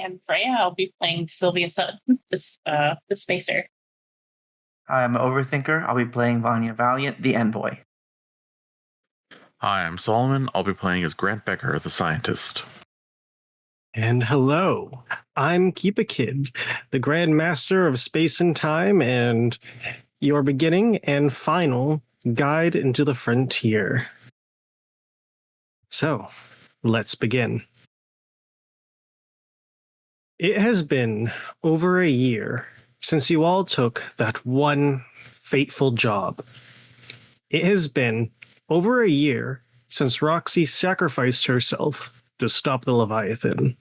am Freyja. I'll be playing Sylvia Sutton, the spacer. I'm Overthinker. I'll be playing Vanya Valiant, the envoy. Hi, I'm Solomon. I'll be playing as Grant Becker, the scientist. And hello, I'm Kippahkid, the Grand Master of Space and Time, and your beginning and final guide into the frontier. So, let's begin. It has been over a year since you all took that one fateful job. It has been over a year since Roxxie sacrificed herself to stop the Leviathan.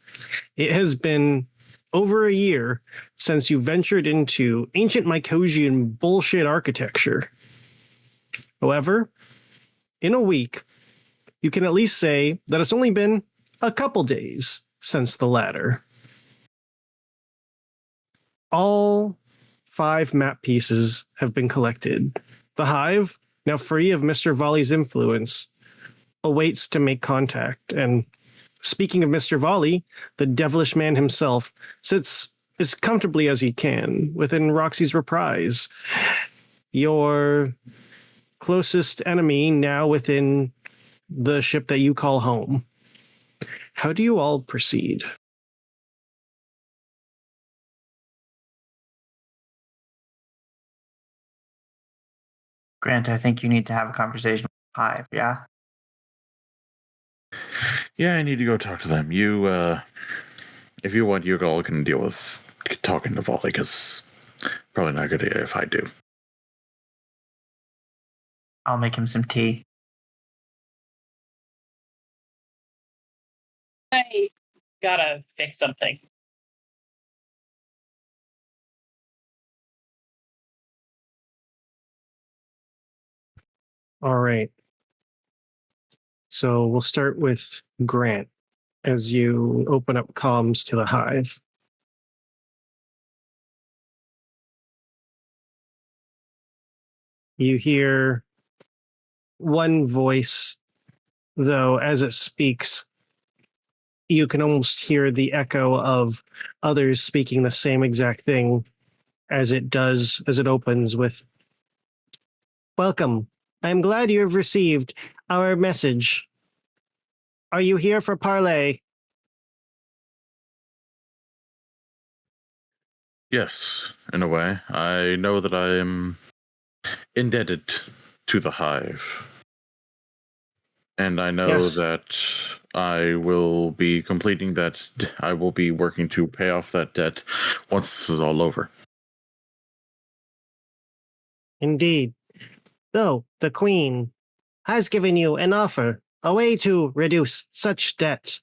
It has been over a year since you ventured into ancient Mycosian bullshit architecture. However, in a week, you can at least say that it's only been a couple days since the latter. All 5 map pieces have been collected. The Hive, now free of Mr. Volley's influence, awaits to make contact. And speaking of Mr. Volley, the devilish man himself sits as comfortably as he can within Roxxie's Reprise. Your closest enemy now within the ship that you call home. How do you all proceed? Grant, I think you need to have a conversation with Hive, yeah? Yeah, I need to go talk to them. You, if you want, you all can deal with talking to Volley, because probably not a good idea if I do. I'll make him some tea. I gotta fix something. All right. So we'll start with Grant as you open up comms to the Hive. You hear one voice, though, as it speaks, you can almost hear the echo of others speaking the same exact thing as it does, as it opens with, "Welcome. I'm glad you have received our message. Are you here for parley?" Yes, in a way. I know that I am indebted to the Hive. And I know that I will be completing that. I will be working to pay off that debt once this is all over. Indeed. Though the Queen has given you an offer, a way to reduce such debts.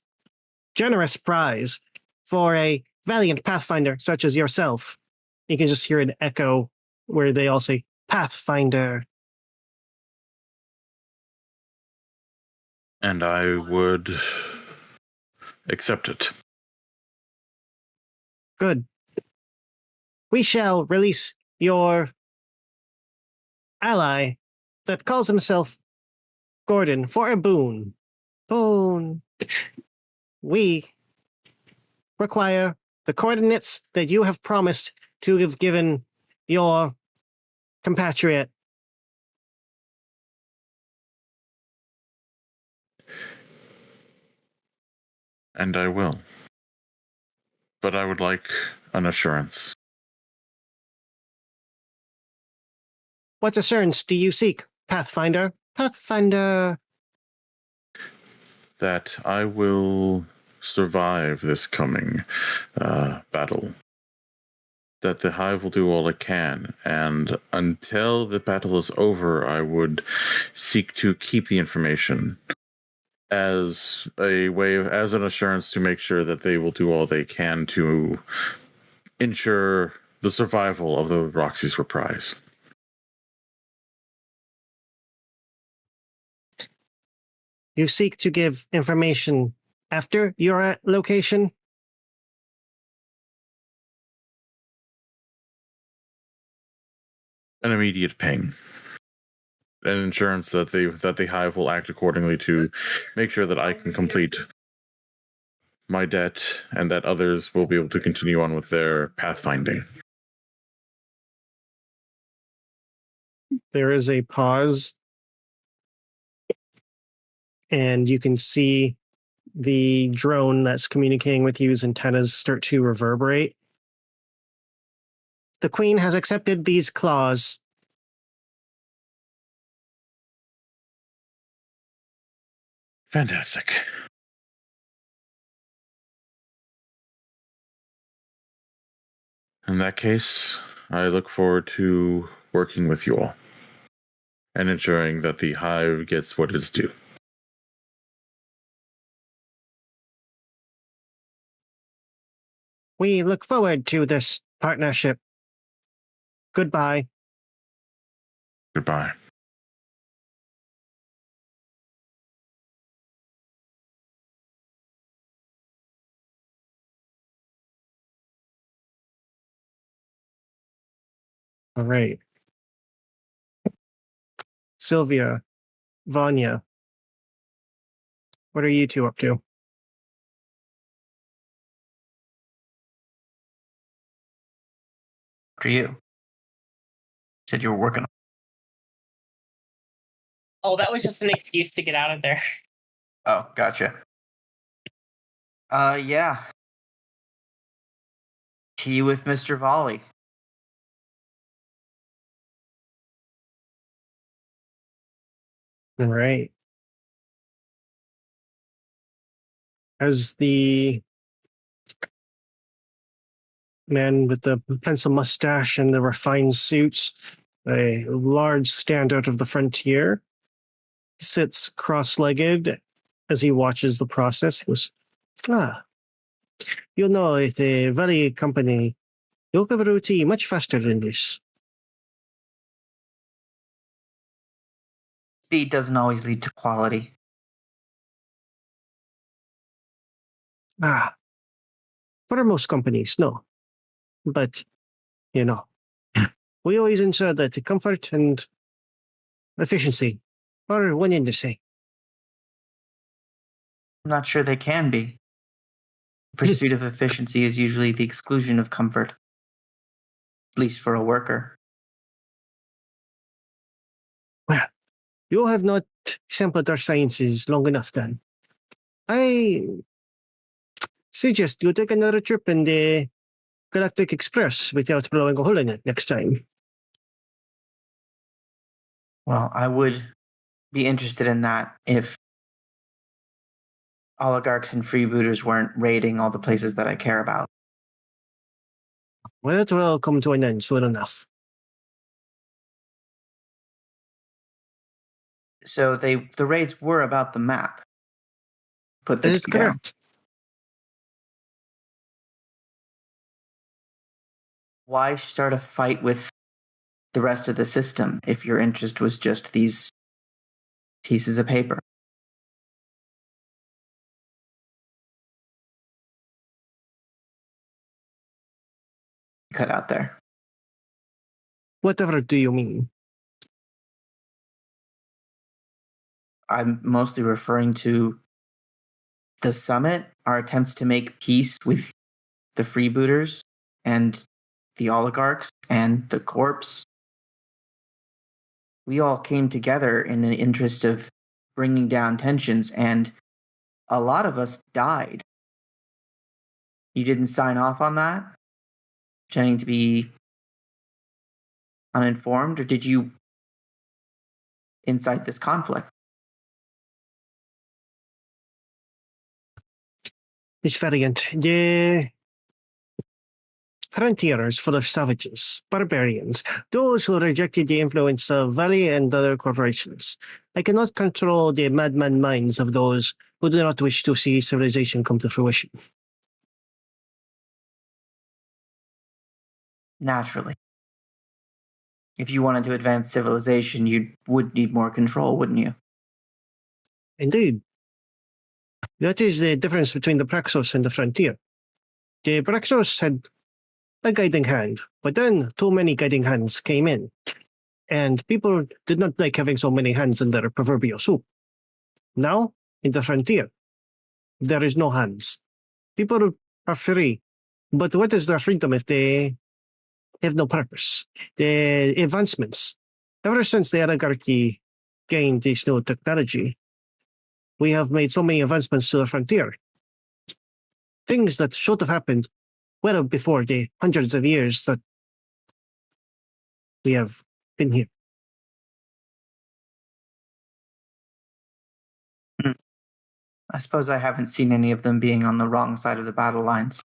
Generous prize for a valiant pathfinder such as yourself. You can just hear an echo where they all say, "Pathfinder." And I would accept it. Good. We shall release your ally that calls himself Gordon for a boon. Boon. We require the coordinates that you have promised to have given your compatriot. And I will. But I would like an assurance. What assurance do you seek, Pathfinder? Pathfinder. That I will survive this coming battle. That the Hive will do all it can, and until the battle is over, I would seek to keep the information as a way of, as an assurance to make sure that they will do all they can to ensure the survival of the Roxxie's Reprise. You seek to give information after you're at location? An immediate ping. An insurance that the Hive will act accordingly to make sure that I can complete my debt and that others will be able to continue on with their pathfinding. There is a pause, and you can see the drone that's communicating with you's antennas start to reverberate. The Queen has accepted these claws. Fantastic. In that case, I look forward to working with you all and ensuring that the hive gets what is due. We look forward to this partnership. Goodbye. Goodbye. All right. Sylvia, Vanya, what are you two up to? For you. Said you were working on. Oh, that was just an excuse to get out of there. Oh, gotcha. Yeah. Tea with Mr. Volley. All right. As the man with the pencil mustache and the refined suits, a large standout of the frontier, sits cross-legged as he watches the process. He goes, you know, at the Valley Company, you'll get tea much faster than this. Speed doesn't always lead to quality. For most companies, no. But, you know, we always ensure that the comfort and efficiency are one and the same. I'm not sure they can be. Pursuit of efficiency is usually the exclusion of comfort. At least for a worker. Well, you have not sampled our sciences long enough then. I suggest you take another trip in the Galactic Express without blowing a hole in it next time. Well, I would be interested in that if oligarchs and freebooters weren't raiding all the places that I care about. Well, it will all come to an end soon enough. So the raids were about the map. Put That the is two down. correct. Why start a fight with the rest of the system if your interest was just these pieces of paper? Cut out there. Whatever do you mean? I'm mostly referring to the summit, our attempts to make peace with the freebooters and the oligarchs and the corps. We all came together in the interest of bringing down tensions, and a lot of us died. You didn't sign off on that? Pretending to be uninformed, or did you incite this conflict? Miss Valiant, the frontier is full of savages, barbarians, those who rejected the influence of Valley and other corporations. I cannot control the madman minds of those who do not wish to see civilization come to fruition. Naturally. If you wanted to advance civilization, you would need more control, wouldn't you? Indeed. That is the difference between the Praxos and the frontier. The Praxos had a guiding hand, but then too many guiding hands came in, and people did not like having so many hands in their proverbial soup. Now, in the frontier, there is no hands. People are free. But what is their freedom if they have no purpose? The advancements. Ever since the oligarchy gained this new technology, we have made so many advancements to the frontier. Things that should have happened well before the hundreds of years that we have been here. I suppose I haven't seen any of them being on the wrong side of the battle lines.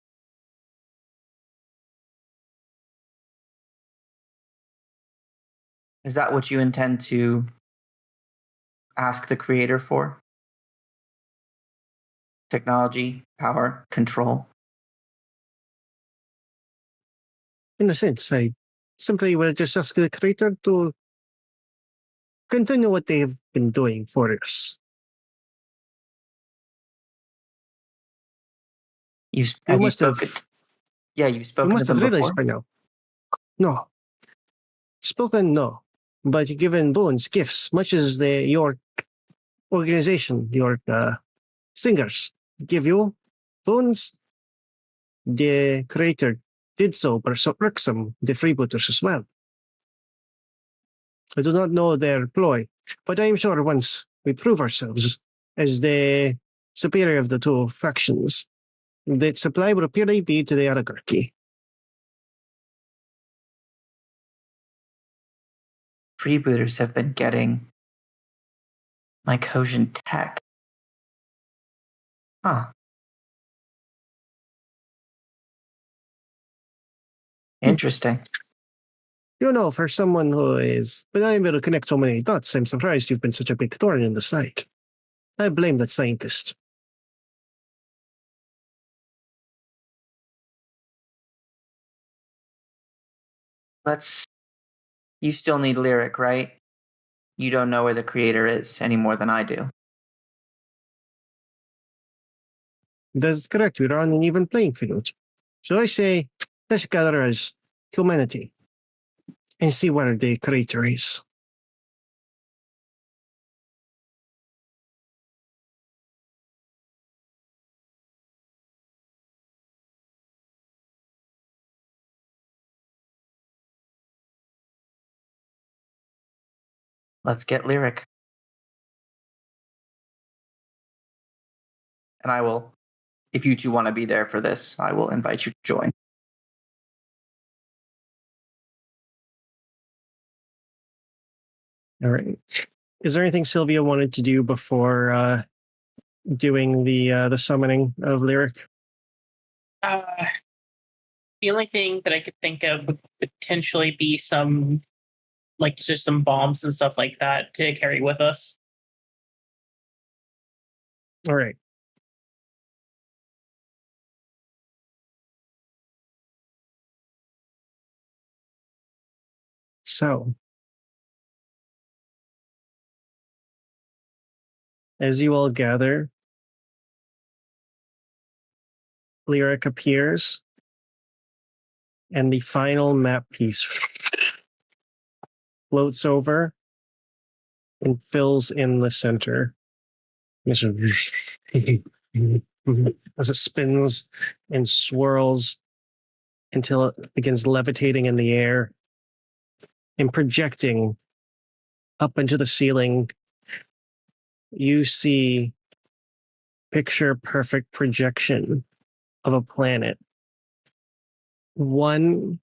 Is that what you intend to ask the creator for? Technology, power, control? In a sense, I simply will just ask the creator to continue what they have been doing for us. You've You spoken must to have them realized before? by now. No. Spoken, no. But you've given boons, gifts, much as your organization, your singers give you boons. The creator did so for Wrexham, the freebooters as well. I do not know their ploy, but I am sure once we prove ourselves as the superior of the two factions, the supply will purely be to the oligarchy. Freebooters have been getting mycosian tech. Huh. Interesting. You know, for someone who is unable to connect so many dots, I'm surprised you've been such a big thorn in the side. I blame that scientist. You still need Lyric, right? You don't know where the creator is any more than I do. That's correct. We're on an even playing field. So I say, let's gather as humanity and see where the creator is. Let's get Lyric. And I will, if you two want to be there for this, I will invite you to join. All right. Is there anything Sylvia wanted to do before doing the summoning of Lyric? The only thing that I could think of would potentially be some, like, just some bombs and stuff like that to carry with us. All right. So, as you all gather, Lyric appears, and the final map piece floats over and fills in the center. As it spins and swirls until it begins levitating in the air and projecting up into the ceiling. You see picture perfect projection of a planet. One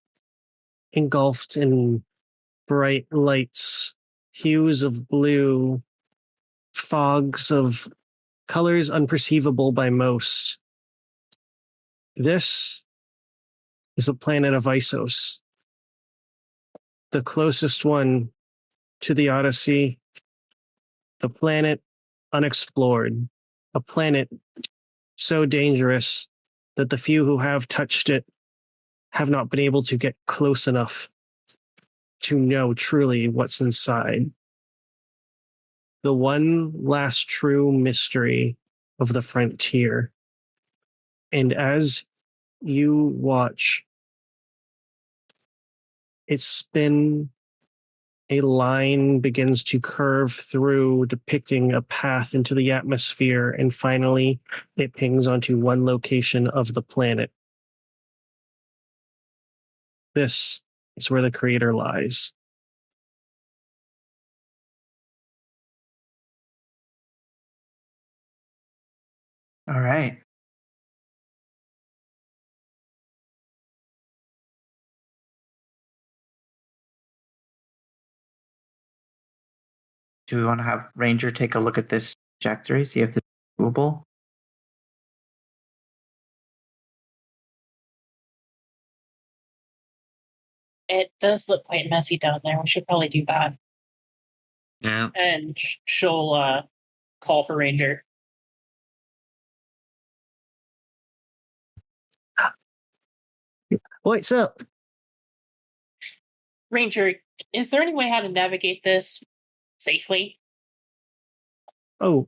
engulfed in bright lights, hues of blue, fogs of colors unperceivable by most. This is the planet of Isos, the closest one to the Odyssey, the planet unexplored, a planet so dangerous that the few who have touched it have not been able to get close enough to know truly what's inside. The one last true mystery of the frontier. And as you watch it spin a line begins to curve through, depicting a path into the atmosphere, and finally it pings onto one location of the planet. This is where the creator lies. All right. Do we want to have Ranger take a look at this trajectory, see if this is doable? It does look quite messy down there. We should probably do that. Yeah. And she'll call for Ranger. What's up? Ranger, is there any way how to navigate this safely? Oh,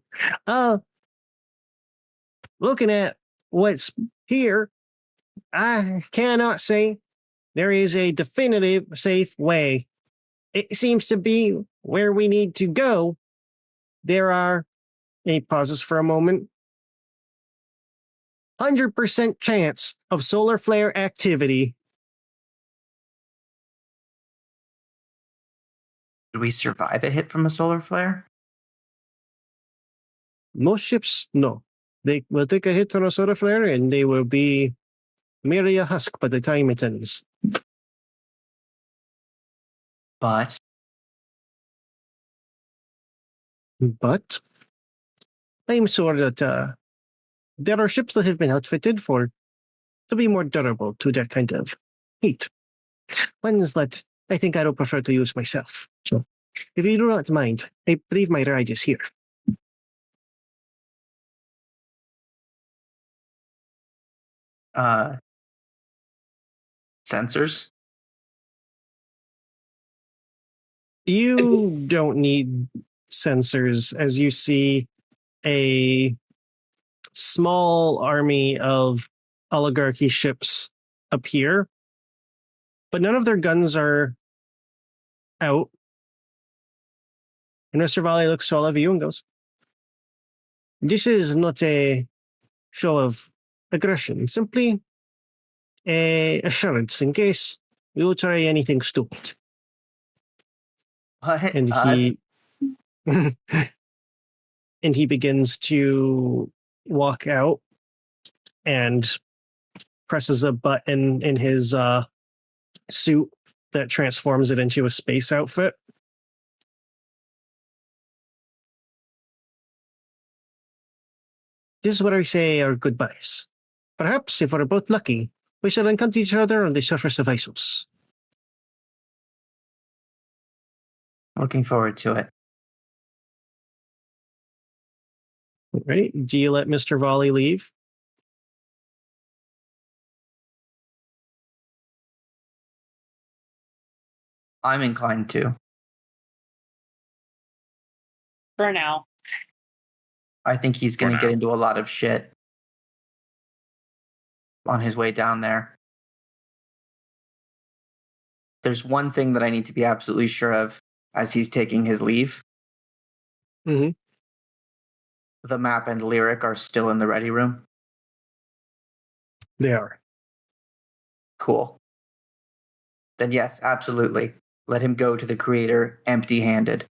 looking at what's here, I cannot say there is a definitive safe way. It seems to be where we need to go. There are, he pauses for a moment, 100% chance of solar flare activity. Do we survive a hit from a solar flare? Most ships, no. They will take a hit on a solar flare and they will be merely a husk by the time it ends. But I'm sure that there are ships that have been outfitted to be more durable to that kind of heat. Ones that I think I would prefer to use myself. So, if you do not mind, I believe my ride is here. Sensors? You don't need sensors as you see a small army of oligarchy ships appear, but none of their guns are out. And Mr. Valley looks to all of you and goes, "This is not a show of aggression, simply a assurance in case you try anything stupid." What? And he and he begins to walk out and presses a button in his suit that transforms it into a space outfit. This is what I say are goodbyes. Perhaps, if we're both lucky, we shall encounter each other on the surface of Isos. Looking forward to it. Ready? Do you let Mr. Volley leave? I'm inclined to. For now. I think he's going to get into a lot of shit on his way down there. There's one thing that I need to be absolutely sure of as he's taking his leave. Mm-hmm. The map and lyric are still in the ready room. They are. Cool. Then yes, absolutely. Let him go to the creator empty-handed.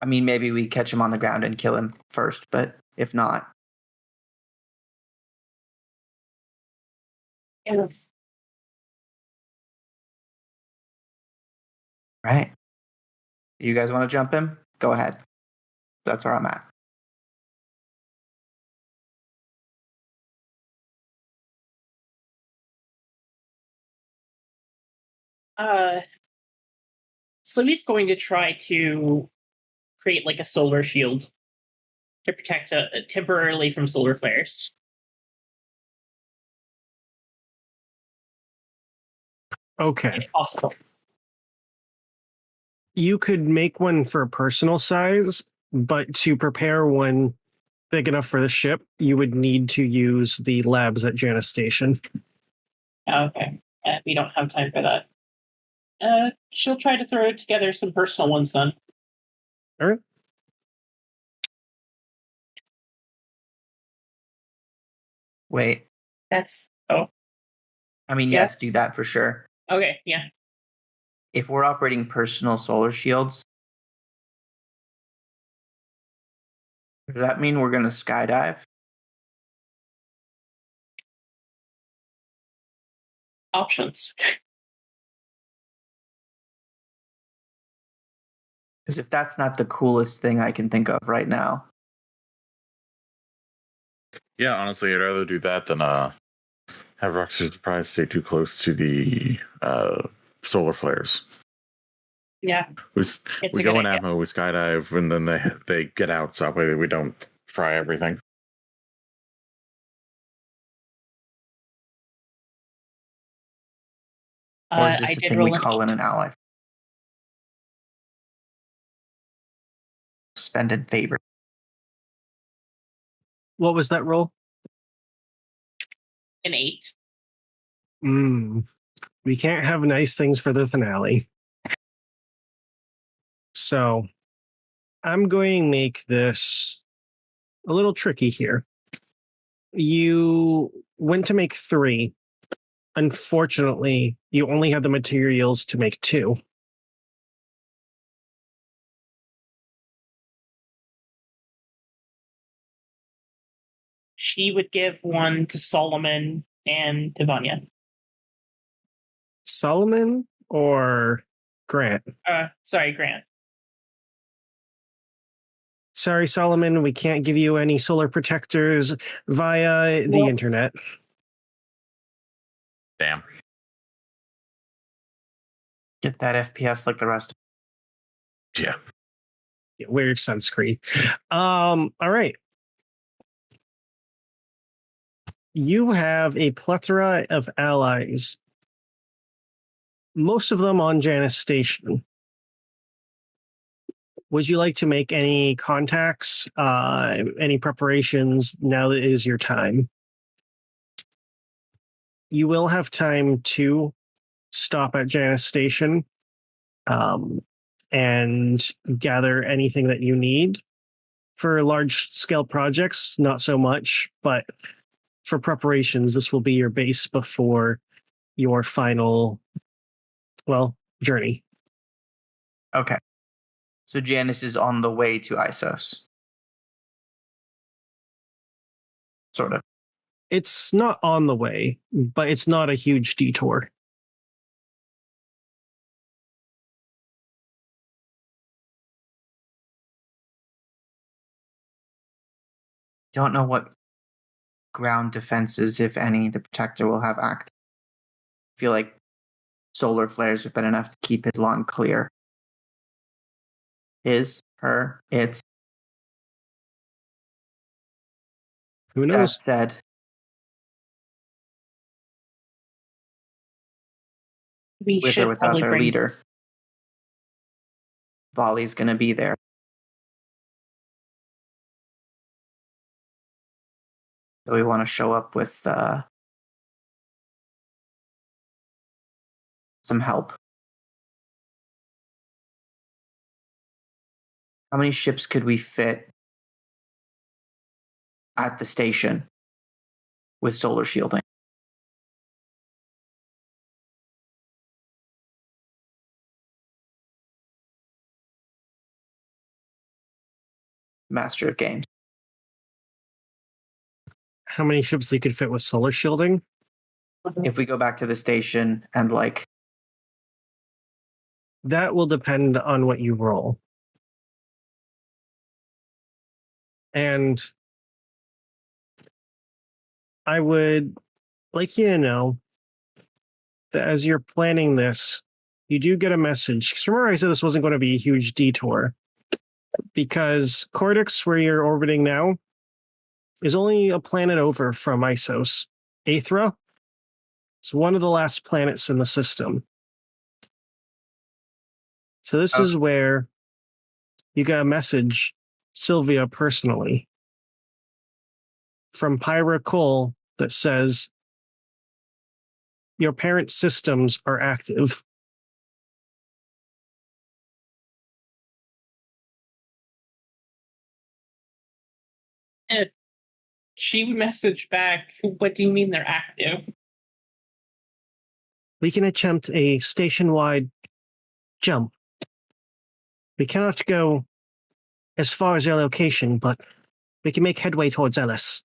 I mean, maybe we catch him on the ground and kill him first, but if not. Yes. Right. You guys want to jump him? Go ahead. That's where I'm at. Sylvia's going to try to create like a solar shield to protect temporarily from solar flares. Okay. If possible. You could make one for personal size, but to prepare one big enough for the ship, you would need to use the labs at Janus Station. Okay. We don't have time for that. She'll try to throw together some personal ones then. All right. Wait. That's... Oh, I mean, Yeah. yes, do that for sure. okay, yeah. If we're operating personal solar shields, does that mean we're going to skydive? Options. Because if that's not the coolest thing I can think of right now, Yeah, honestly, I'd rather do that than have Roxxie's Reprise stay too close to the solar flares. Yeah, We it's we a go good in idea. ammo, we skydive, and then they get out, so that way we don't fry everything. or is I this a did thing we roll an call in 8. an ally? Suspended favor. What was that roll? An 8. We can't have nice things for the finale. So I'm going to make this a little tricky here. You went to make 3. Unfortunately, you only have the materials to make 2. She would give one to Solomon and to Vanya. Solomon or Grant? Sorry, Grant. Sorry, Solomon, we can't give you any solar protectors via the internet. Damn. Get that FPS like the rest. Yeah. Wear your sunscreen. All right. You have a plethora of allies, most of them on Janus Station. Would you like to make any contacts, any preparations now that it is your time? You will have time to stop at Janus Station and gather anything that you need. For large scale projects, not so much, but for preparations, this will be your base before your final, journey. Okay. So Janice is on the way to Isos. Sort of. It's not on the way, but it's not a huge detour. Don't know what ground defenses, if any, the Protector will have active. I feel like solar flares have been enough to keep his lawn clear. It's. Who That knows? said, We with or should without probably their bring... leader, Volley's going to be there. So we want to show up with some help. How many ships could we fit at the station with solar shielding? Master of Games. How many ships they could fit with solar shielding? If we go back to the station and That will depend on what you roll. And I would like you to know that as you're planning this, you do get a message. Because remember, I said this wasn't going to be a huge detour. Because Cortex, where you're orbiting now, is only a planet over from Isos. Aethra is one of the last planets in the system. So this is where you got a message, Sylvia personally, from Pyra Cole that says, your parents' systems are active. She messaged back, what do you mean they're active? We can attempt a station-wide jump. We cannot go as far as your location, but we can make headway towards Ellis.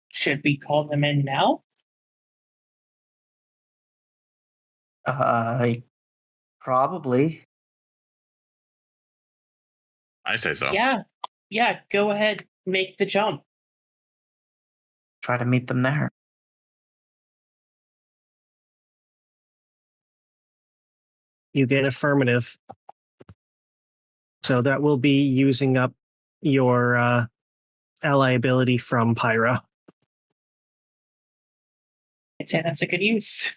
Should we call them in now? Probably. I say so. Yeah, go ahead, make the jump. Try to meet them there. You get affirmative. So that will be using up your ally ability from Pyra. I'd say that's a good use.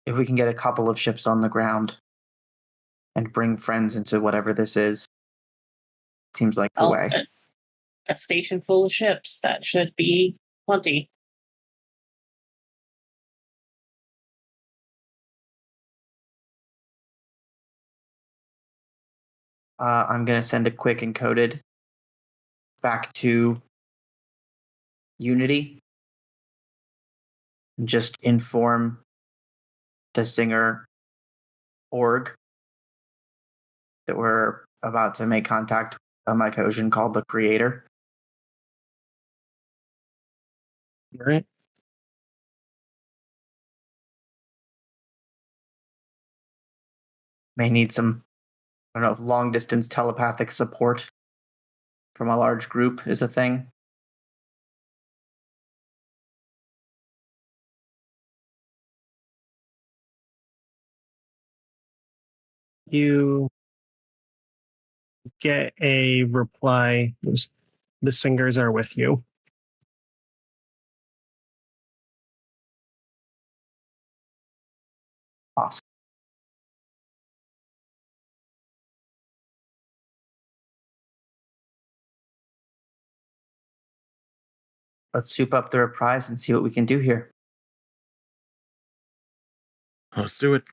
If we can get a couple of ships on the ground and bring friends into whatever this is, seems like the way. A station full of ships, that should be plenty. I'm going to send a quick encoded back to Unity and just inform the Singer org that we're about to make contact with a mycosian called the Creator. All right. May need some, I don't know if long distance telepathic support from a large group is a thing. You get a reply. The Singers are with you. Awesome. Let's soup up the Reprise and see what we can do here. Let's do it.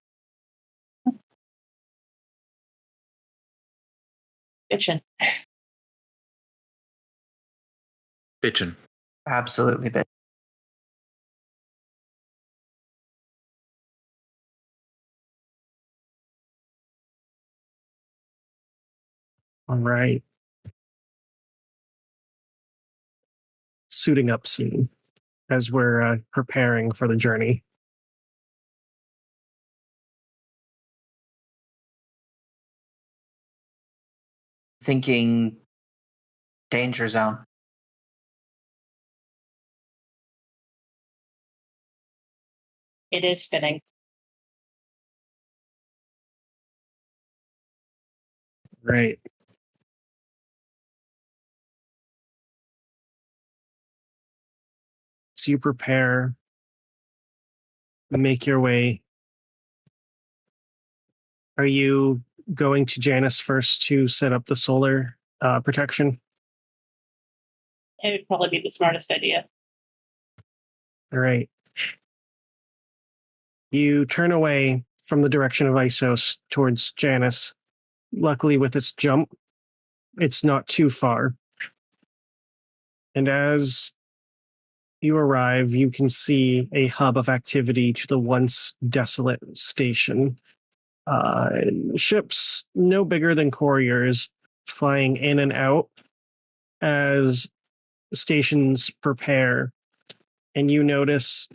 Bitchin'. Bitchin'. Absolutely, bitch. All right. Suiting up scene as we're preparing for the journey. Thinking danger zone. It is fitting. Right. So you prepare, make your way. Are you going to Janus first to set up the solar protection? It would probably be the smartest idea. All right. You turn away from the direction of Isos towards Janus. Luckily, with its jump, it's not too far. And as you arrive, you can see a hub of activity to the once desolate station. Ships no bigger than couriers flying in and out as stations prepare. And you notice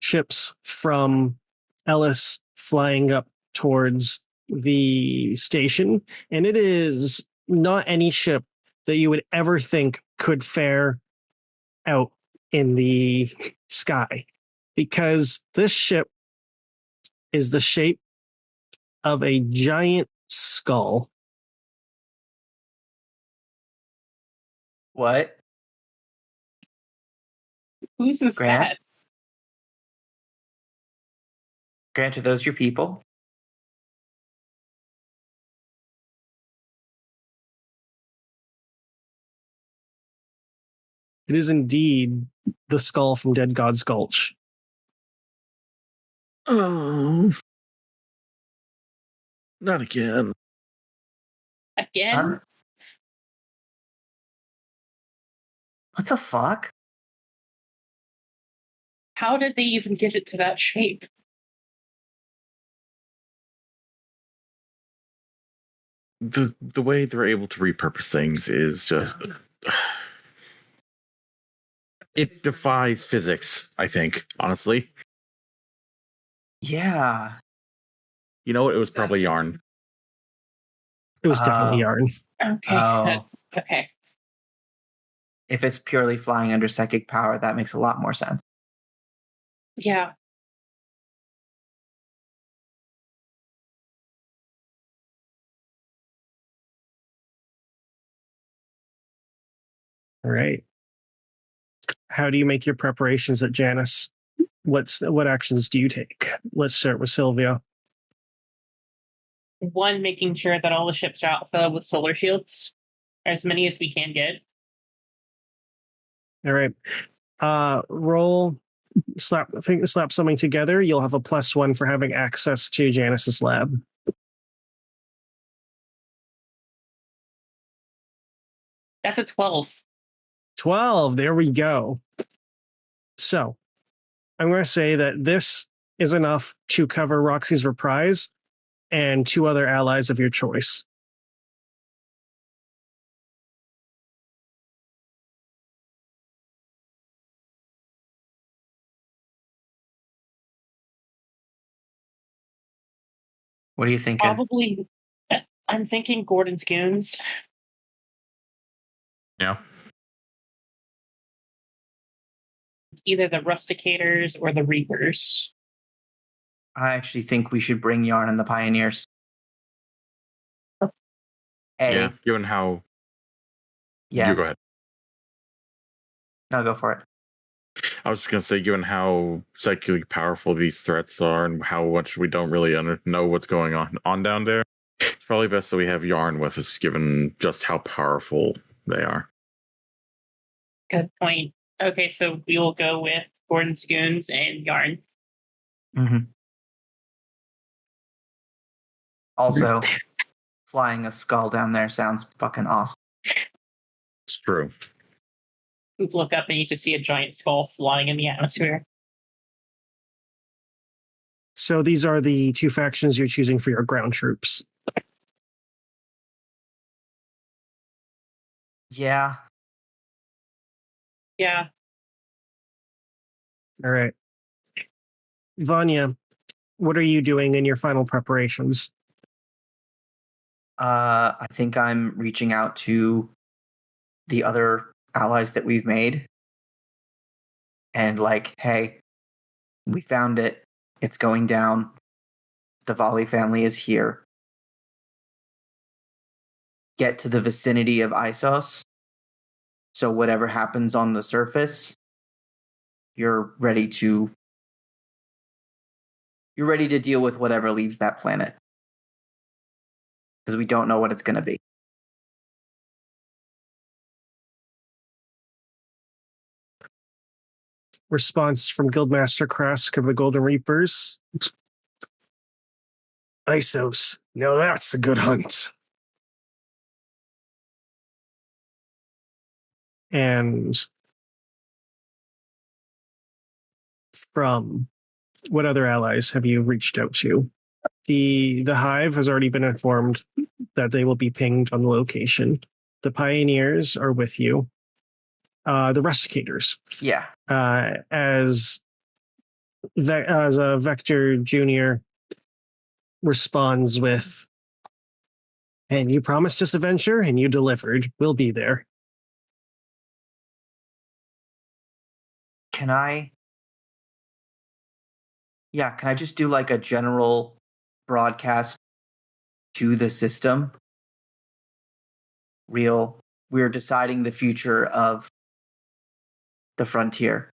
ships from Ellis flying up towards the station. And it is not any ship that you would ever think could fare out in the sky, because this ship is the shape of a giant skull. What? Who's this Grant? that? Grant, are those your people? It is indeed the skull from Dead God's Gulch. Oh, not again. Again? Huh? What the fuck? How did they even get it to that shape? The way they're able to repurpose things is just it defies physics, I think, honestly. Yeah. You know what? It was probably yarn. It was definitely Oh. yarn. Okay. Oh. Okay. If it's purely flying under psychic power, that makes a lot more sense. Yeah. All right. How do you make your preparations at Janus? What actions do you take? Let's start with Sylvia. One, making sure that all the ships are outfitted with solar shields, as many as we can get. All right. Roll, slap something together. You'll have a +1 for having access to Janus's lab. That's a 12. 12. There we go. So I'm going to say that this is enough to cover Roxxie's Reprise and 2 other allies of your choice. What are you thinking? Probably, I'm thinking Gordon's goons. Yeah. Either the Rusticators or the Reapers. I actually think we should bring Yarn and the Pioneers. Yeah. Given how. Yeah. You go ahead. No, go for it. I was just gonna say, given how psychically powerful these threats are and how much we don't really know what's going on down there, it's probably best that we have Yarn with us, given just how powerful they are. Good point. Okay, so we will go with Gordon's goons and Yarn. Mm-hmm. Also, flying a skull down there sounds fucking awesome. It's true. You look up and you just see a giant skull flying in the atmosphere. So these are the 2 factions you're choosing for your ground troops. Yeah. Yeah. All right. Vanya, what are you doing in your final preparations? I think I'm reaching out to the other allies that we've made. And like, hey, we found it. It's going down. The Volley family is here. Get to the vicinity of Isos. So whatever happens on the surface, you're ready to deal with whatever leaves that planet. Because we don't know what it's going to be. Response from Guildmaster Krask of the Golden Reapers. Isos. Now that's a good hunt. And from what other allies have you reached out to? The Hive has already been informed that they will be pinged on the location. The Pioneers are with you. The Rusticators. Yeah. As a Vector Jr. responds with, and you promised us a venture and you delivered. We'll be there. Can I just do like a general broadcast to the system? We're deciding the future of the frontier.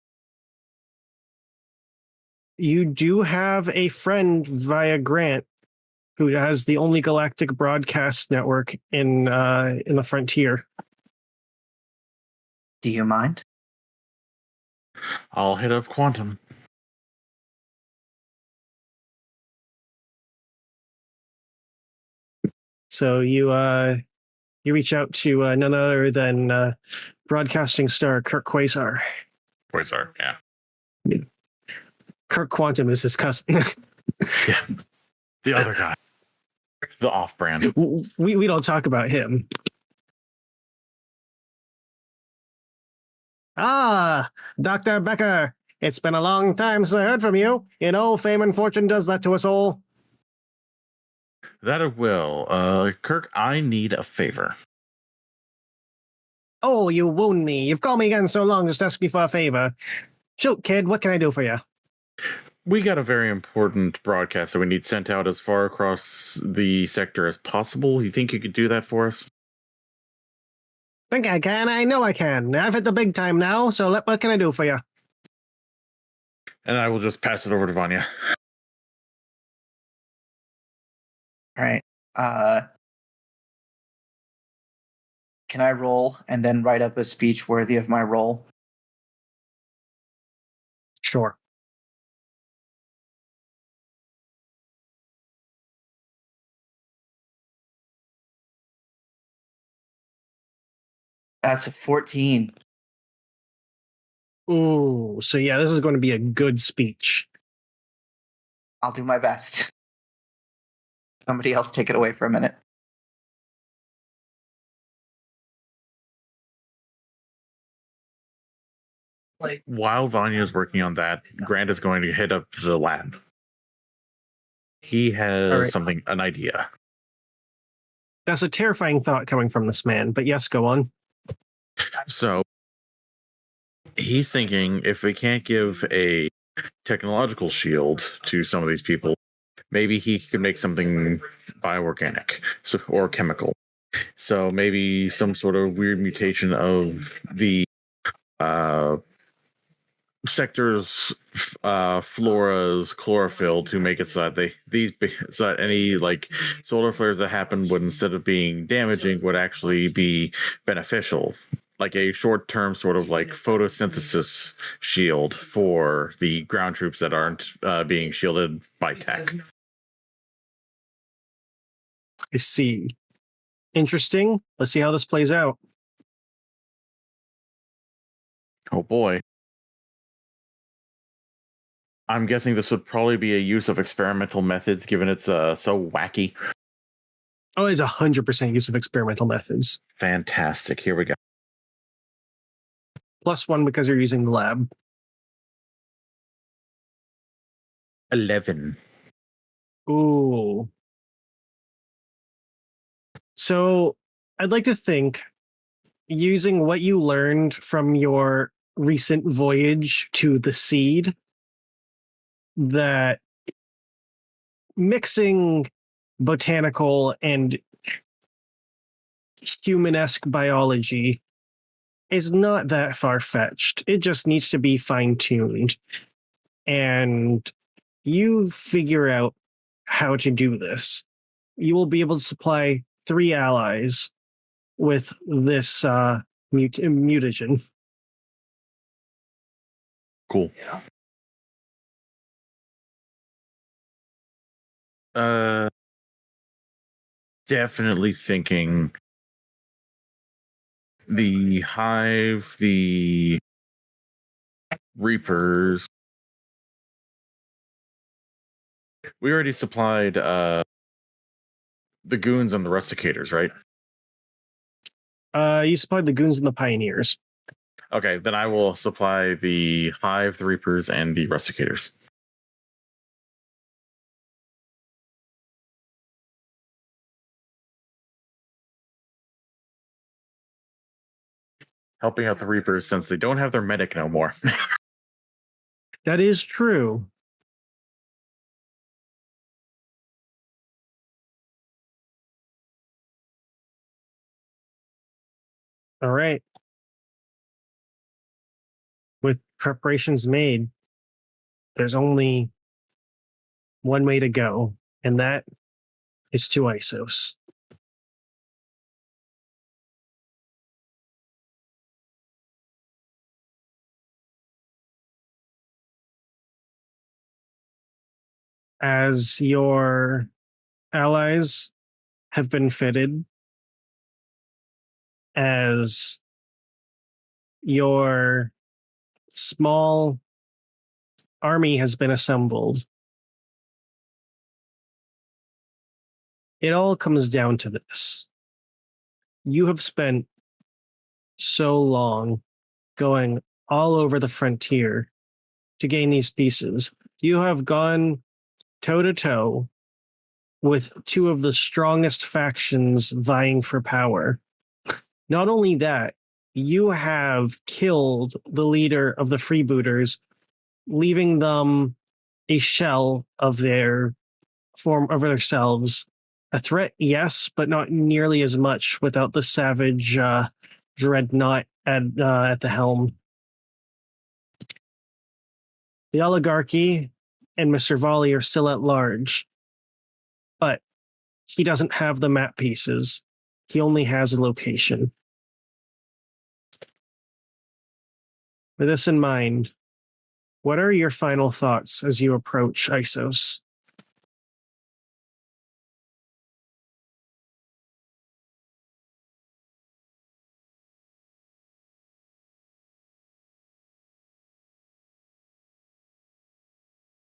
You do have a friend via Grant who has the only galactic broadcast network in the frontier. Do you mind? I'll hit up Quantum. So you reach out to none other than broadcasting star Kirk Quasar. Quasar, yeah. Kirk Quantum is his cousin. Yeah. The other guy. The off-brand. we don't talk about him. Ah, Dr. Becker. It's been a long time since I heard from you. You know, fame and fortune does that to us all. That it will. Kirk, I need a favor. Oh, you wound me. You've called me again so long, just ask me for a favor. Shoot, kid, what can I do for you? We got a very important broadcast that we need sent out as far across the sector as possible. You think you could do that for us? Think I can? I know I can. I've hit the big time now, so what can I do for you? And I will just pass it over to Vanya. All right. Can I roll and then write up a speech worthy of my role? Sure. That's a 14. Ooh, so yeah, this is going to be a good speech. I'll do my best. Somebody else take it away for a minute. While Vanya is working on that, Grant is going to hit up the lab. He has an idea. That's a terrifying thought coming from this man, but yes, go on. So he's thinking if we can't give a technological shield to some of these people, maybe he could make something bioorganic or chemical. So maybe some sort of weird mutation of the sector's flora's chlorophyll to make it so that any like solar flares that happen would, instead of being damaging, would actually be beneficial, like a short-term sort of like photosynthesis shield for the ground troops that aren't being shielded by tech. I see. Interesting. Let's see how this plays out. Oh boy. I'm guessing this would probably be a use of experimental methods, given it's so wacky. Oh, it's 100% use of experimental methods. Fantastic. Here we go. +1 because you're using the lab. 11. Ooh. So I'd like to think, using what you learned from your recent voyage to the seed, that mixing botanical and humanesque biology is not that far-fetched. It just needs to be fine-tuned. And you figure out how to do this. You will be able to supply 3 allies with this mutagen. Cool. Definitely thinking the hive, the reapers. We already supplied the goons and the rusticators, right? You supplied the goons and the pioneers. Okay, then I will supply the hive, the reapers, and the rusticators. Helping out the reapers since they don't have their medic no more. That is true. All right. With preparations made, there's only one way to go, and that is to Isos. as your allies have been fitted, as your small army has been assembled. It all comes down to this. You have spent so long going all over the frontier to gain these pieces. You have gone toe to toe with two of the strongest factions vying for power. Not only that, you have killed the leader of the freebooters, leaving them a shell of their form of themselves. A threat, yes, but not nearly as much without the savage dreadnought at the helm. The oligarchy and Mr. Volley are still at large, but he doesn't have the map pieces. He only has a location. With this in mind, what are your final thoughts as you approach Isos?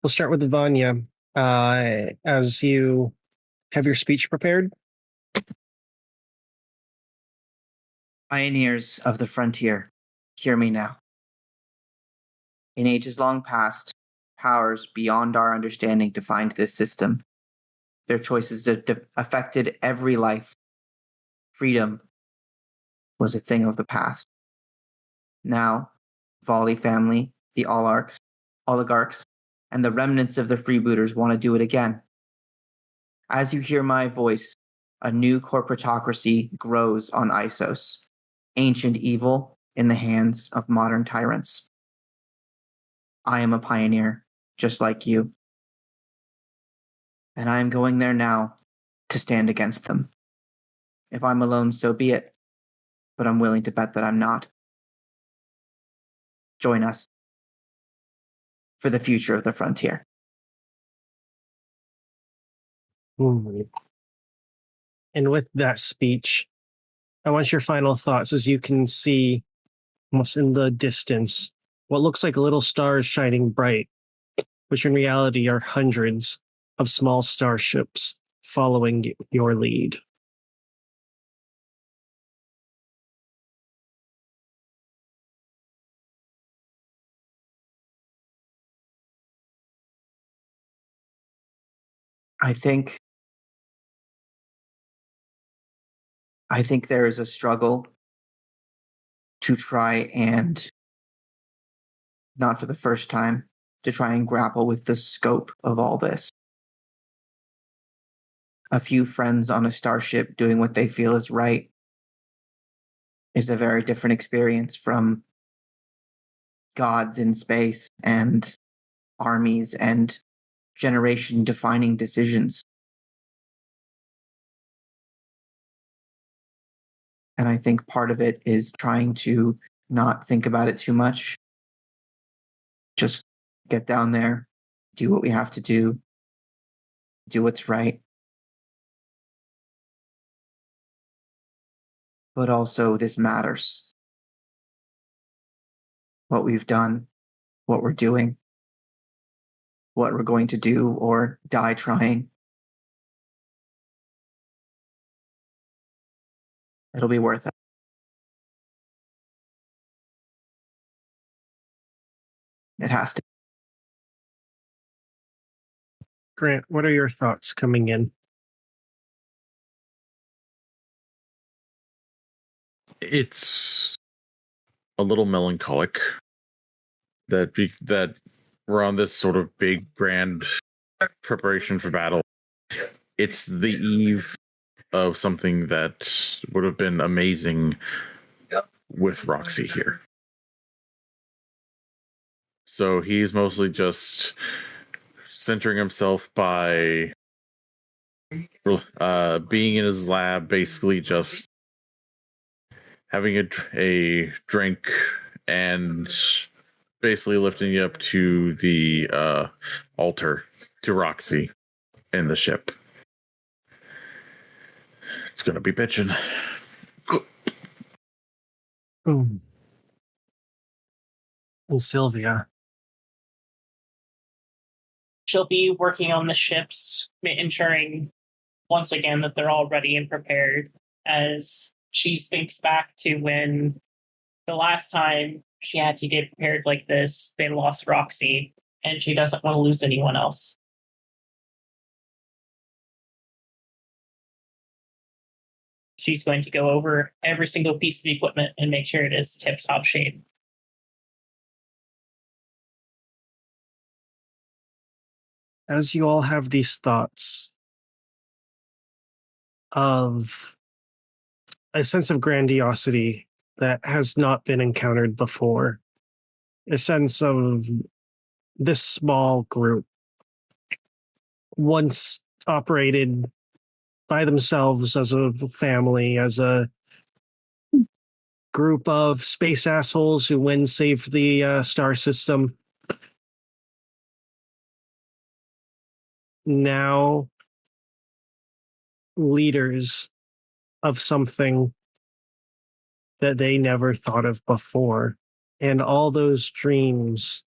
We'll start with Vanya. As you have your speech prepared. Pioneers of the frontier, hear me now. In ages long past, powers beyond our understanding defined this system. Their choices affected every life. Freedom was a thing of the past. Now, Volley family, the oligarchs, and the remnants of the freebooters want to do it again. As you hear my voice, a new corporatocracy grows on Isos, ancient evil in the hands of modern tyrants. I am a pioneer, just like you. And I am going there now to stand against them. If I'm alone, so be it. But I'm willing to bet that I'm not. Join us for the future of the frontier. And with that speech, I want your final thoughts as you can see almost in the distance what looks like little stars shining bright, which in reality are hundreds of small starships following your lead. I think there is a struggle to try and, not for the first time, to try and grapple with the scope of all this. A few friends on a starship doing what they feel is right is a very different experience from gods in space and armies and generation-defining decisions. And I think part of it is trying to not think about it too much. Just get down there, do what we have to do what's right. But also, this matters. What we've done, what we're doing, what we're going to do or die trying. It'll be worth it. It has to. Grant, what are your thoughts coming in? It's a little melancholic that we're on this sort of big grand preparation for battle. It's the eve of something that would have been amazing with Roxxie here. So he's mostly just centering himself by being in his lab, basically just having a drink and basically lifting you up to the altar to Roxxie in the ship. It's gonna be bitching. And Sylvia. She'll be working on the ships, ensuring once again that they're all ready and prepared, as she thinks back to when the last time she had to get prepared like this, they lost Roxxie, and she doesn't want to lose anyone else. She's going to go over every single piece of equipment and make sure it is tip-top shape. As you all have these thoughts of a sense of grandiosity that has not been encountered before, a sense of this small group once operated by themselves as a family, as a group of space assholes who went and saved the star system. Now leaders of something that they never thought of before. And all those dreams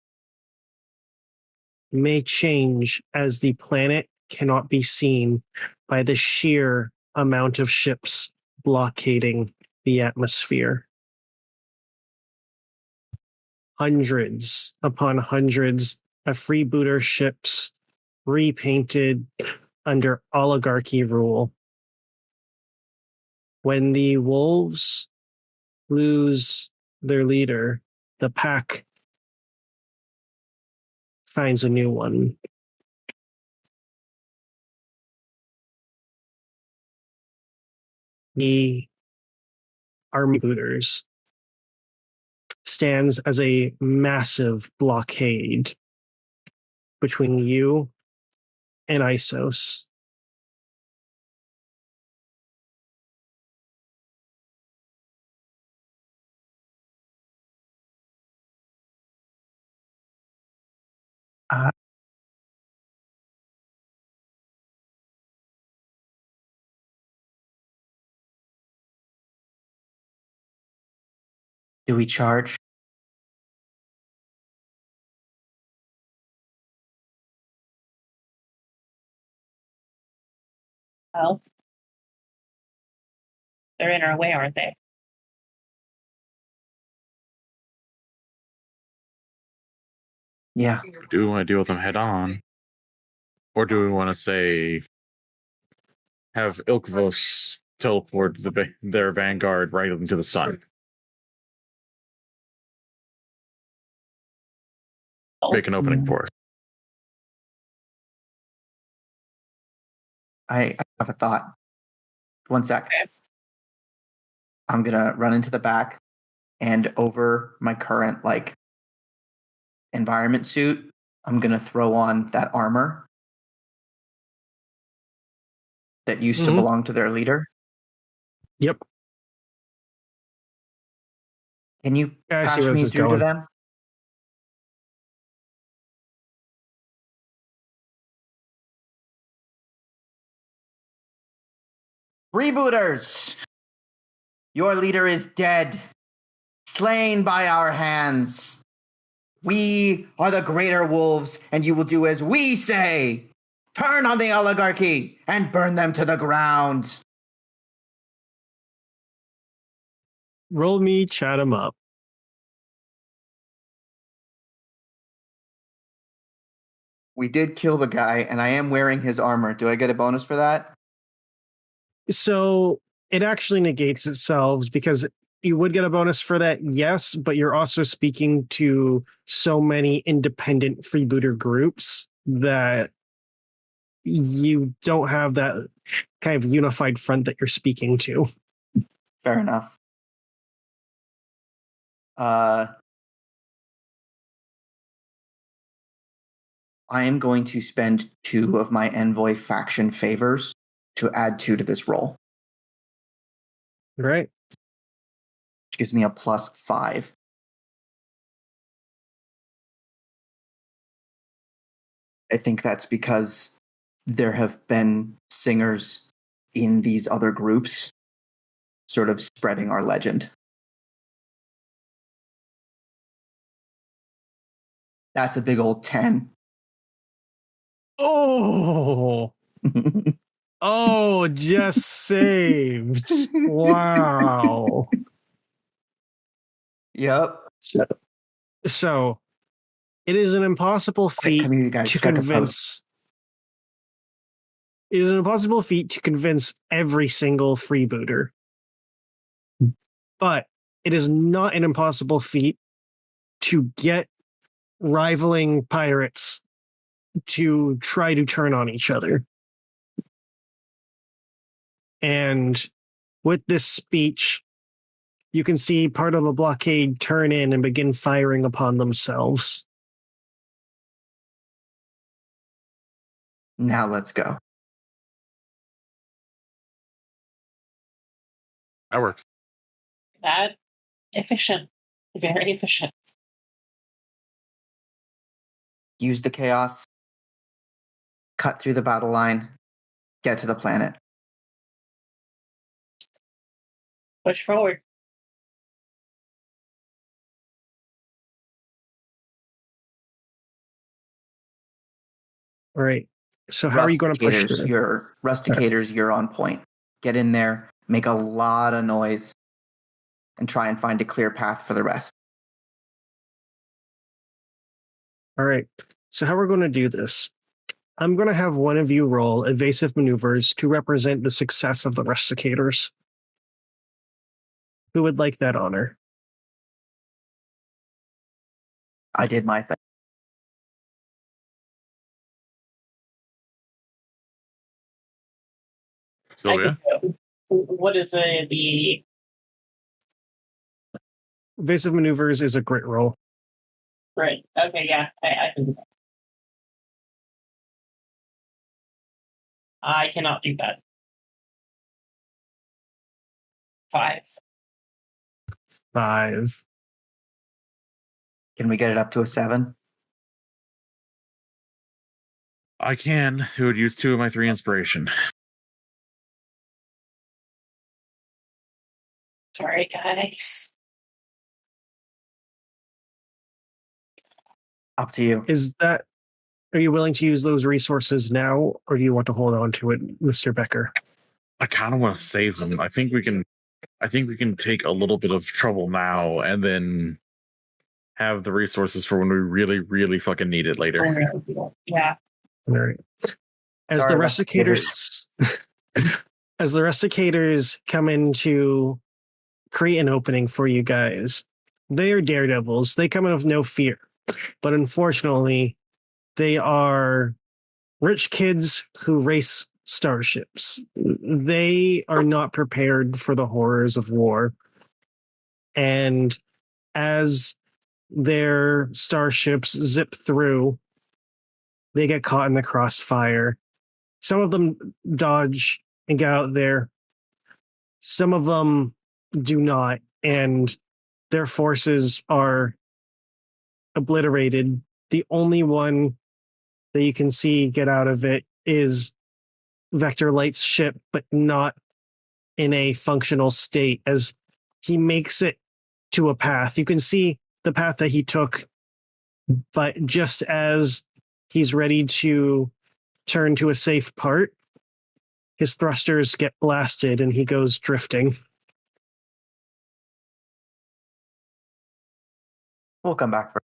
may change as the planet cannot be seen by the sheer amount of ships blockading the atmosphere. Hundreds upon hundreds of freebooter ships repainted under oligarchy rule. When the wolves lose their leader, the pack finds a new one. The army booters stands as a massive blockade between you and Isos. Do we charge? Well, they're in our way, aren't they? Yeah. Do we want to deal with them head on? Or do we want to say have Ilkvos teleport their vanguard right into the sun? Make an opening for us. I have a thought. One sec. Okay. I'm gonna run into the back, and over my current environment suit, I'm gonna throw on that armor that used to belong to their leader. Yep. Can you Yeah, I see pass where this me is through to going. them? Rebooters! Your leader is dead, slain by our hands. We are the greater wolves, and you will do as we say. Turn on the oligarchy and burn them to the ground. Roll me, chat him up. We did kill the guy, and I am wearing his armor. Do I get a bonus for that? So it actually negates itself because you would get a bonus for that, yes, but you're also speaking to so many independent freebooter groups that you don't have that kind of unified front that you're speaking to. Fair enough. I am going to spend 2 of my envoy faction favors to add 2 to this roll, Right? which gives me a +5. I think that's because there have been singers in these other groups sort of spreading our legend. That's a big old 10. Oh, oh, just saved. Wow. Yep. So it is an impossible Quick, feat come here, you guys. to Check a post. convince. It is an impossible feat to convince every single freebooter. But it is not an impossible feat to get rivaling pirates to try to turn on each other. And with this speech, you can see part of the blockade turn in and begin firing upon themselves. Now let's go. That works. That efficient. Very efficient. Use the chaos. Cut through the battle line. Get to the planet. Push forward. All right. So how are you going to push Rusticators, through? Rusticators, you're on point. Get in there, make a lot of noise, and try and find a clear path for the rest. All right. So how we're going to do this. I'm going to have one of you roll evasive maneuvers to represent the success of the Rusticators. Who would like that honor? I did my thing. Sylvia? What is the Evasive maneuvers is a grit roll. right? Okay, yeah, I can do that. I cannot do that. 5. 5. Can we get it up to a 7? I can. It would use 2 of my 3 inspiration. Sorry, guys. Up to you. Are you willing to use those resources now, or do you want to hold on to it, Mr. Becker? I kind of want to save them. I think we can take a little bit of trouble now and then have the resources for when we really, really fucking need it later. Yeah. All right. As Sorry, the Rusticators as the Rusticators come in to create an opening for you guys, they are daredevils. They come in with no fear. But unfortunately, they are rich kids who race starships. They are not prepared for the horrors of war. And as their starships zip through, they get caught in the crossfire. Some of them dodge and get out there. Some of them do not, and their forces are obliterated. The only one that you can see get out of it is Vector Light's ship, but not in a functional state, as he makes it to a path. You can see the path that he took, but just as he's ready to turn to a safe part, his thrusters get blasted and he goes drifting. We'll come back for it.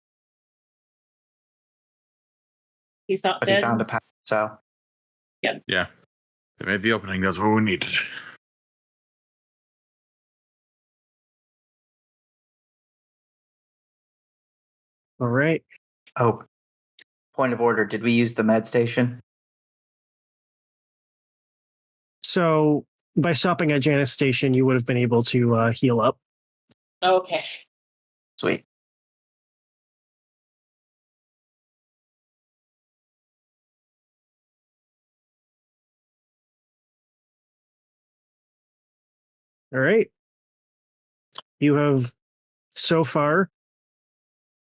He's not But dead. he found a path, so. Yeah. They made the opening. That's what we needed. All right. Oh, point of order. Did we use the med station? So by stopping at Janus Station, you would have been able to heal up. Okay. Sweet. All right. You have so far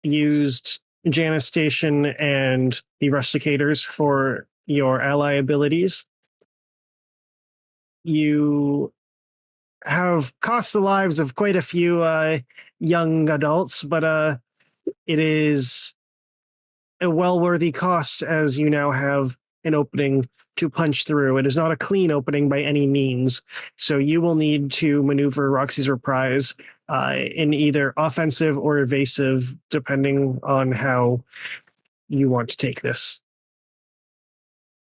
used Janus Station and the Rusticators for your ally abilities. You have cost the lives of quite a few young adults, but it is a well-worthy cost as you now have an opening to punch through. It is not a clean opening by any means, so you will need to maneuver Roxxie's Reprise in either offensive or evasive, depending on how you want to take this.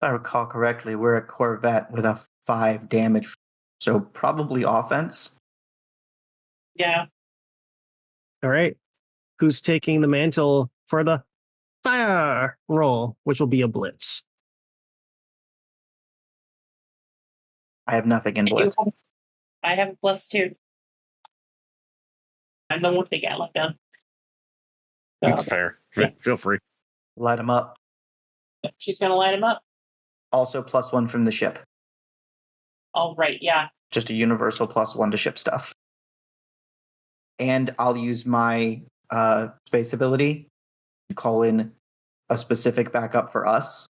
If I recall correctly, we're a Corvette with a 5 damage, so probably offense. Yeah. All right. Who's taking the mantle for the fire roll, which will be a blitz? I have nothing in blitz. I have a +2. I'm the one they get left down. That's fair. Yeah. Feel free. Light them up. She's going to light him up. Also +1 from the ship. Oh, right, yeah. Just a universal +1 to ship stuff. And I'll use my space ability to call in a specific backup for us.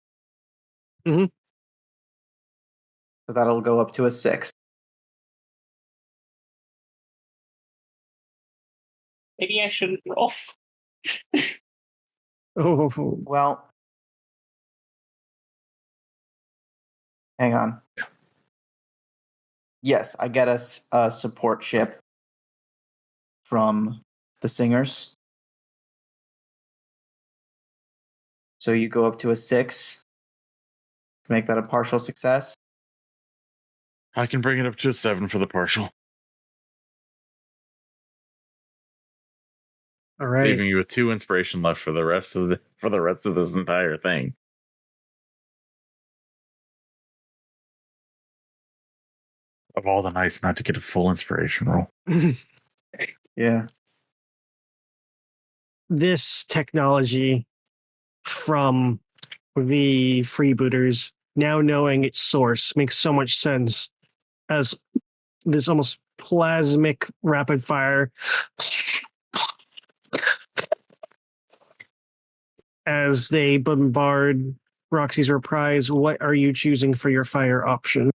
Mm-hmm. So that'll go up to a 6. Maybe I shouldn't roll. Oh, Well, hang on. Yes, I get us a support ship from the singers. So you go up to a 6. Make that a partial success. I can bring it up to a 7 for the partial, all right. leaving you with 2 inspiration left for the rest of this entire thing. Of all the nights not to get a full inspiration roll. Yeah. This technology from the freebooters, now knowing its source, makes so much sense as this almost plasmic rapid fire as they bombard Roxxie's Reprise. What are you choosing for your fire option?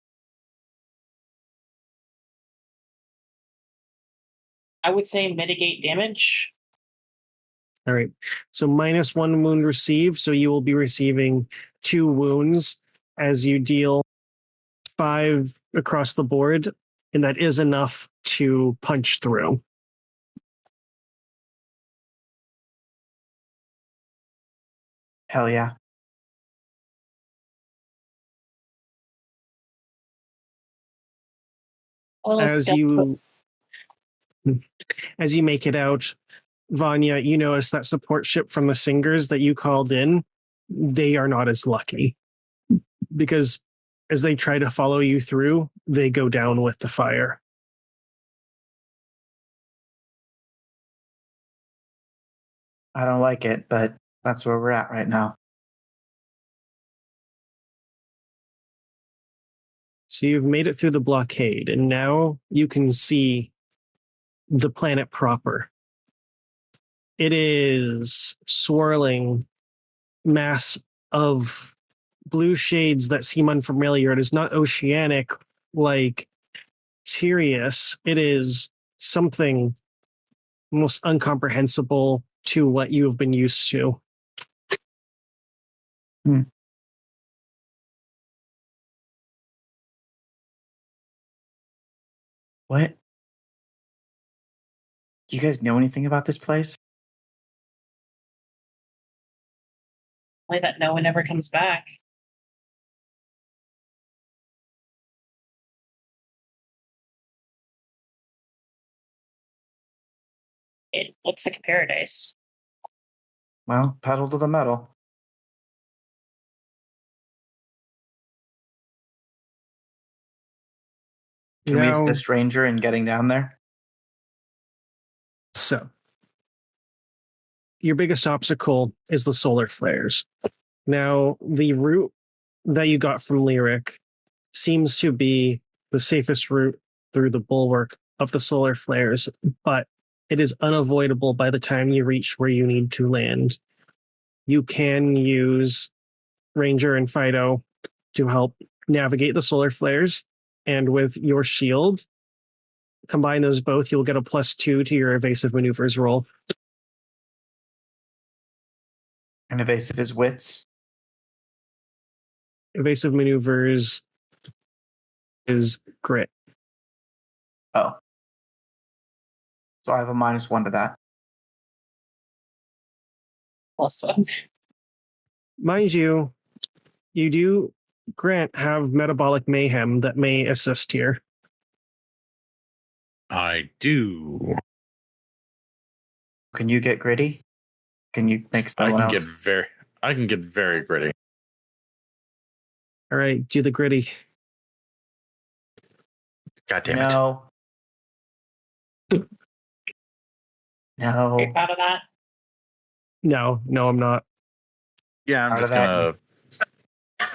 I would say mitigate damage. All right. So -1 wound received. So you will be receiving 2 wounds as you deal 5 across the board. And that is enough to punch through. Hell yeah. As you make it out, Vanya, you notice that support ship from the Singers that you called in, they are not as lucky. Because as they try to follow you through, they go down with the fire. I don't like it, but that's where we're at right now. So you've made it through the blockade, and now you can see the planet proper. It is swirling mass of blue shades that seem unfamiliar. It is not oceanic like Tyrius. It is something almost incomprehensible to what you have been used to. What? Do you guys know anything about this place? Why that no one ever comes back. It looks like a paradise. Well, pedal to the metal. Can we Now- assist Ranger in getting down there? So, your biggest obstacle is the solar flares. Now, the route that you got from Lyric seems to be the safest route through the bulwark of the solar flares, but it is unavoidable by the time you reach where you need to land. you can use Ranger and Fido to help navigate the solar flares. And with your shield, combine those both, you'll get a +2 to your evasive maneuvers roll. And evasive is wits. Evasive maneuvers is grit. Oh. So I have a -1 to that. +1. Mind you, you do, Grant, have metabolic mayhem that may assist here. I do. Can you get gritty? Can you make someone else? I can get very gritty. All right, do the gritty. God damn it. No. No. You're out of that? No, I'm not. Yeah,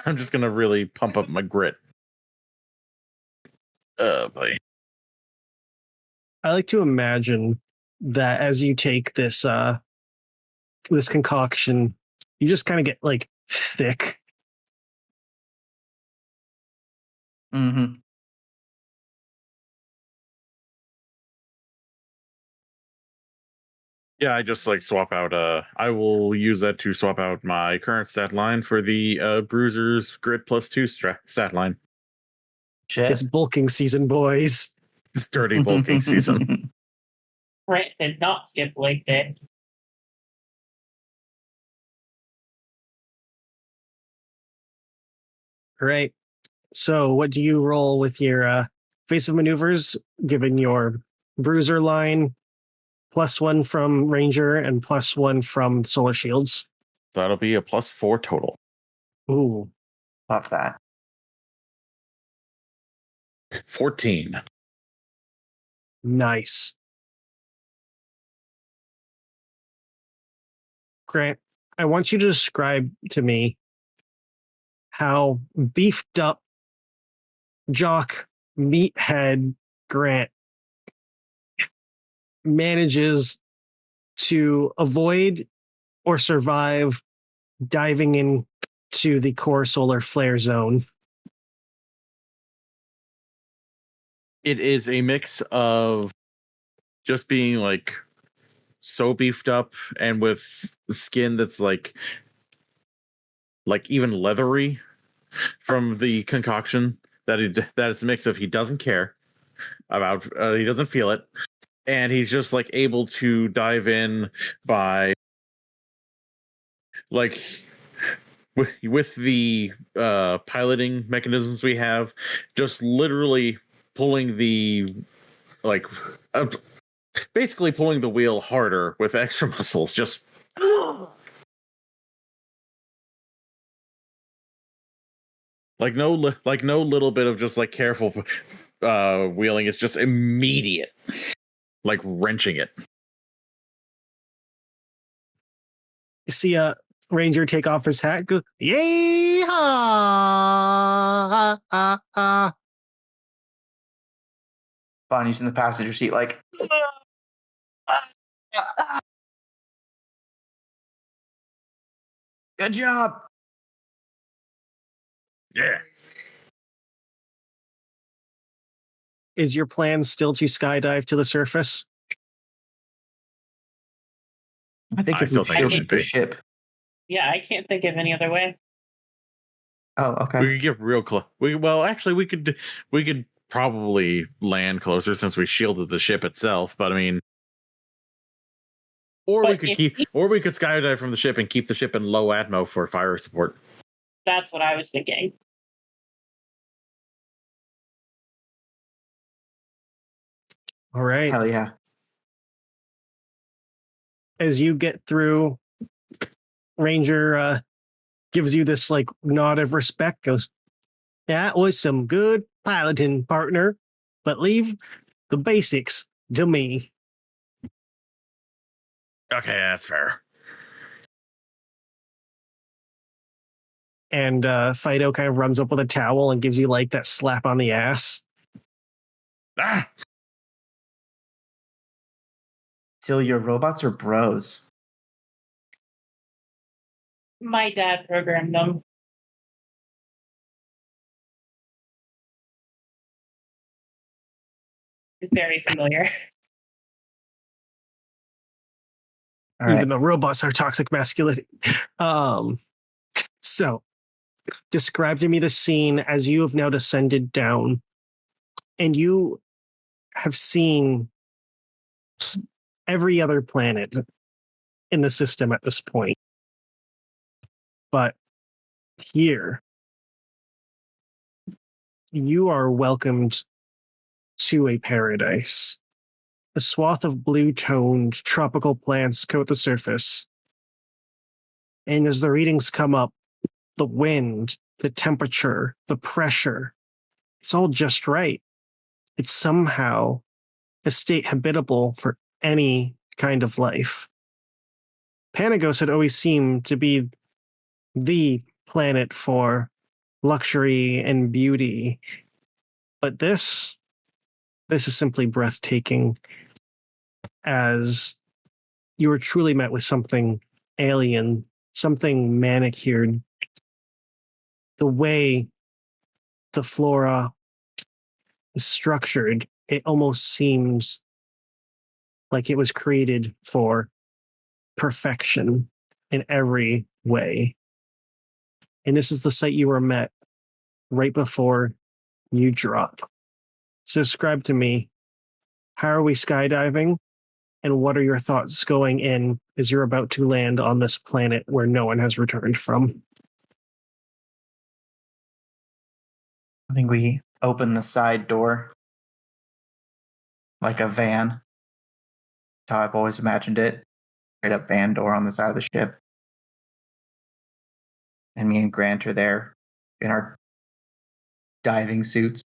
I'm just gonna really pump up my grit. Buddy. I like to imagine that as you take this this concoction, you just kind of get like thick. Mm-hmm. Yeah, I just like swap out. I will use that to swap out my current stat line for the Bruiser's Grit +2 stat line. Shit. It's bulking season, boys. It's dirty bulking season. Grant did not skip leg day. All right. So what do you roll with your evasive maneuvers, given your bruiser line, +1 from Ranger and +1 from solar shields? So that'll be a +4 total. Ooh. Love that. 14. Nice. Grant, I want you to describe to me how beefed up jock meathead Grant manages to avoid or survive diving into the core solar flare zone. It is a mix of just being like so beefed up and with skin that's like even leathery from the concoction that it's a mix of he doesn't care about, he doesn't feel it, and he's just like able to dive in by like with the piloting mechanisms we have, just literally pulling the basically pulling the wheel harder with extra muscles, just no little bit of just like careful wheeling. It's just immediate, like wrenching it. You see a Ranger take off his hat, go, yay! Vanya's in the passenger seat, like. Good job. Yeah. Is your plan still to skydive to the surface? I think I if still we think it shielded should the be. ship. Yeah, I can't think of any other way. Oh, okay. We could get real close. We could probably land closer since we shielded the ship itself. But I mean, or we could skydive from the ship and keep the ship in low atmo for fire support. That's what I was thinking. All right. Hell yeah. As you get through, Ranger gives you this like nod of respect, goes, that was some good piloting, partner, but leave the basics to me. Okay, that's fair. And Fido kind of runs up with a towel and gives you like that slap on the ass. Ah! Till your robots are bros. My dad programmed them. Very familiar. All Even right. the robots are toxic masculinity. So, describe to me the scene as you have now descended down, and you have seen every other planet in the system at this point. But here, you are welcomed to a paradise. A swath of blue-toned tropical plants coat the surface. And as the readings come up, the wind, the temperature, the pressure, it's all just right. It's somehow a state habitable for any kind of life. Panagos had always seemed to be the planet for luxury and beauty. But this is simply breathtaking, as you were truly met with something alien, something manicured. The way the flora is structured, it almost seems like it was created for perfection in every way. And this is the site you were met right before you drop. So describe to me, how are we skydiving? And what are your thoughts going in as you're about to land on this planet where no one has returned from? I think we open the side door like a van. That's how I've always imagined it. Straight up van door on the side of the ship. And me and Grant are there in our diving suits.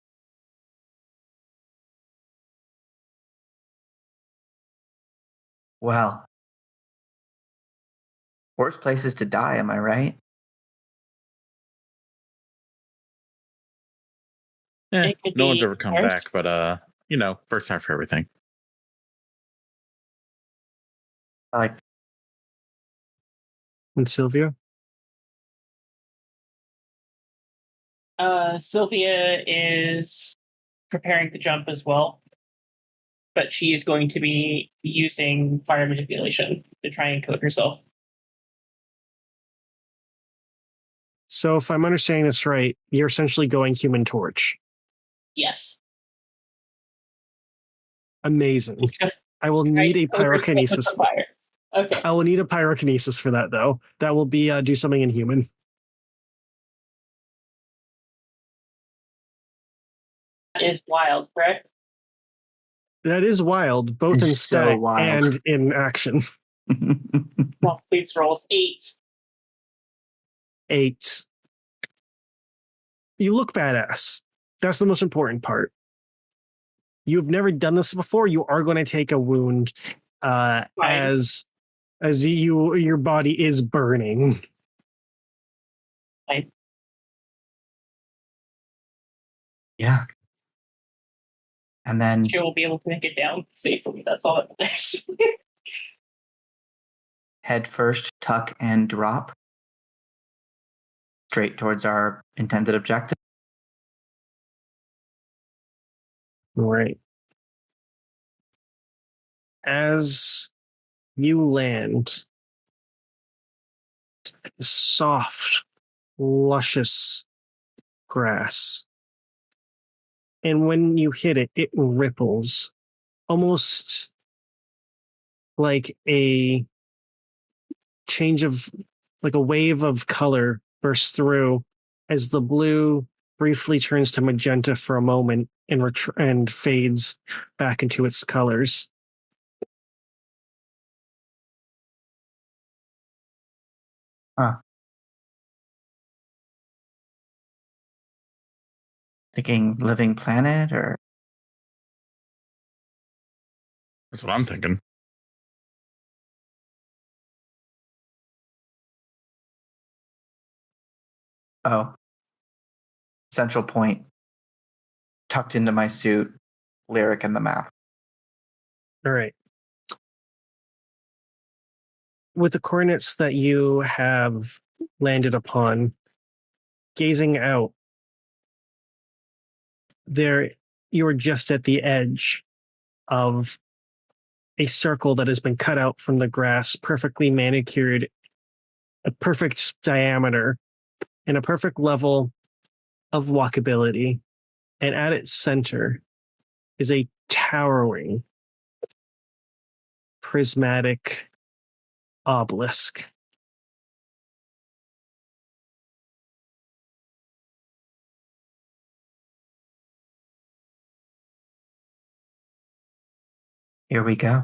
Well, worst places to die, am I right? Yeah, It could no one's be ever come worse. back, but first time for everything. Like, And Sylvia? Sylvia is preparing to jump as well, but she is going to be using fire manipulation to try and coat herself. So if I'm understanding this right, you're essentially going Human Torch. Yes. Amazing. Just I will need a coat herself with the pyrokinesis. fire. Okay. I will need a pyrokinesis for that, though. That will be do something inhuman. That is wild, correct? That is wild, both It's in so stat wild. and in action. Well, please rolls 8. 8. You look badass. That's the most important part. You've never done this before. You are going to take a wound as your body is burning. Fine. Yeah. And then She will be able to make it down safely. That's all that matters. head first, tuck, and drop straight towards our intended objective. Right. As you land, soft, luscious grass. And when you hit it, it ripples, almost like a change of, like a wave of color bursts through as the blue briefly turns to magenta for a moment and fades back into its colors. Thinking living planet or That's what I'm thinking. central point tucked into my suit, lyric in the map. All right. With the coordinates that you have landed upon, gazing out, there you are just at the edge of a circle that has been cut out from the grass, perfectly manicured, a perfect diameter, and a perfect level of walkability. And at its center is a towering, prismatic obelisk. Here we go.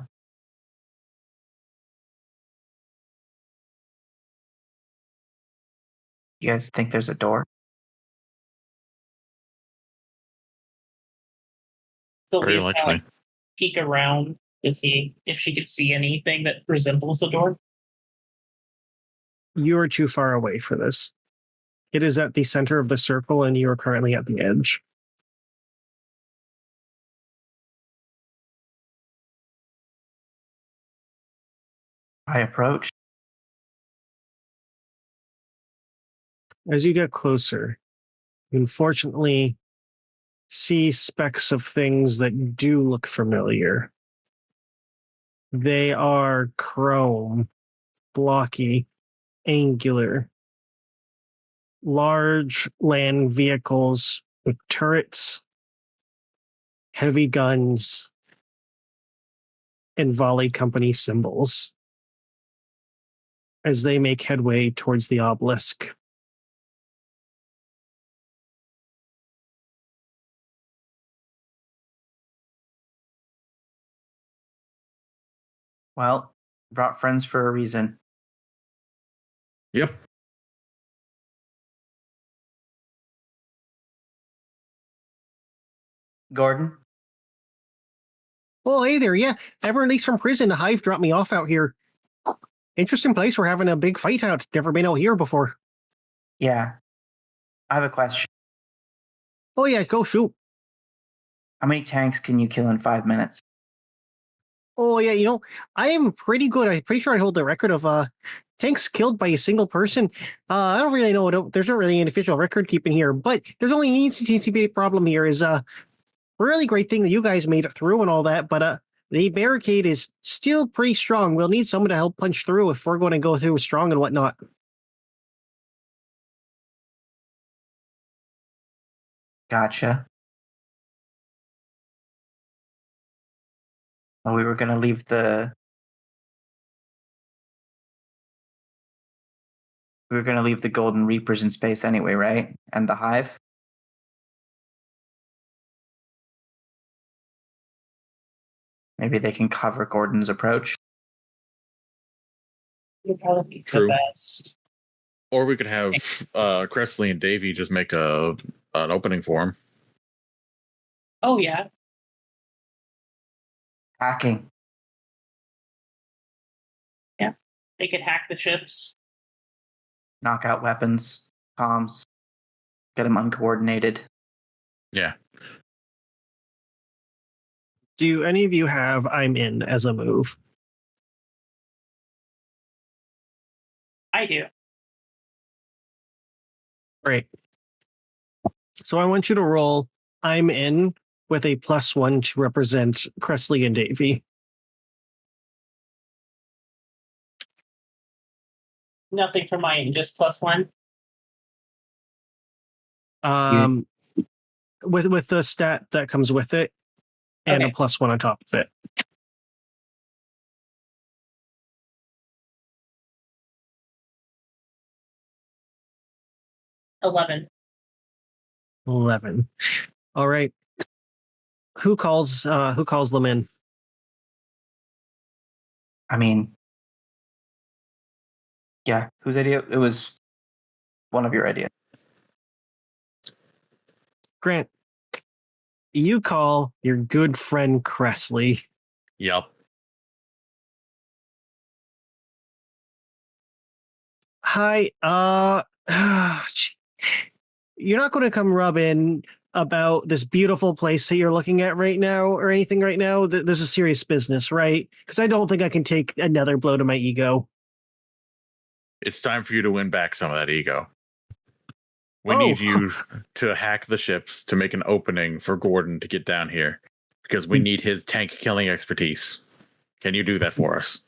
You guys think there's a door? Very Sylvia's kind of likely. like peek around to see if she could see anything that resembles a door. You are too far away for this. It is at the center of the circle, and you are currently at the edge. I approach. As you get closer, you unfortunately see specks of things that do look familiar. They are chrome, blocky, angular, large land vehicles with turrets, heavy guns, and volley company symbols as they make headway towards the obelisk. Well, brought friends for a reason. Yep. Gordon? Oh, hey there. Yeah, I've released from prison. The Hive dropped me off out here. Interesting place. We're having a big fight out. Never been out here before. Yeah. I have a question. Oh, yeah, go shoot. How many tanks can you kill in 5 minutes? Oh, yeah, I am pretty good. I'm pretty sure I hold the record of tanks killed by a single person. I don't really know. There's not really an official record keeping here, but there's only an easy problem here is a really great thing that you guys made it through and all that, but the barricade is still pretty strong. We'll need someone to help punch through if we're going to go through strong and whatnot. Gotcha. Well, we were going to leave the Golden Reapers in space anyway, right? And the Hive? Maybe they can cover Gordon's approach. Would probably be True. the best. Or we could have Cressley and Davy just make an opening for him. Oh yeah, Hacking. they could hack the ships. Knock out weapons, comms, get them uncoordinated. Yeah. Do any of you have I'm in as a move? I do. Great. So I want you to roll I'm in with a +1 to represent Cressley and Davy. Nothing for mine, just +1. With the stat that comes with it, and Okay. a +1 on top of it. $11. 11. All right. Who calls them in? I mean, yeah, whose idea? It was one of your ideas. Grant, you call your good friend Cressley. Yep. Hi, you're not going to come rub in about this beautiful place that you're looking at right now or anything right now. This is serious business, right? Because I don't think I can take another blow to my ego. It's time for you to win back some of that ego. We need you to hack the ships to make an opening for Gordon to get down here because we need his tank killing expertise. Can you do that for us?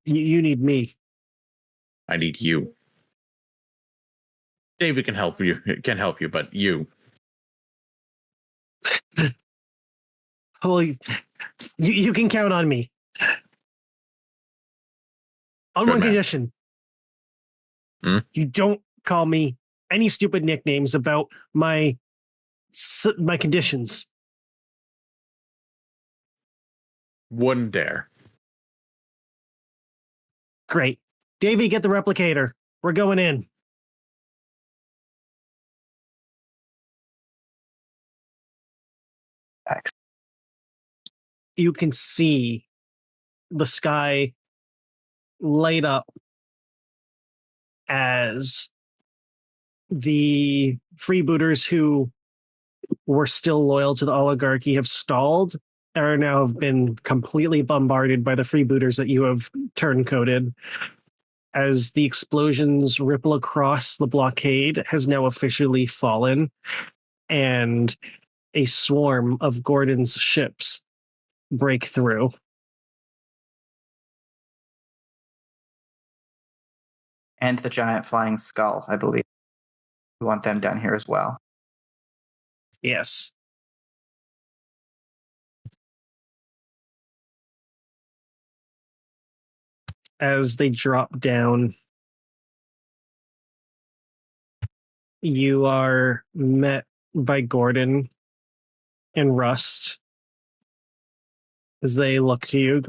You need me. I need you. David can help you, but you. Well, you can count on me. On Good one man. condition. You don't call me any stupid nicknames about my conditions. Wouldn't dare. Great. Davey, get the replicator. We're going in. You can see the sky light up as the freebooters who were still loyal to the oligarchy have stalled or now have been completely bombarded by the freebooters that you have turncoated. As the explosions ripple across the blockade has now officially fallen, and a swarm of Gordon's ships break through. And the giant flying skull, I believe. We want them down here as well. Yes. As they drop down, you are met by Gordon and Rust as they look to you.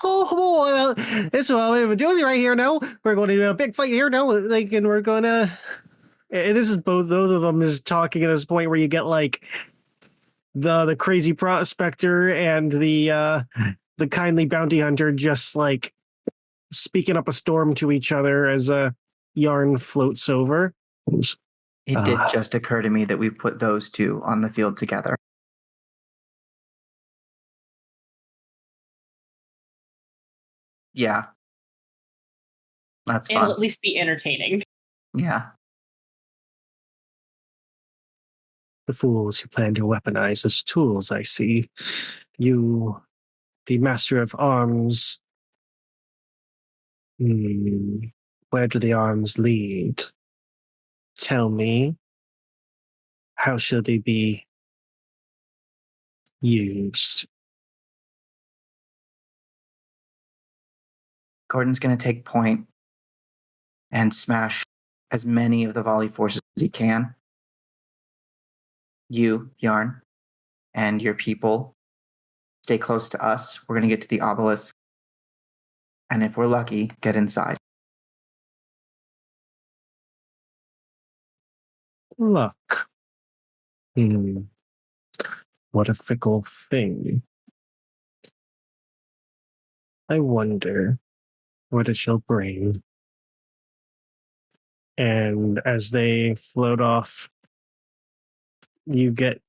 Oh boy, well, this is what we're doing right here now. We're going to do a big fight here now, and we're gonna. And this is both of them is talking at this point where you get like the crazy prospector and the kindly bounty hunter just like speaking up a storm to each other as a yarn floats over. It did just occur to me that we put those two on the field together. Yeah. That's fun. It'll at least be entertaining. Yeah. The fools who plan to weaponize as tools, I see. You, the master of arms. Where do the arms lead? Tell me. How shall they be used? Gordon's going to take point and smash as many of the volley forces as he can. You, Yarn, and your people stay close to us. We're going to get to the obelisk. And if we're lucky, get inside. Luck. What a fickle thing. I wonder what it shall bring. And as they float off, you get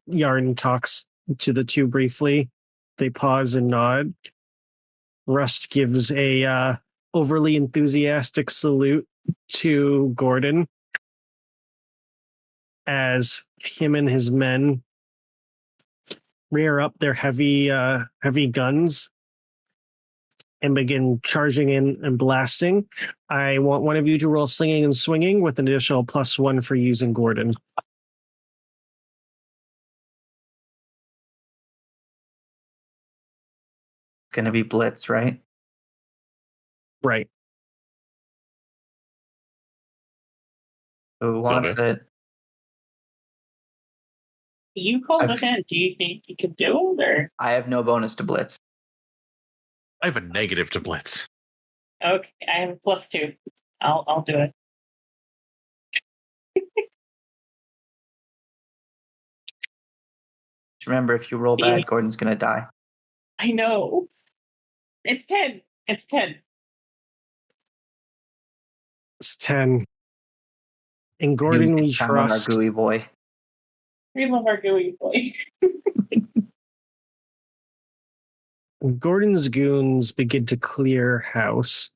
Yarn talks to the two briefly. They pause and nod. Rust gives a overly enthusiastic salute to Gordon as him and his men rear up their heavy guns and begin charging in and blasting. I want one of you to roll slinging and swinging with an additional +1 for using Gordon. It's going to be blitz, right? Right. Who wants it? You called it in. Do you think you could do it? Or? I have no bonus to blitz. I have a negative to blitz. Okay, I have a +2. I'll do it. Just remember, if you roll bad, Gordon's going to die. I know. It's 10. It's 10. It's 10. And Gordon, we trust. Our gooey boy. We love our gooey boy. Gordon's goons begin to clear house.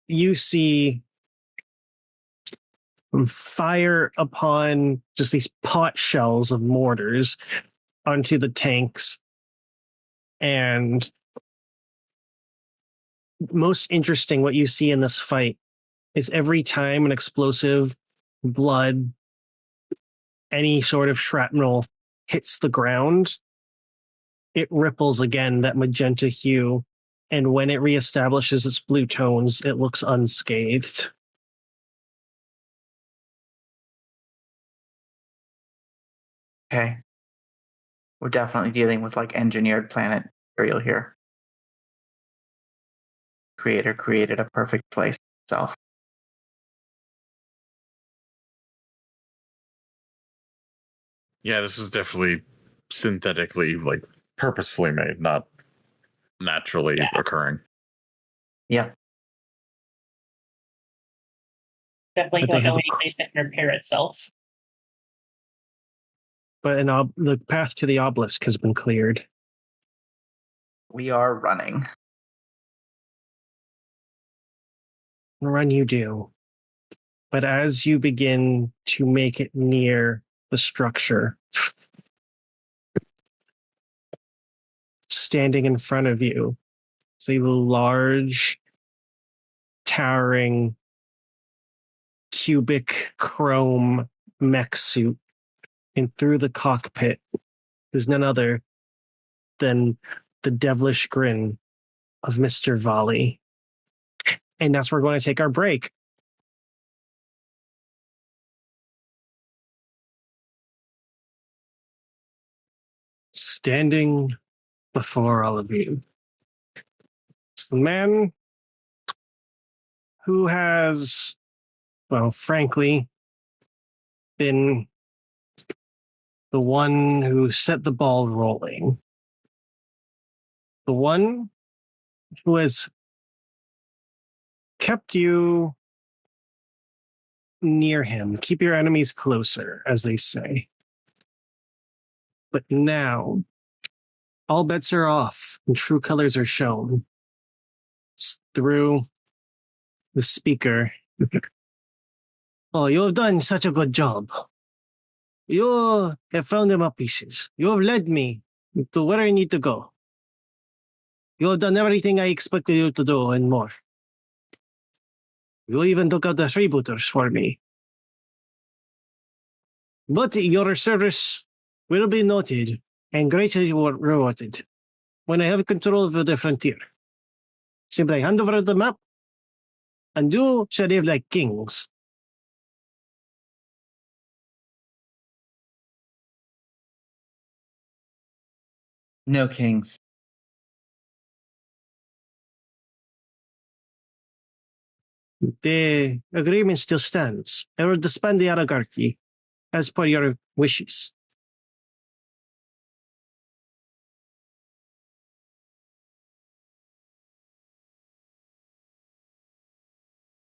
you see fire upon just these pot shells of mortars onto the tanks. And most interesting, what you see in this fight is every time an explosive, blood, any sort of shrapnel hits the ground, it ripples again that magenta hue. And when it reestablishes its blue tones, it looks unscathed. Okay. We're definitely dealing with like engineered planet material here. Creator created a perfect place itself. Yeah, this is definitely synthetically, like purposefully made, not naturally occurring. Yeah. Definitely But they don't know have any place that can repair itself. But the path to the obelisk has been cleared. We are running. Run you do. But as you begin to make it near the structure, standing in front of you is a large, towering, cubic chrome mech suit. And through the cockpit is none other than the devilish grin of Mr. Volley. And that's where we're going to take our break. Standing before all of you, it's the man who has, well, frankly, been the one who set the ball rolling. The one who has kept you near him. Keep your enemies closer, as they say. But now, all bets are off and true colors are shown. It's through the speaker. Oh, you have done such a good job. You have found my pieces. You have led me to where I need to go. You have done everything I expected you to do and more. You even took out the freebooters for me. But your service will be noted and greatly rewarded when I have control of the frontier. Simply hand over the map, and you shall live like kings. No kings. The agreement still stands. I will disband the oligarchy as per your wishes.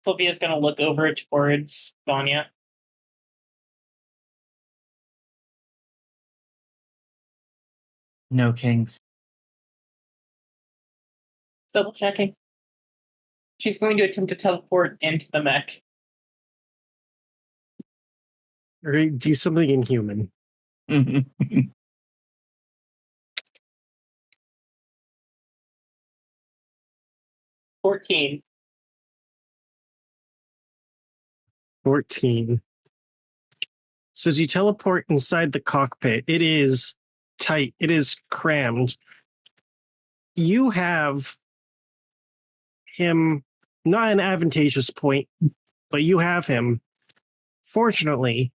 Sylvia's going to look over towards Vanya. No kings. Double checking. She's going to attempt to teleport into the mech. Or do something inhuman. 14. 14. So as you teleport inside the cockpit, it is tight. It is crammed. You have him not an advantageous point, but you have him. Fortunately,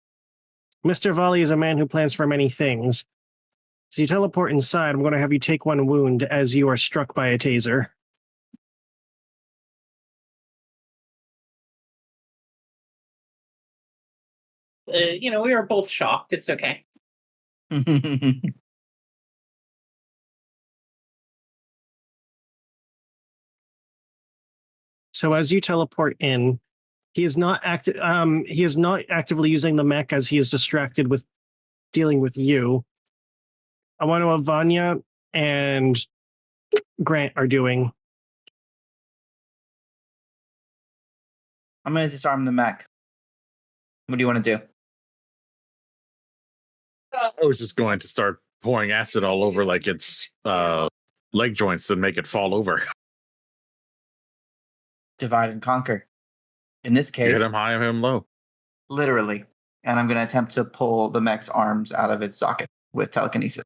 Mr. Volley is a man who plans for many things. As you teleport inside, I'm going to have you take one wound as you are struck by a taser. We were both shocked. It's okay. So as you teleport in, he is not actively using the mech as he is distracted with dealing with you. I want to know what Vanya and Grant are doing. I'm going to disarm the mech. What do you want to do? I was just going to start pouring acid all over like it's leg joints and make it fall over. Divide and conquer. In this You case, hit him high, hit him low. literally. And I'm going to attempt to pull the mech's arms out of its socket with telekinesis.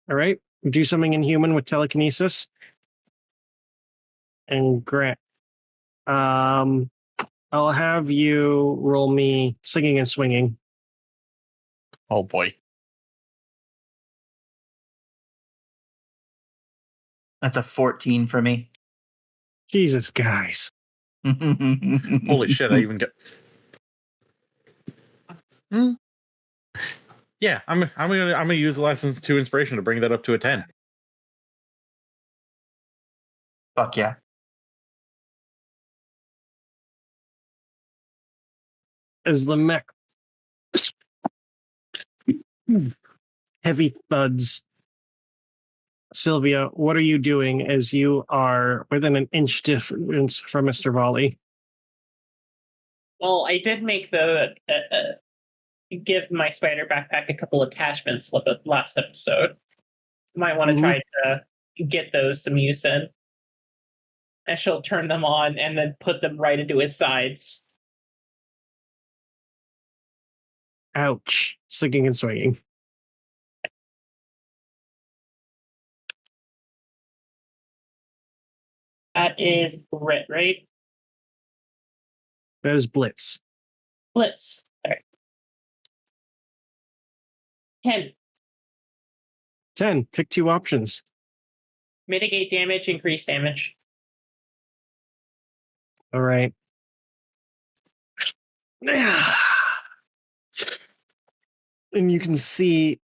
All right. Do something inhuman with telekinesis. And Grant. I'll have you roll me singing and swinging. Oh boy. That's a 14 for me. Jesus, guys. Holy shit, I even get. Yeah, I'm gonna use the license to inspiration to bring that up to a 10. Fuck yeah. As the mech heavy thuds. Sylvia, what are you doing as you are within an inch difference from Mr. Volley? Well, I did make the give my spider backpack a couple attachments last episode. Might want to try to get those some use in. And she'll turn them on and then put them right into his sides. Ouch. Singing and swinging. That is grit, right? That is Blitz. Blitz. All right. 10. 10. Pick two options. Mitigate damage, increase damage. All right. And you can see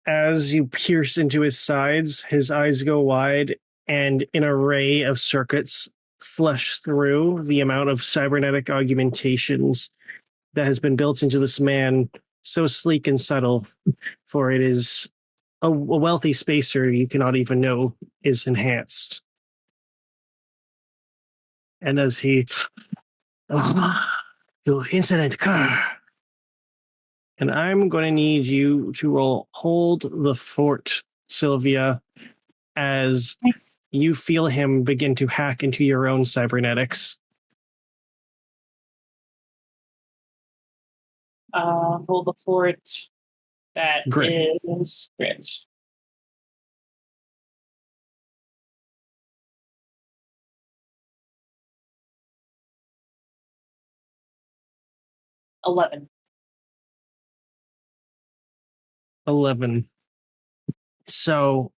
as you pierce into his sides, his eyes go wide and an array of circuits flush through the amount of cybernetic augmentations that has been built into this man, so sleek and subtle, for it is a wealthy spacer you cannot even know is enhanced. And as he, you insolent cur. And I'm going to need you to roll Hold the Fort, Sylvia, as you feel him begin to hack into your own cybernetics. Hold the fort. That Grit. is grit. $11. 11. So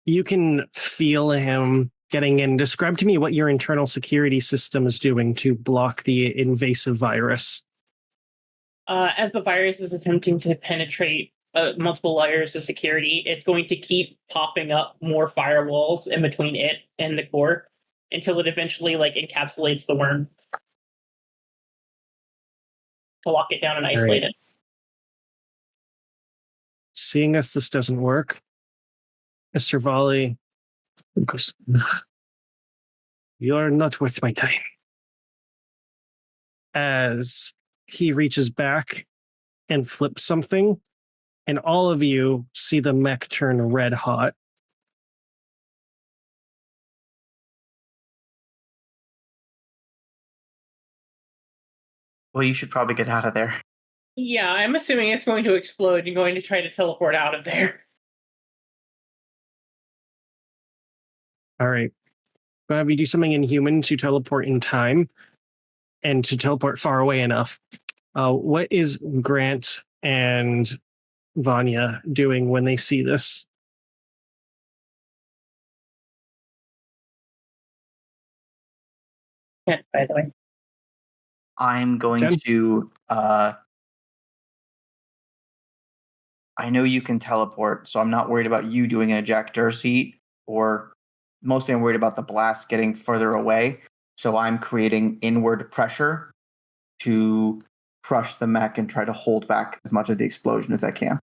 you can feel him getting in. Describe to me what your internal security system is doing to block the invasive virus. As the virus is attempting to penetrate multiple layers of security, it's going to keep popping up more firewalls in between it and the core until it eventually encapsulates the worm to lock it down and isolate it. Seeing as this doesn't work, Mr. Volley goes, "You're not worth my time." As he reaches back and flips something, and all of you see the mech turn red hot. Well, you should probably get out of there. Yeah, I'm assuming it's going to explode and going to try to teleport out of there. All right. But have you do something inhuman to teleport in time and to teleport far away enough. What is Grant and Vanya doing when they see this? Yeah, by the way. I'm going 10? to I know you can teleport, so I'm not worried about you doing an ejector seat, or mostly I'm worried about the blast getting further away. So I'm creating inward pressure to crush the mech and try to hold back as much of the explosion as I can.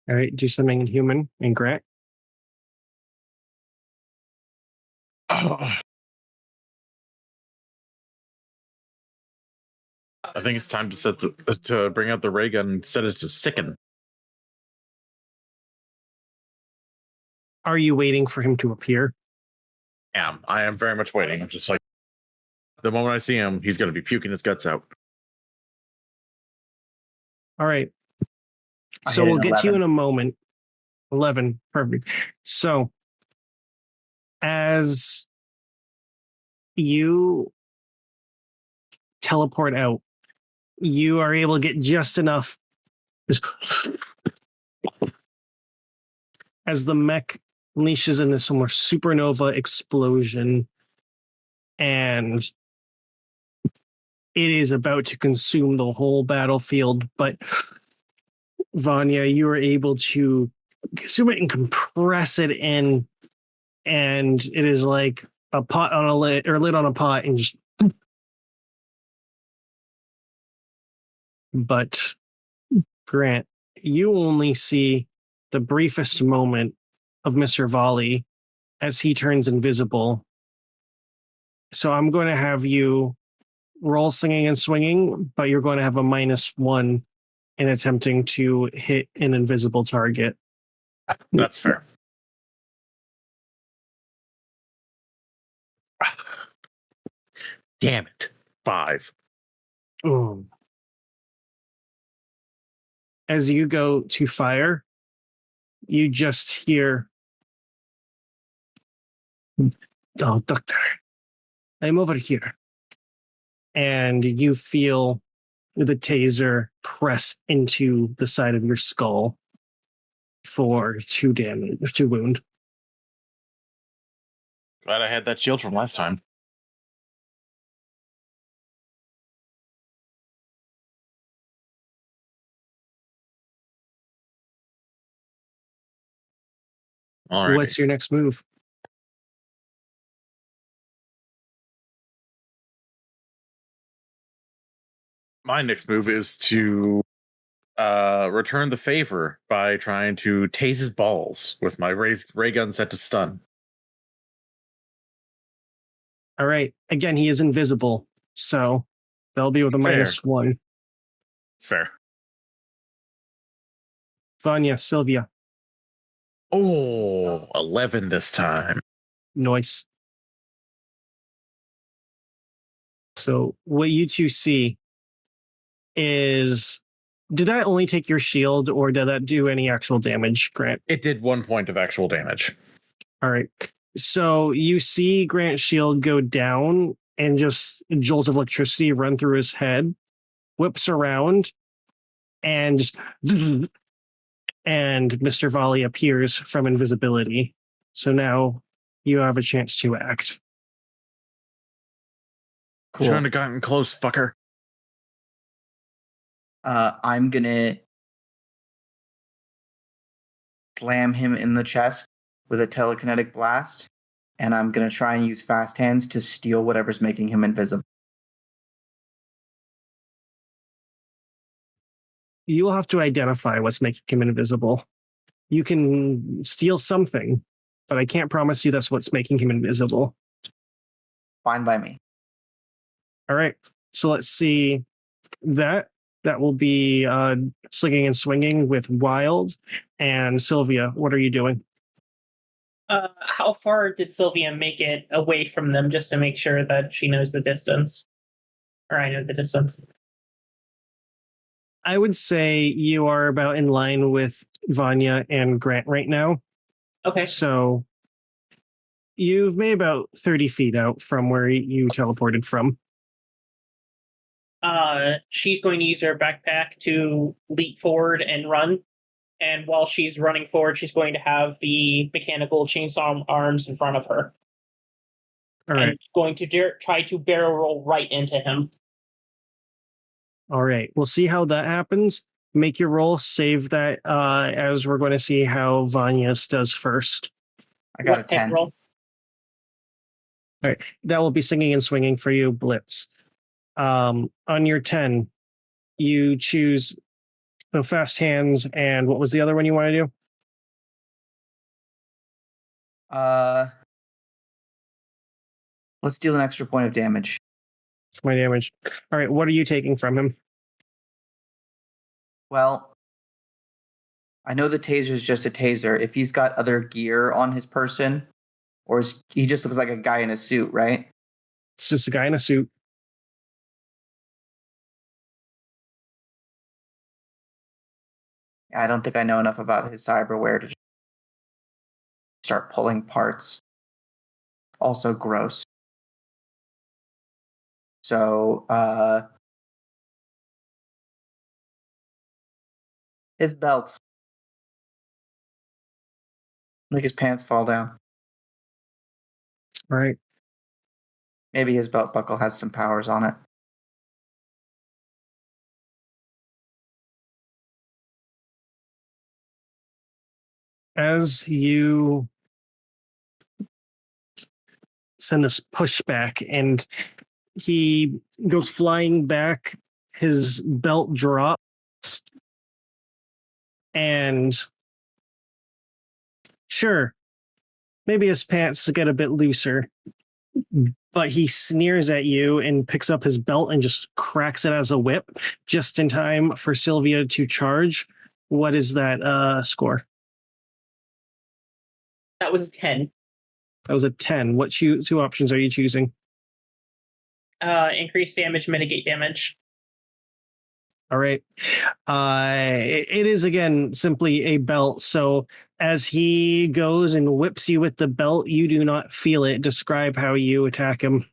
All right, do something inhuman and Grant. I think it's time to bring out the ray gun and set it to sicken. Are you waiting for him to appear? I am very much waiting. I'm just like, the moment I see him, he's going to be puking his guts out. All right. I So hit we'll an get to you 11. in a moment. 11. Perfect. So as you teleport out, you are able to get just enough as the mech unleashes in this more supernova explosion, and it is about to consume the whole battlefield. But Vanya, you are able to consume it and compress it in, and it is like a pot on a lid, or a lid on a pot, and just. But Grant, you only see the briefest moment of Mr. Volley as he turns invisible. So I'm going to have you roll singing and swinging, but you're going to have a -1 in attempting to hit an invisible target. That's fair. Damn it. 5. Ooh. As you go to fire, you just hear, "Oh, doctor, I'm over here." And you feel the taser press into the side of your skull for 2 damage, 2 wound. Glad I had that shield from last time. Alrighty. What's your next move? My next move is to return the favor by trying to tase his balls with my ray gun set to stun. All right. Again, he is invisible, so that'll be with a Fair. -1. It's fair. Vanya, Sylvia, Oh, 11 this time. Noise. So what you two see is, did that only take your shield, or did that do any actual damage, Grant? It did 1 point of actual damage. All right. So you see Grant's shield go down, and just a jolt of electricity run through his head, whips around, and just, and Mr. Volley appears from invisibility. So now you have a chance to act. Cool. Shouldn't have gotten close, fucker. I'm gonna slam him in the chest with a telekinetic blast, and I'm gonna try and use fast hands to steal whatever's making him invisible. You will have to identify what's making him invisible. You can steal something, but I can't promise you that's what's making him invisible. Fine by me. All right. So let's see that. That will be slinging and swinging with Wild. And Sylvia, what are you doing? How far did Sylvia make it away from them, just to make sure that she knows the distance? Or I know the distance. I would say you are about in line with Vanya and Grant right now. Okay. So you've made about 30 feet out from where you teleported from. She's going to use her backpack to leap forward and run. And while she's running forward, she's going to have the mechanical chainsaw arms in front of her. All right. And going to try to barrel roll right into him. All right. We'll see how that happens. Make your roll. Save that as we're going to see how Vanya's does first. I got a What type 10. roll? All right. That will be singing and swinging for you, Blitz. On your 10, you choose the fast hands, and what was the other one you want to do? Let's deal an extra point of damage. My damage. All right, what are you taking from him? Well, I know the taser is just a taser. If he's got other gear on his person, or he just looks like a guy in a suit, right? It's just a guy in a suit. I don't think I know enough about his cyberware to start pulling parts. Also gross. So, his belt. Make his pants fall down. All right. Maybe his belt buckle has some powers on it. As you send this pushback and he goes flying back, his belt drops, and sure, maybe his pants get a bit looser, but he sneers at you and picks up his belt and just cracks it as a whip just in time for Sylvia to charge. What is that score? That was a 10. That was a 10. What two options are you choosing? Increase damage, mitigate damage. All right. It is, again, simply a belt. So as he goes and whips you with the belt, you do not feel it. Describe how you attack him.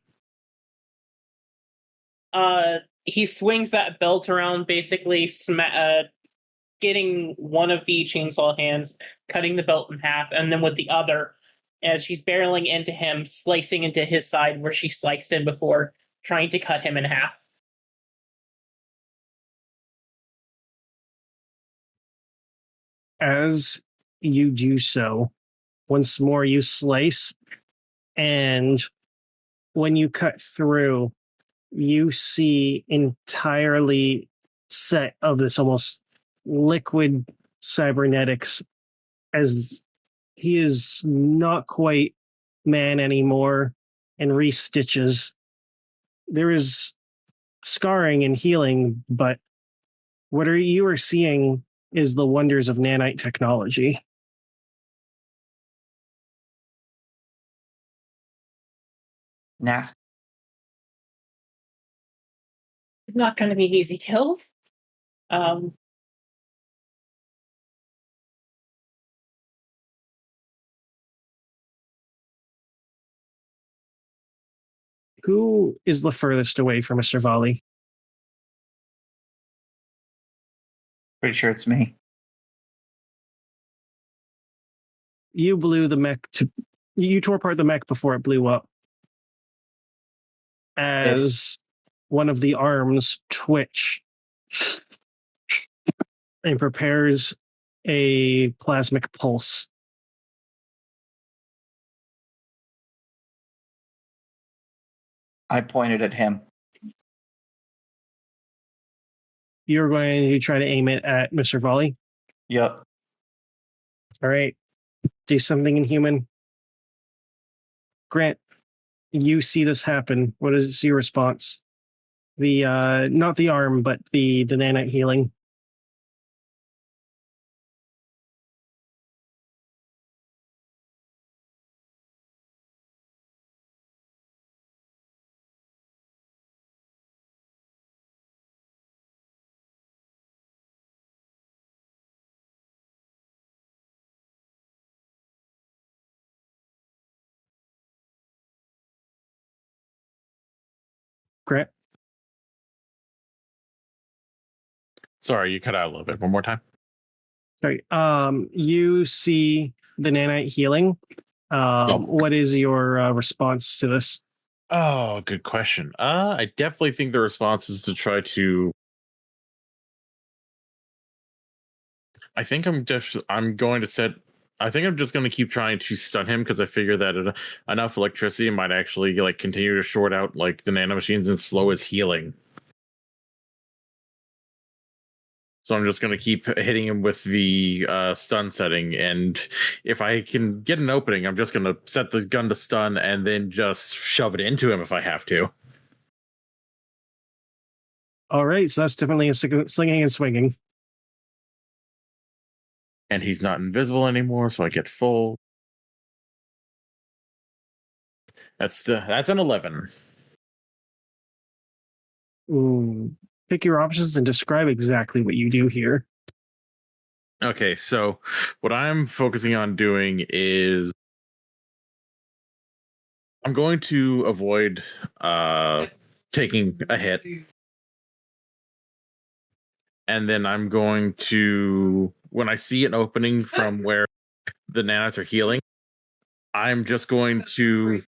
He swings that belt around, basically getting one of the chainsaw hands, cutting the belt in half, and then with the other, as she's barreling into him, slicing into his side where she sliced in before, trying to cut him in half. As you do so, once more you slice, and when you cut through, you see entirely set of this almost liquid cybernetics, as he is not quite man anymore and restitches. There is scarring and healing, but what you are seeing is the wonders of nanite technology. Nasty. Not going to be an easy kill. Who is the furthest away from Mr. Volley? Pretty sure it's me. You blew the mech you tore apart the mech before it blew up. As one of the arms twitch and prepares a plasmic pulse. I pointed at him. You're going to try to aim it at Mr. Volley? Yep. All right. Do something inhuman. Grant, you see this happen. What is your response? The not the arm, but the nanite healing. Grant? Sorry, you cut out a little bit. One more time. Sorry. You see the nanite healing. What is your response to this? Oh, good question. I definitely think the response is to try to. I think I'm just going to keep trying to stun him because I figure that enough electricity might actually continue to short out the nanomachines and slow his healing. So I'm just going to keep hitting him with the stun setting, and if I can get an opening, I'm just going to set the gun to stun and then just shove it into him if I have to. All right, so that's definitely a slinging and swinging. And he's not invisible anymore, so I get full. That's an 11. Ooh. Pick your options and describe exactly what you do here. Okay, so what I'm focusing on doing is I'm going to avoid taking a hit. And then I'm going to, when I see an opening from where the nanites are healing, I'm just going to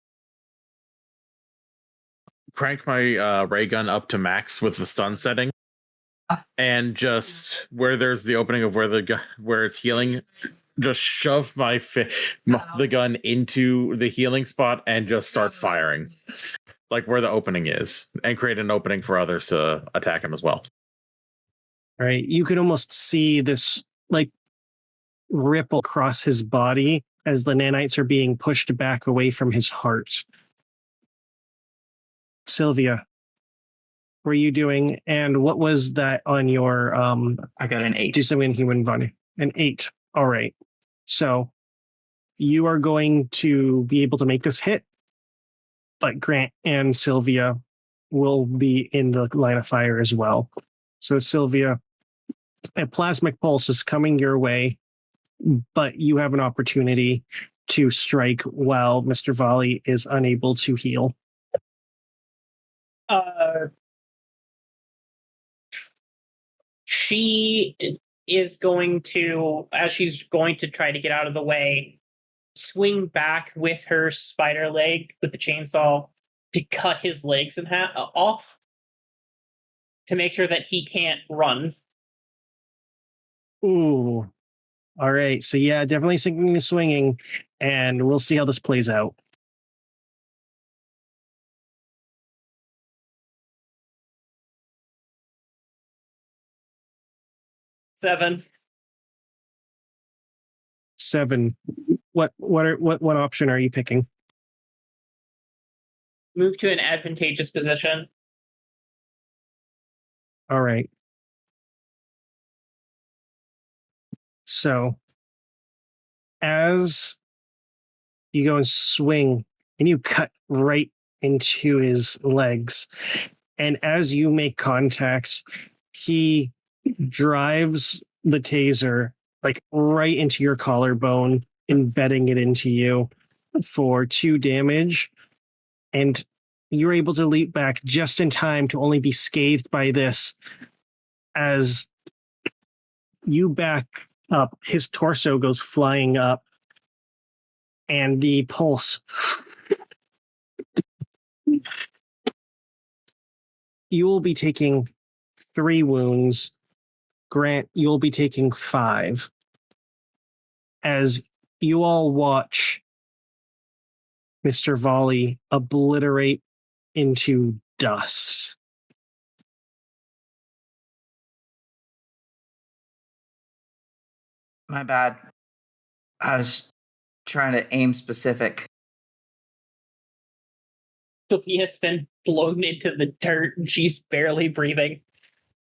crank my ray gun up to max with the stun setting, and just where there's the opening of where it's healing, just shove the gun into the healing spot and just start firing, like where the opening is, and create an opening for others to attack him as well. All right, you can almost see this like ripple across his body as the nanites are being pushed back away from his heart. Sylvia, what are you doing? And what was that on your I got an 8. do something human Vanya? An 8. All right. So you are going to be able to make this hit, but Grant and Sylvia will be in the line of fire as well. So Sylvia, a plasmic pulse is coming your way, but you have an opportunity to strike while Mr. Volley is unable to heal. She is going to, as she's going to try to get out of the way, swing back with her spider leg with the chainsaw to cut his legs in half off to make sure that he can't run. Ooh. All right. So yeah, definitely sinking and swinging, and we'll see how this plays out. Seven. What option are you picking? Move to an advantageous position. All right. So as you go and swing and you cut right into his legs, and as you make contact, he drives the taser like right into your collarbone, embedding it into you for 2 damage. And you're able to leap back just in time to only be scathed by this. As you back up, his torso goes flying up, and the pulse. You will be taking 3 wounds. Grant, you'll be taking 5. As you all watch Mr. Volley obliterate into dust. My bad. I was trying to aim specific. Sophia's been blown into the dirt and she's barely breathing.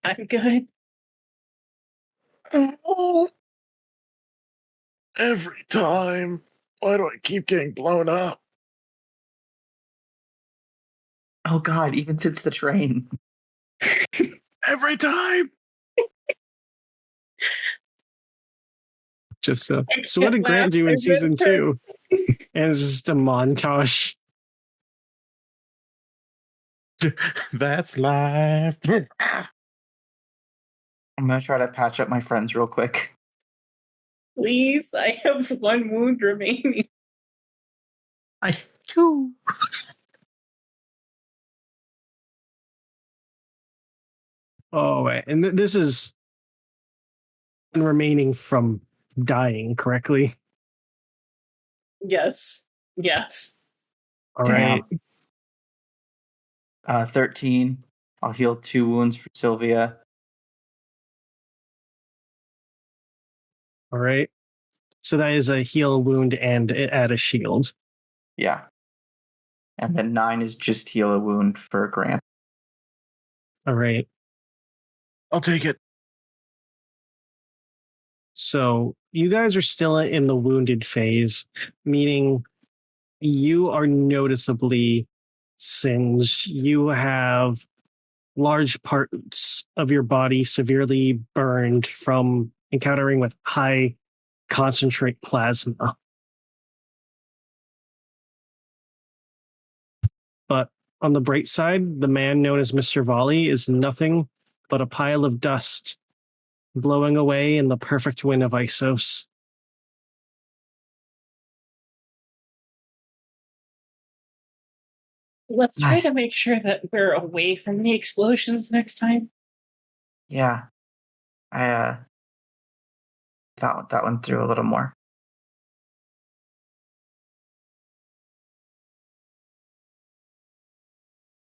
I'm good. Every time. Why do I keep getting blown up? Oh God, even since the train. Every time. Just so what did Grant do in season 2? And it's just a montage. That's life. I'm gonna try to patch up my friends real quick. Please, I have 1 wound remaining. I too. Oh, wait. And this is remaining from dying, correctly? Yes. All right. 13. I'll heal 2 wounds for Sylvia. All right. So that is a heal wound and add a shield. Yeah. And then 9 is just heal a wound for Grant. All right. I'll take it. So you guys are still in the wounded phase, meaning you are noticeably singed. You have large parts of your body severely burned from encountering with high concentrate plasma. But on the bright side, the man known as Mr. Volley is nothing but a pile of dust blowing away in the perfect wind of Isos. Let's try Nice. to make sure that we're away from the explosions next time. Yeah. I thought that one through a little more.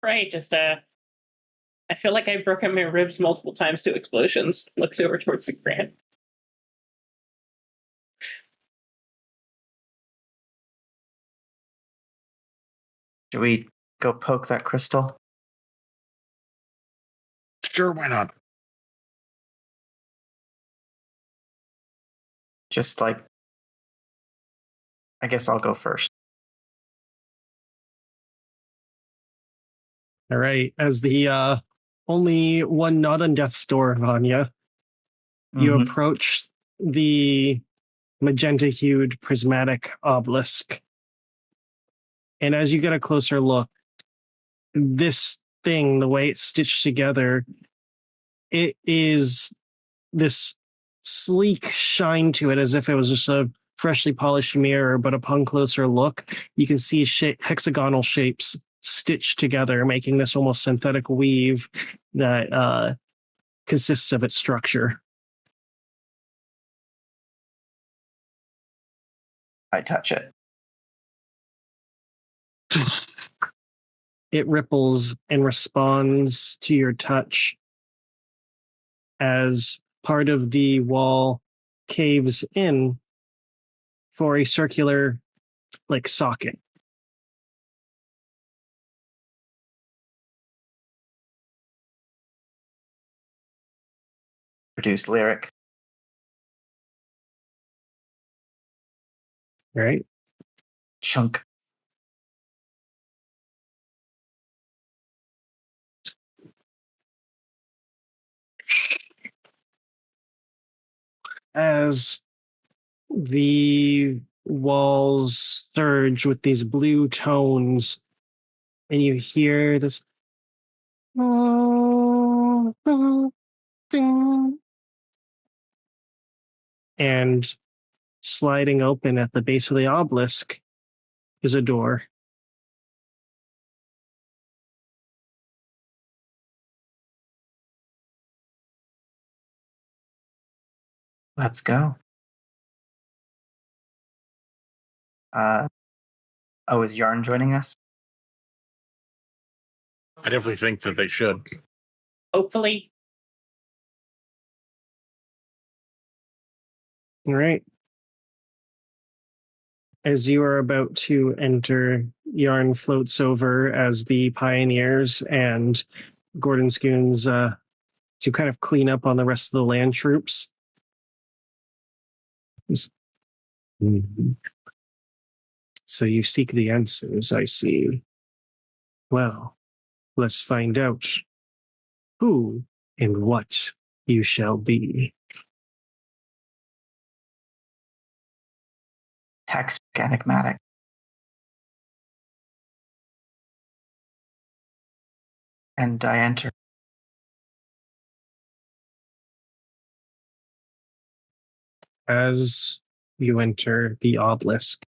Right, just I feel like I've broken my ribs multiple times to explosions. Looks over towards the Grant. Should we go poke that crystal? Sure, why not? Just like, I guess I'll go first. All right, as the only one not on death's door, Vanya, you Mhm. approach the magenta-hued prismatic obelisk. And as you get a closer look, this thing, the way it's stitched together, it is this sleek shine to it as if it was just a freshly polished mirror, but upon closer look, you can see hexagonal shapes stitched together, making this almost synthetic weave that consists of its structure. I touch it. It ripples and responds to your touch as part of the wall caves in for a circular, like, socket. Produce lyric. Right? Chunk. As the walls surge with these blue tones, and you hear this and sliding open at the base of the obelisk is a door. Let's go. Is Yarn joining us? I definitely think that they should. Hopefully. All right. As you are about to enter, Yarn floats over as the pioneers and Gordon Scoons to kind of clean up on the rest of the land troops. So you seek the answers, I see. Well, let's find out who and what you shall be. Text enigmatic. And I enter. As you enter the obelisk,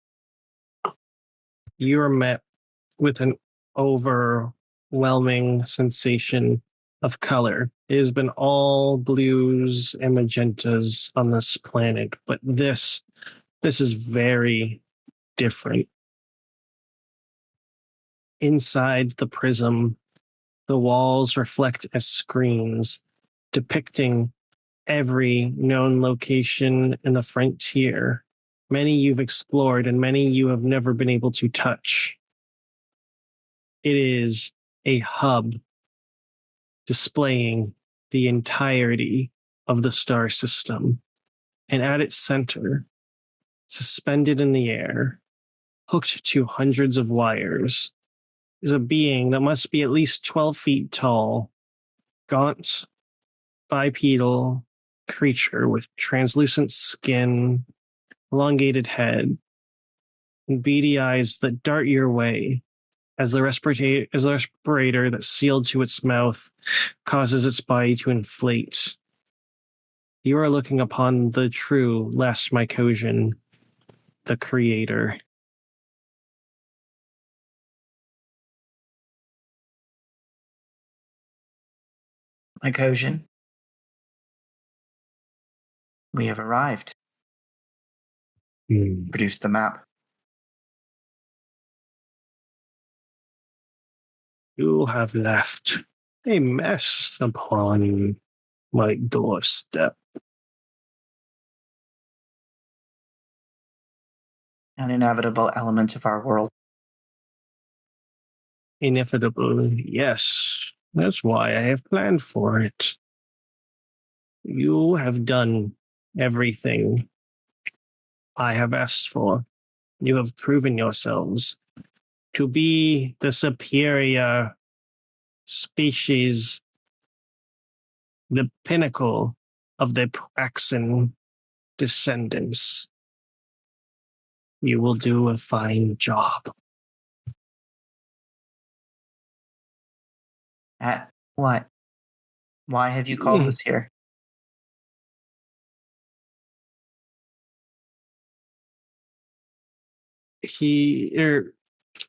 you are met with an overwhelming sensation of color. It has been all blues and magentas on this planet, but this is very different. Inside the prism, the walls reflect as screens depicting every known location in the frontier. Many you've explored and many you have never been able to touch. It is a hub displaying the entirety of the star system, and at its center, suspended in the air, hooked to hundreds of wires, is a being that must be at least 12 feet tall, gaunt, bipedal creature with translucent skin, elongated head, and beady eyes that dart your way as the respirator that's sealed to its mouth causes its body to inflate. You are looking upon the true last Mycosian, the creator. Mycosian, we have arrived. Produce the map. You have left a mess upon my doorstep. An inevitable element of our world. Inevitable, yes. That's why I have planned for it. You have done everything I have asked for. You have proven yourselves to be the superior species, the pinnacle of the Praxan descendants. You will do a fine job. At what? Why have you called us here?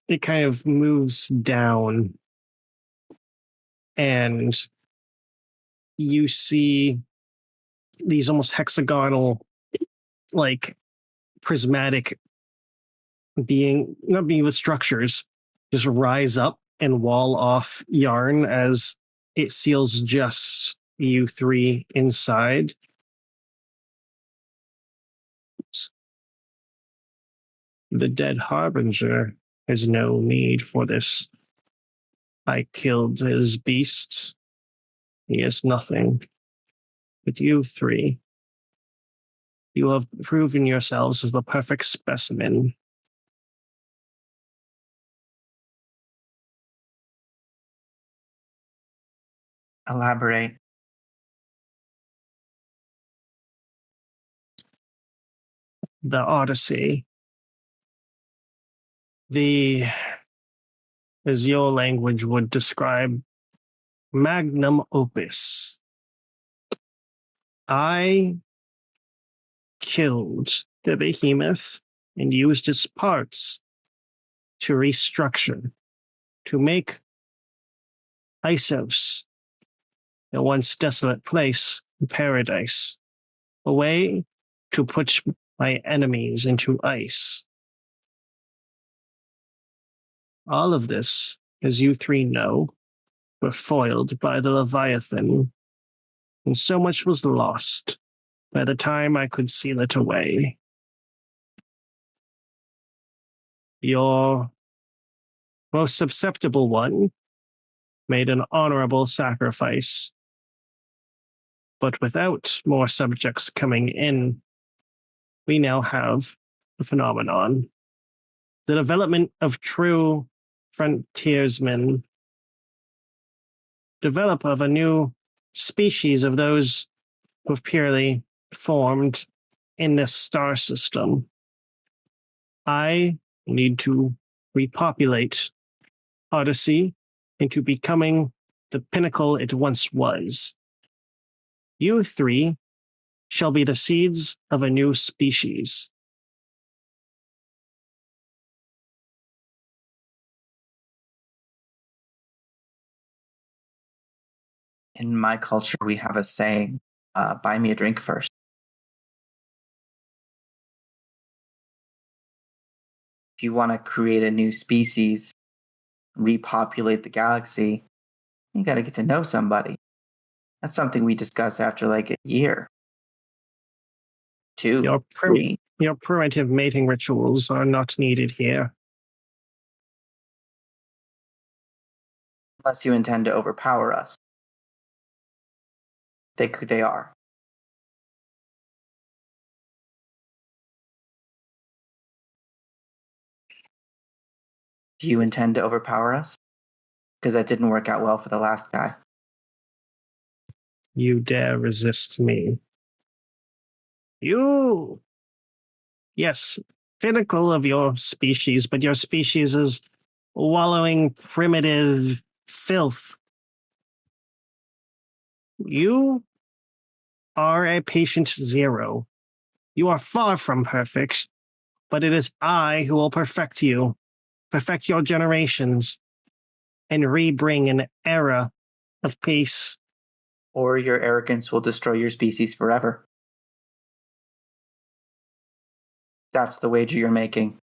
It kind of moves down, and you see these almost hexagonal, like prismatic not being with structures just rise up and wall off Yarn as it seals just you three inside. The dead harbinger has no need for this. I killed his beasts. He has nothing. But you three, you have proven yourselves as the perfect specimen. Elaborate. The Odyssey. As your language would describe, magnum opus. I killed the behemoth and used its parts to restructure, to make Isos, a once desolate place, paradise, a way to put my enemies into ice. All of this, as you three know, were foiled by the Leviathan, and so much was lost by the time I could seal it away. Your most susceptible one made an honorable sacrifice, but without more subjects coming in, we now have the phenomenon. The development of true frontiersmen, develop of a new species of those who've purely formed in this star system. I need to repopulate Odyssey into becoming the pinnacle it once was. You three shall be the seeds of a new species. In my culture, we have a saying, buy me a drink first. If you want to create a new species, repopulate the galaxy, you got to get to know somebody. That's something we discuss after like a year. 2, 3. Your primitive mating rituals are not needed here. Unless you intend to overpower us. They are. Do you intend to overpower us? Because that didn't work out well for the last guy. You dare resist me. You! Yes, pinnacle of your species, but your species is wallowing primitive filth. You are a patient zero. You are far from perfect, but it is I who will perfect you, perfect your generations, and rebring an era of peace. Or your arrogance will destroy your species forever. That's the wager you're making.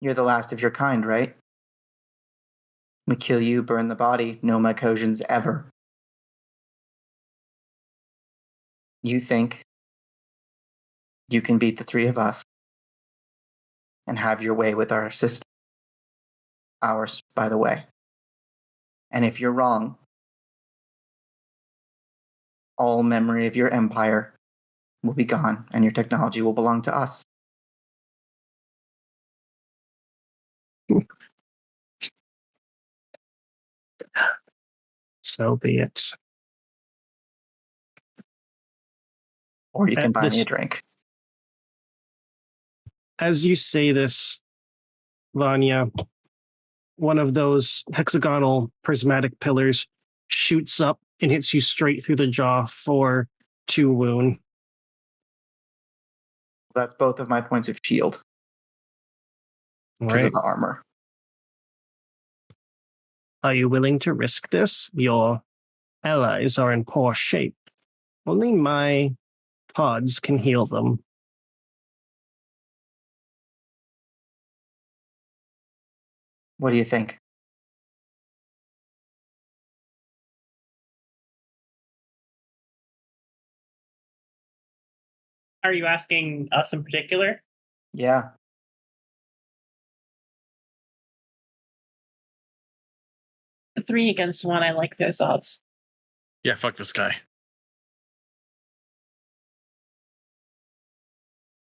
You're the last of your kind, right? We kill you, burn the body, no mycosians ever. You think you can beat the three of us and have your way with our system. Ours, by the way. And if you're wrong, all memory of your empire will be gone and your technology will belong to us. So be it. Or you can buy me a drink. As you say this, Vanya, one of those hexagonal prismatic pillars shoots up and hits you straight through the jaw for 2 wound. That's both of my points of shield. Because of the armor. Are you willing to risk this? Your allies are in poor shape. Only my pods can heal them. What do you think? Are you asking us in particular? Yeah. The 3 against 1, I like those odds. Yeah, fuck this guy.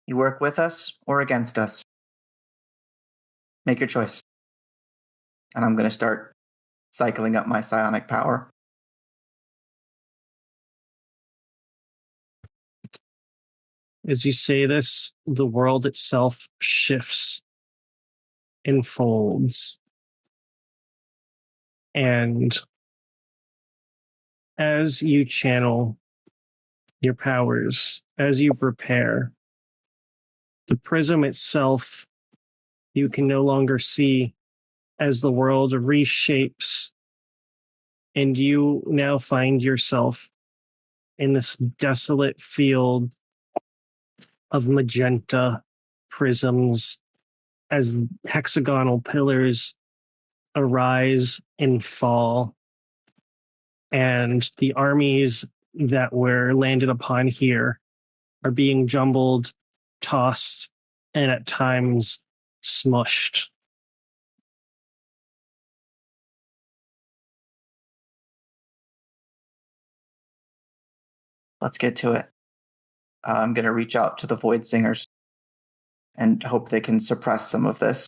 You work with us or against us? Make your choice. And I'm going to start cycling up my psionic power. As you say this, the world itself shifts and folds. And as you channel your powers, as you prepare, the prism itself you can no longer see as the world reshapes, and you now find yourself in this desolate field of magenta prisms as hexagonal pillars arise and fall, and the armies that were landed upon here are being jumbled, tossed, and at times smushed. Let's get to it. I'm going to reach out to the Void Singers and hope they can suppress some of this.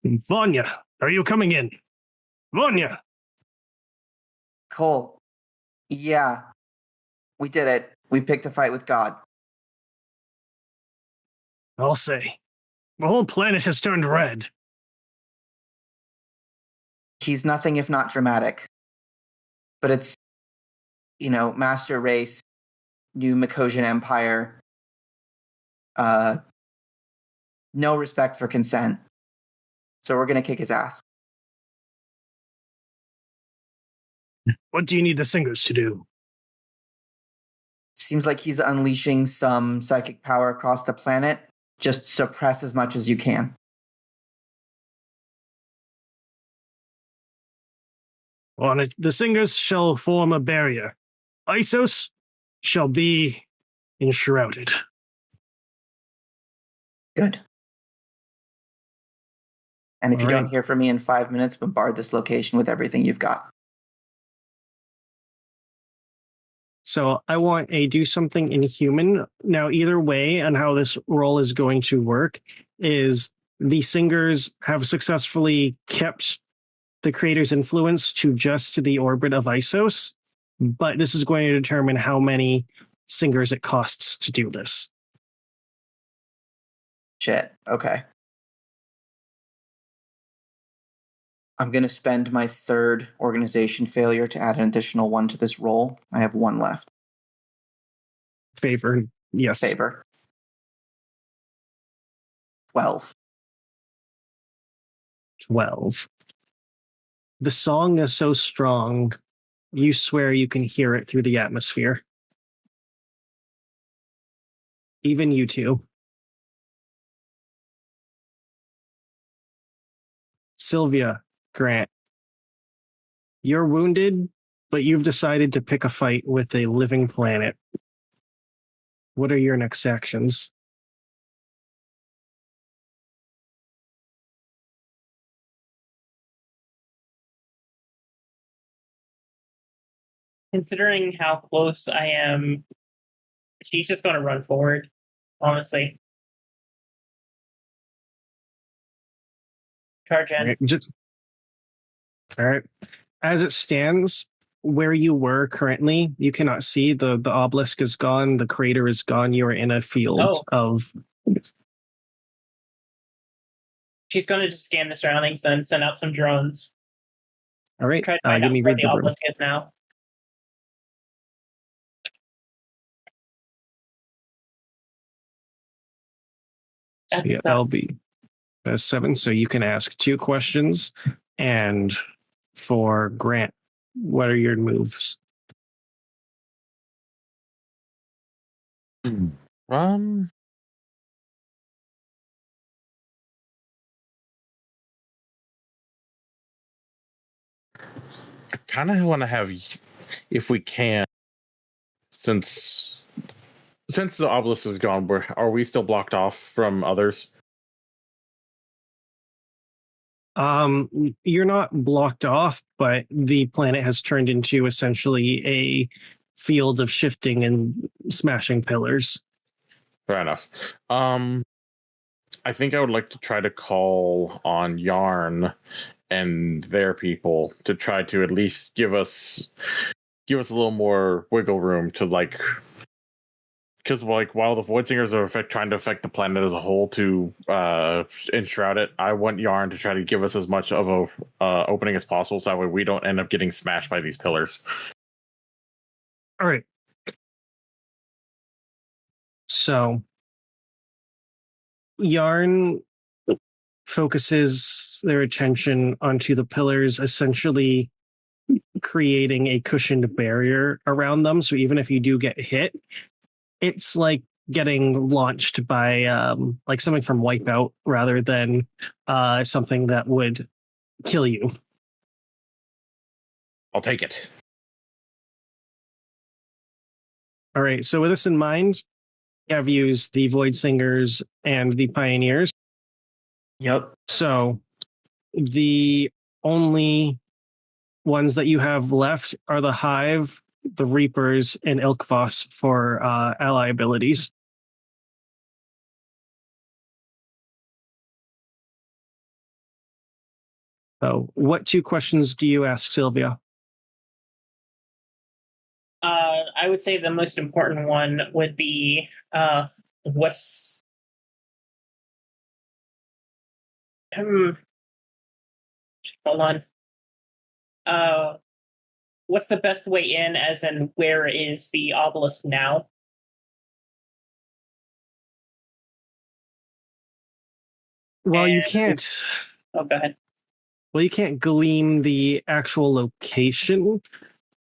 Vanya, are you coming in? Vanya! Cole, yeah, we did it. We picked a fight with God. I'll say. The whole planet has turned red. He's nothing if not dramatic. But it's, master race, new Mycosian empire, no respect for consent. So we're going to kick his ass. What do you need the singers to do? Seems like he's unleashing some psychic power across the planet. Just suppress as much as you can. On it, the singers shall form a barrier. Isos shall be enshrouded. Good. And if you All don't right. hear from me in 5 minutes, bombard this location with everything you've got. So I want a do something inhuman. Now, either way, and how this roll is going to work is the singers have successfully kept the creator's influence to just the orbit of Isos, but this is going to determine how many singers it costs to do this. Shit. Okay. I'm going to spend my third organization failure to add an additional one to this roll. I have one left. Favor, yes. Favor. 12. 12. The song is so strong, you swear you can hear it through the atmosphere. Even you two. Sylvia, Grant, you're wounded, but you've decided to pick a fight with a living planet. What are your next actions? Considering how close I am, she's just going to run forward, honestly. Charge in. All right. As it stands, where you were currently, you cannot see the obelisk is gone, the crater is gone. You are in a field of. She's going to just scan the surroundings, then send out some drones. All right. Try to find out me where read the the room. obelisk is now. So yeah, that'll be a 7. So you can ask 2 questions. And for Grant, what are your moves? I kind of want to have, if we can, since the obelisk is gone, are we still blocked off from others? You're not blocked off, but the planet has turned into essentially a field of shifting and smashing pillars. Fair enough. I think I would like to try to call on Yarn and their people to try to at least give us a little more wiggle room to because while the Void Singers are trying to affect the planet as a whole to enshroud it, I want Yarn to try to give us as much of a opening as possible, so that way we don't end up getting smashed by these pillars. All right. So Yarn focuses their attention onto the pillars, essentially creating a cushioned barrier around them. So even if you do get hit, it's like getting launched by like something from Wipeout rather than something that would kill you. I'll take it. All right. So with this in mind, you have used the Void Singers and the Pioneers. Yep. So the only ones that you have left are the Hive, the Reapers, and Ilkvoss for ally abilities. So what 2 questions do you ask Sylvia? I would say the most important one would be what's hold on. What's the best way in, as in where is the obelisk now? Well, you can't. Oh, go ahead. Well, you can't glean the actual location.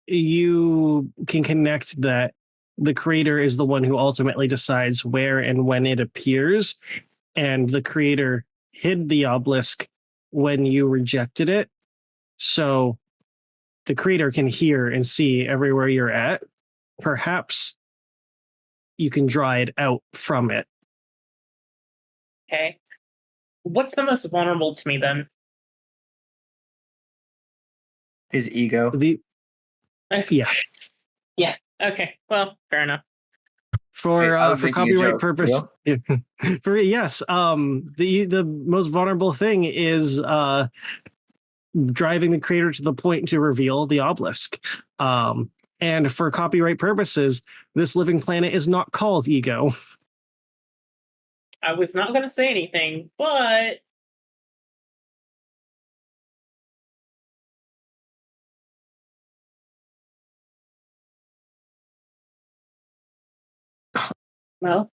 You can connect that the creator is the one who ultimately decides where and when it appears, and the creator hid the obelisk when you rejected it. So the creator can hear and see everywhere you're at. Perhaps you can draw it out from it. Okay. What's the most vulnerable to me then? His ego. Yeah. Yeah. Okay. Well, fair enough. Wait, I was For making a copyright joke. purpose, Real? for yes, the most vulnerable thing is driving the creator to the point to reveal the obelisk. And for copyright purposes, this living planet is not called Ego. I was not going to say anything, but well,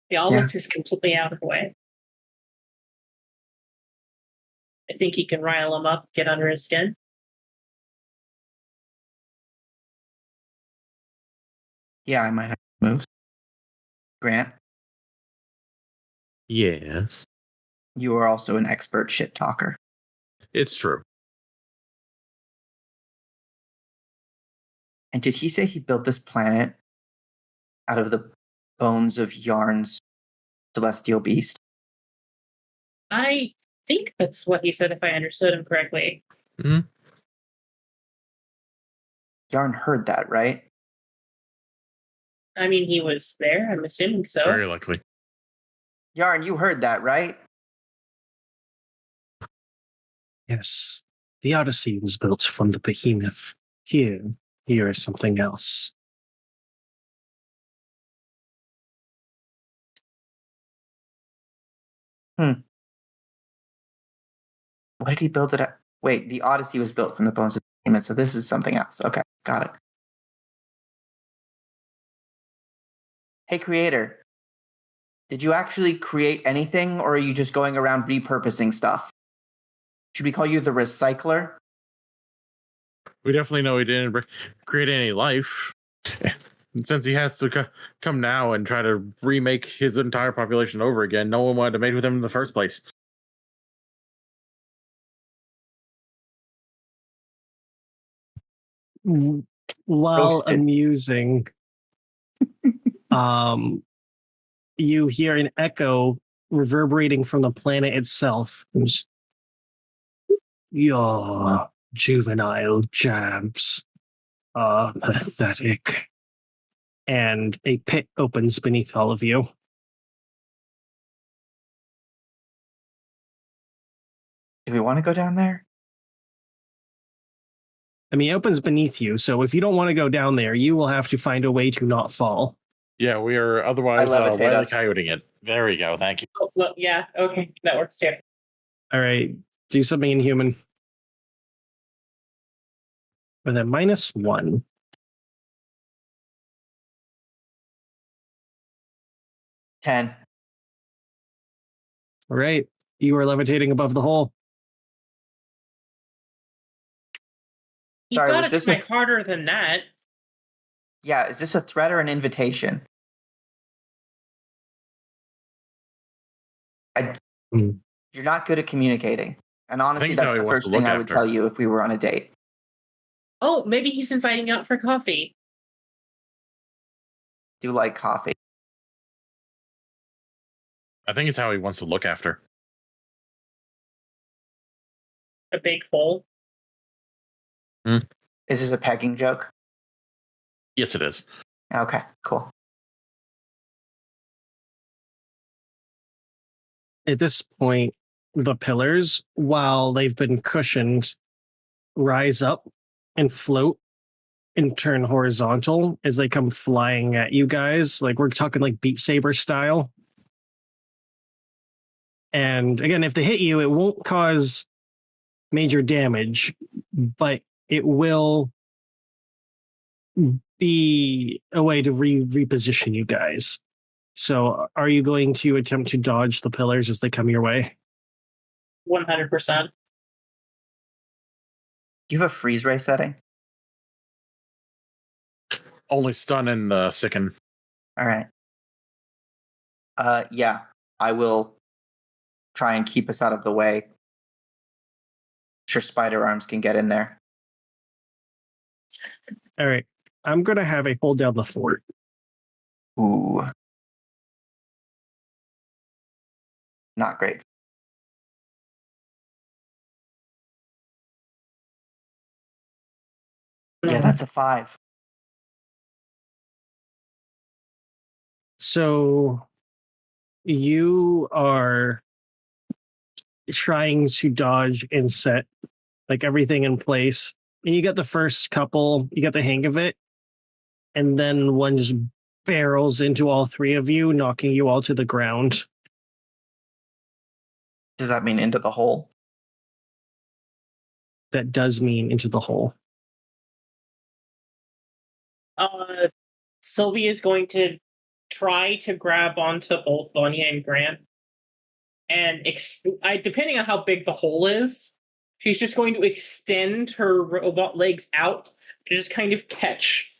the obelisk is completely out of the way. I think he can rile him up, get under his skin. Yeah, I might have moves. Grant, Yes, you are also an expert shit talker. it's true. And did he say he built this planet out of the bones of Yarn's celestial beast? I think that's what he said, if I understood him correctly. Yarn heard that, right? I mean, he was there. I'm assuming so. Very likely. Yarn, you heard that, right? Yes, the Odyssey was built from the behemoth. Here is something else. What did he build it at? Wait, the Odyssey was built from the bones of the behemoth, so this is something else. Okay, got it. Hey, creator, did you actually create anything, or are you just going around repurposing stuff? Should we call you the recycler? We definitely know he didn't create any life. Since he has to come now and try to remake his entire population over again, no one wanted to mate with him in the first place. While Roasted. amusing, you hear an echo reverberating from the planet itself. Your juvenile jabs are pathetic. And a pit opens beneath all of you. Do we want to go down there? I mean, it opens beneath you, so if you don't want to go down there, you will have to find a way to not fall. Yeah, we are otherwise levitate Wile E. us. Coyoting it. There we go. Thank you. Oh, well, yeah, okay, that works too. All right, do something inhuman. With a -1. $10. All right, you are levitating above the hole. You've Sorry, got was to this try a- harder than that. Yeah, is this a threat or an invitation? You're not good at communicating. And honestly, it's how that's he the wants first to thing look I would after. tell you if we were on a date. Oh, maybe he's inviting you out for coffee. Do like coffee. I think it's how he wants to look after. A big hole. Is this a pegging joke? Yes, it is. Okay, cool. At this point, the pillars, while they've been cushioned, rise up and float and turn horizontal as they come flying at you guys. Like, we're talking like Beat Saber style. And again, if they hit you, it won't cause major damage, but it will be a way to reposition you guys. So are you going to attempt to dodge the pillars as they come your way? 100%. Do you have a freeze ray setting? Only stun and sicken. All right. Yeah, I will try and keep us out of the way. Sure, spider arms can get in there. All right. I'm going to have a hold down the fort. Ooh. not great. Yeah, that's a 5. So you are trying to dodge and set like everything in place, and you get the first couple, you get the hang of it, and then one just barrels into all three of you, knocking you all to the ground. Does that mean into the hole? That does mean into the hole. Sylvia is going to try to grab onto both Vanya and Grant, and depending on how big the hole is, she's just going to extend her robot legs out to just kind of catch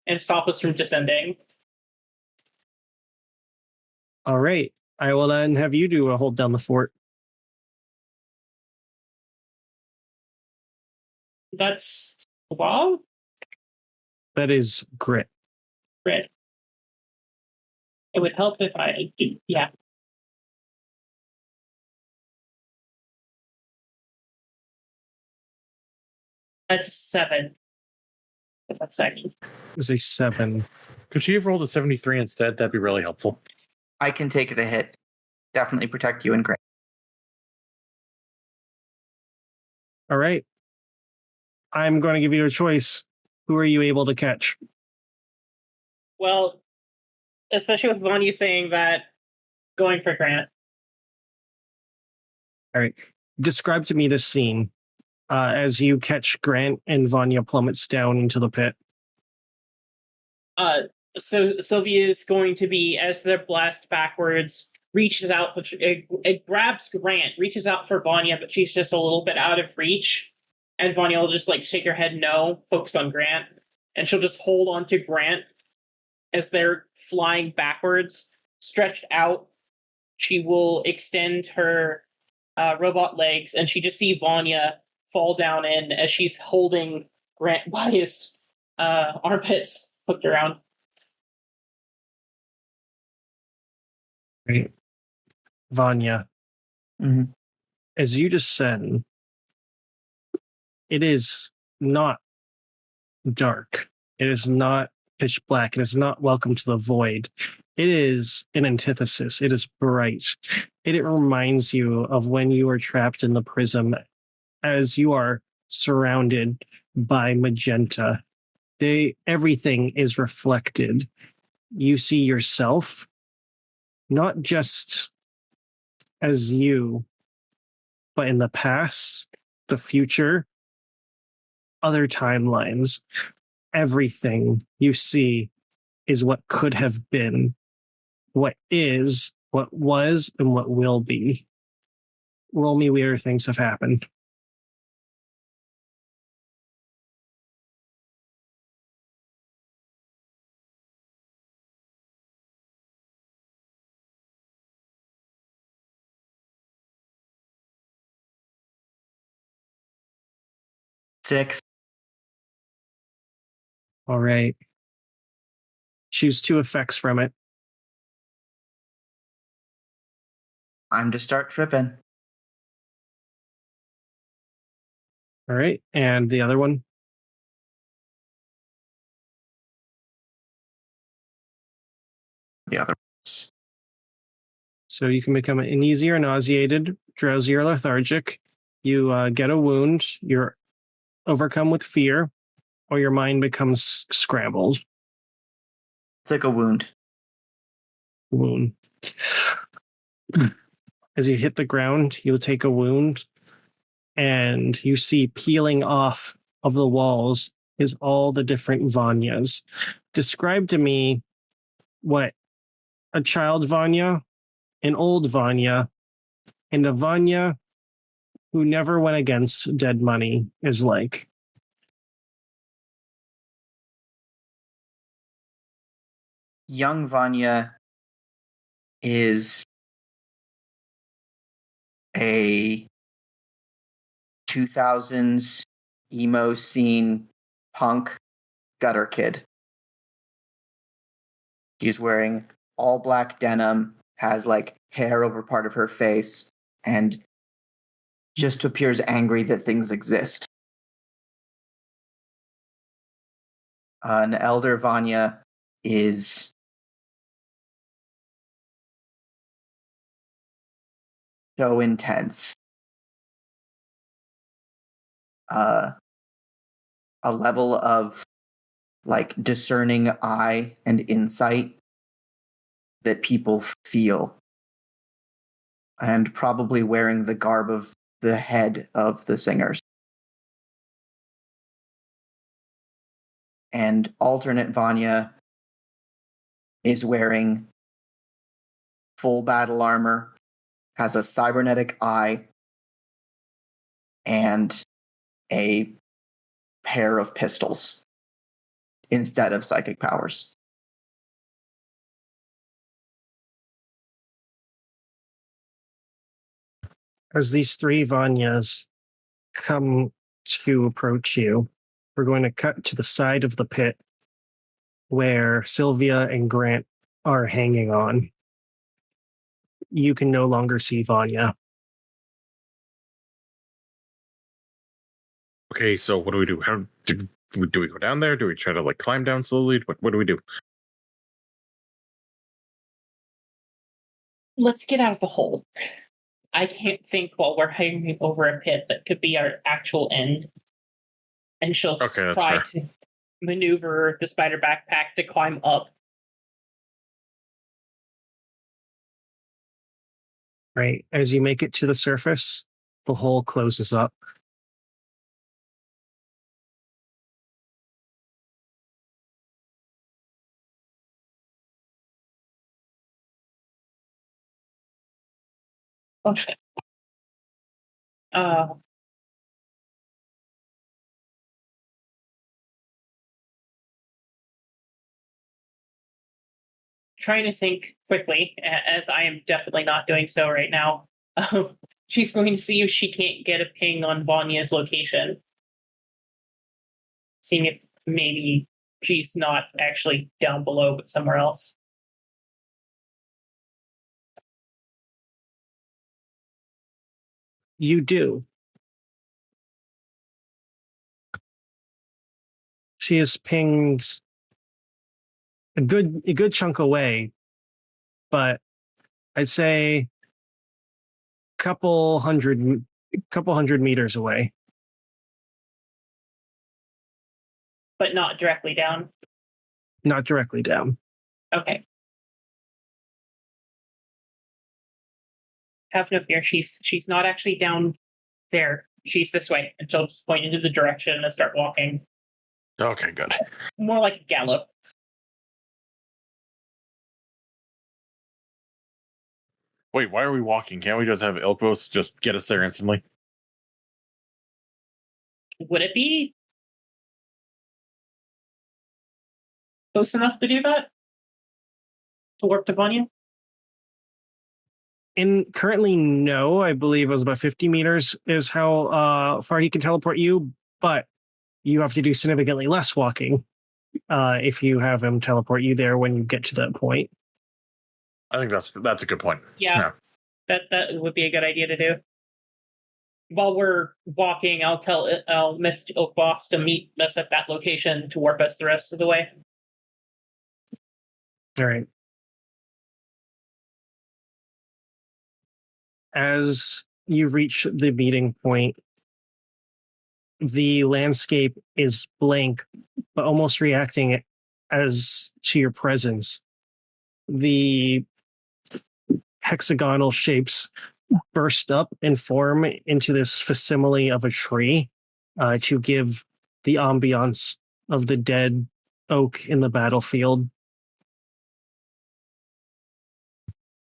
and stop us from descending. All right. I will then have you do a hold down the fort. That's wow. That is grit. Grit. It would help if I did, yeah. That's 7. That's second. It's a 7. Could she have rolled a 73 instead? That'd be really helpful. I can take the hit. Definitely protect you and Grant. All right. I'm going to give you a choice. Who are you able to catch? Well, especially with Vanya saying that, going for Grant. All right. Describe to me this scene as you catch Grant and Vanya plummets down into the pit. So Sylvia is going to be, as they're blast backwards, reaches out, it grabs Grant, reaches out for Vanya, but she's just a little bit out of reach. And Vanya will just like shake her head no, focus on Grant. And she'll just hold on to Grant as they're flying backwards, stretched out. She will extend her robot legs, and she just see Vanya fall down in as she's holding Grant by his armpits hooked around. Right. Vanya, as you descend, it is not dark. It is not pitch black. It is not welcome to the void. It is an antithesis. It is bright. It reminds you of when you were trapped in the prism as you are surrounded by magenta. Everything is reflected. You see yourself, not just as you, but in the past, the future, other timelines. Everything you see is what could have been, what is, what was, and what will be. Roll me weirder things have happened. Six. All right. Choose 2 effects from it. Time to start tripping. All right. And the other one? The other ones. So you can become uneasy or nauseated, drowsy or lethargic. You get a wound. You're overcome with fear, or your mind becomes scrambled. Took a wound. Wound. As you hit the ground, you'll take a wound, and you see peeling off of the walls is all the different Vanyas. Describe to me what a child Vanya, an old Vanya, and a Vanya who never went against dead money is like. Young Vanya is a 2000s emo scene punk gutter kid. She's wearing all black denim has like hair over part of her face and just appears angry that things exist. An elder Vanya is so intense. A level of like discerning eye and insight that people feel, and probably wearing the garb of the head of the singers. And alternate Vanya is wearing full battle armor, has a cybernetic eye, and a pair of pistols instead of psychic powers. As these three Vanyas come to approach you, we're going to cut to the side of the pit where Sylvia and Grant are hanging on. You can no longer see Vanya. Okay, so what do we do? How do we go down there? Do we try to like climb down slowly? What do we do? Let's get out of the hole. I can't think while we're hanging over a pit that could be our actual end. And she'll Okay, that's try fair. to maneuver the spider backpack to climb up. Right. As you make it to the surface, the hole closes up. Oh shit. Trying to think quickly, as I am definitely not doing so right now. She's going to see if she can't get a ping on Vanya's location. Seeing if maybe she's not actually down below, but somewhere else. You do. She is pinged a good chunk away, but I'd say couple hundred meters away. But not directly down. Not directly down. Okay. Have no fear. She's not actually down there. She's this way. And she'll just point into the direction and start walking. Okay, good. More like a gallop. Wait, why are we walking? Can't we just have Ilkvos just get us there instantly? Would it be close enough to do that? To warp to Vanya? Currently, no. I believe it was about 50 meters is how far he can teleport you, but you have to do significantly less walking if you have him teleport you there when you get to that point. I think that's a good point. Yeah. That would be a good idea to do. While we're walking, I'll miss Oak Boss to meet us at that location to warp us the rest of the way. All right. As you reach the meeting point, the landscape is blank, but almost reacting as to your presence. The hexagonal shapes burst up and form into this facsimile of a tree to give the ambiance of the dead oak in the battlefield.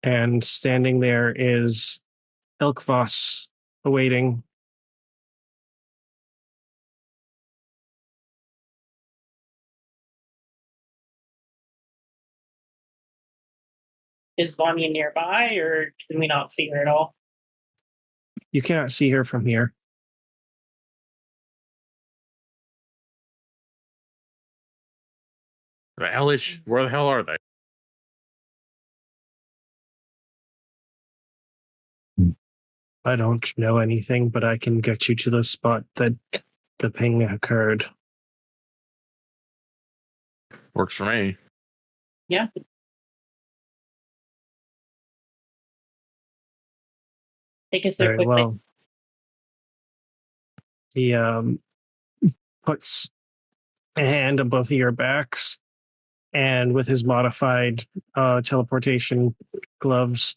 And standing there is Ilkvos awaiting. Is Vanya nearby, or can we not see her at all? You cannot see her from here. The hellish, where the hell are they? I don't know anything, but I can get you to the spot that the ping occurred. Works for me. Yeah. Take us there Very quickly. well. He puts a hand on both of your backs, and with his modified teleportation gloves,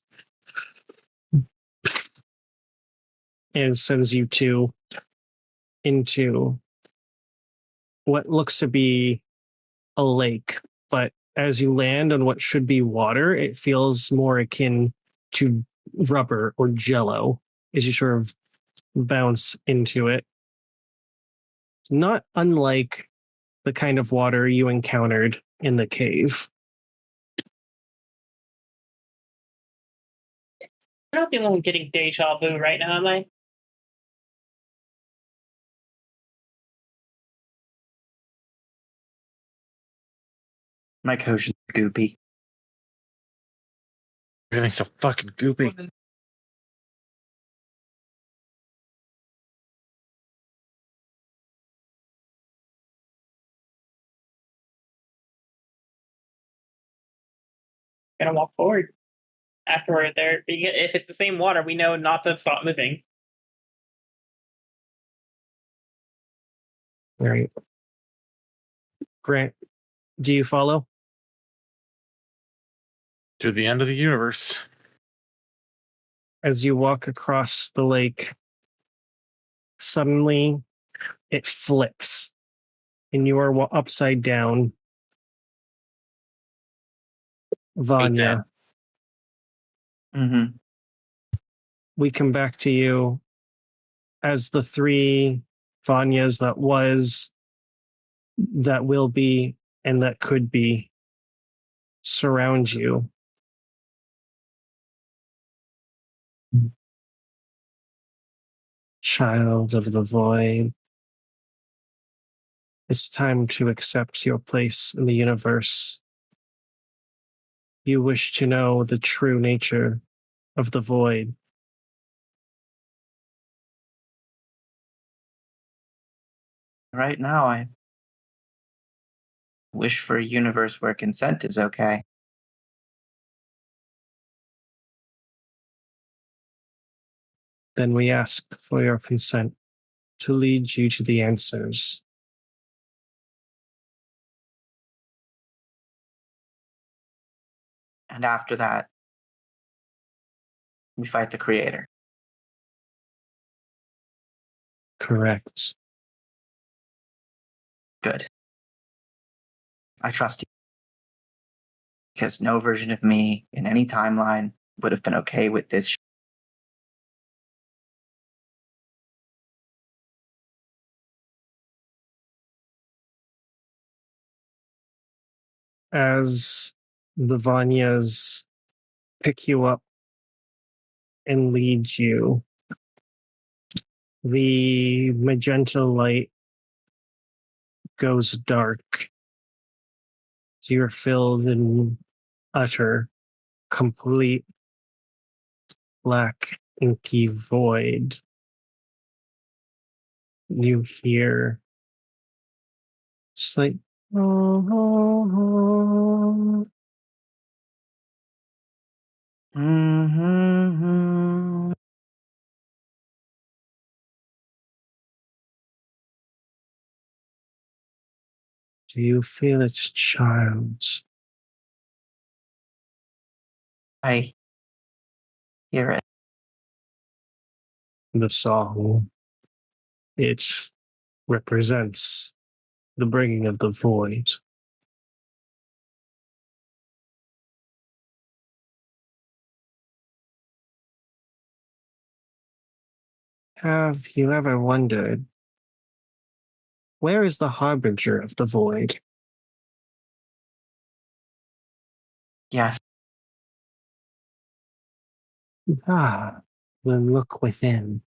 and sends you two into what looks to be a lake. But as you land on what should be water, it feels more akin to rubber or jello as you sort of bounce into it. Not unlike the kind of water you encountered in the cave. I'm not the only one getting deja vu right now, am I? My coach is goopy. Everything's so fucking goopy. Gonna walk forward. After we're there, if it's the same water, we know not to stop moving. All right. Grant, do you follow? To the end of the universe. As you walk across the lake, suddenly it flips and you are upside down. Vanya, Mm-hmm. we come back to you as the three Vanyas that was, that will be, and that could be surround you. Child of the void, it's time to accept your place in the universe. You wish to know the true nature of the void. Right now, I wish for a universe where consent is okay. Then we ask for your consent to lead you to the answers. And after that, we fight the creator. Correct. Good. I trust you. Because no version of me in any timeline would have been okay with this. As the Vanyas pick you up and lead you, the magenta light goes dark. So you're filled in utter, complete, black, inky void. You hear slight Mm-hmm. do you feel its child? I hear it. The song. It represents the bringing of the void. Have you ever wondered, where is the harbinger of the void? Yes. Then look within.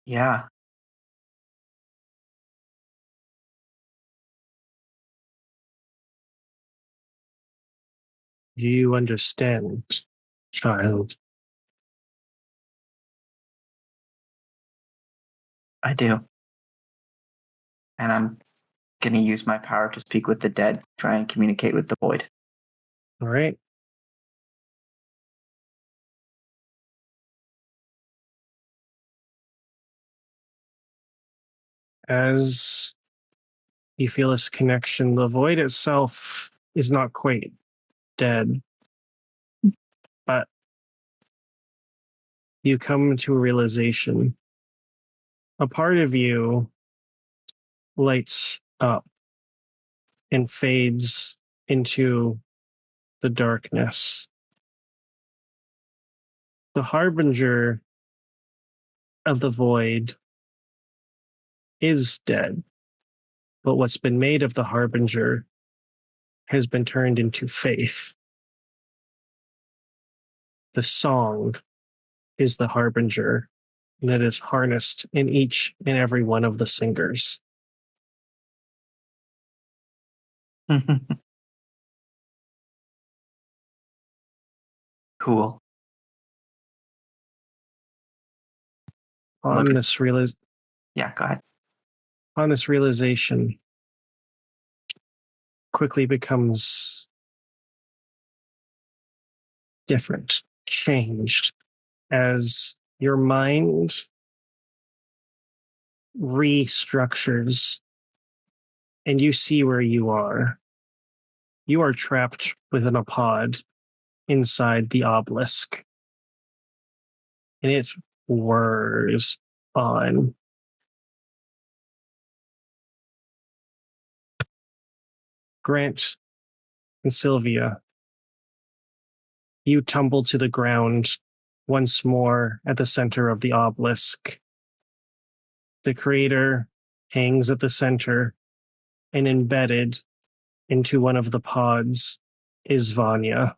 Yeah. Do you understand, child? I do. And I'm going to use my power to speak with the dead, try and communicate with the void. All right. As you feel this connection, the void itself is not quite dead, but you come to a realization. A part of you lights up and fades into the darkness. The harbinger of the void is dead, but what's been made of the harbinger has been turned into faith. The song is the harbinger, and it is harnessed in each and every one of the singers. Cool. On Look at- this Yeah, go ahead. on this realization quickly becomes different, changed, as your mind restructures and you see where you are. You are trapped within a pod inside the obelisk, and it whirs on. Grant and Sylvia, you tumble to the ground once more at the center of the obelisk. The creator hangs at the center, and embedded into one of the pods is Vanya.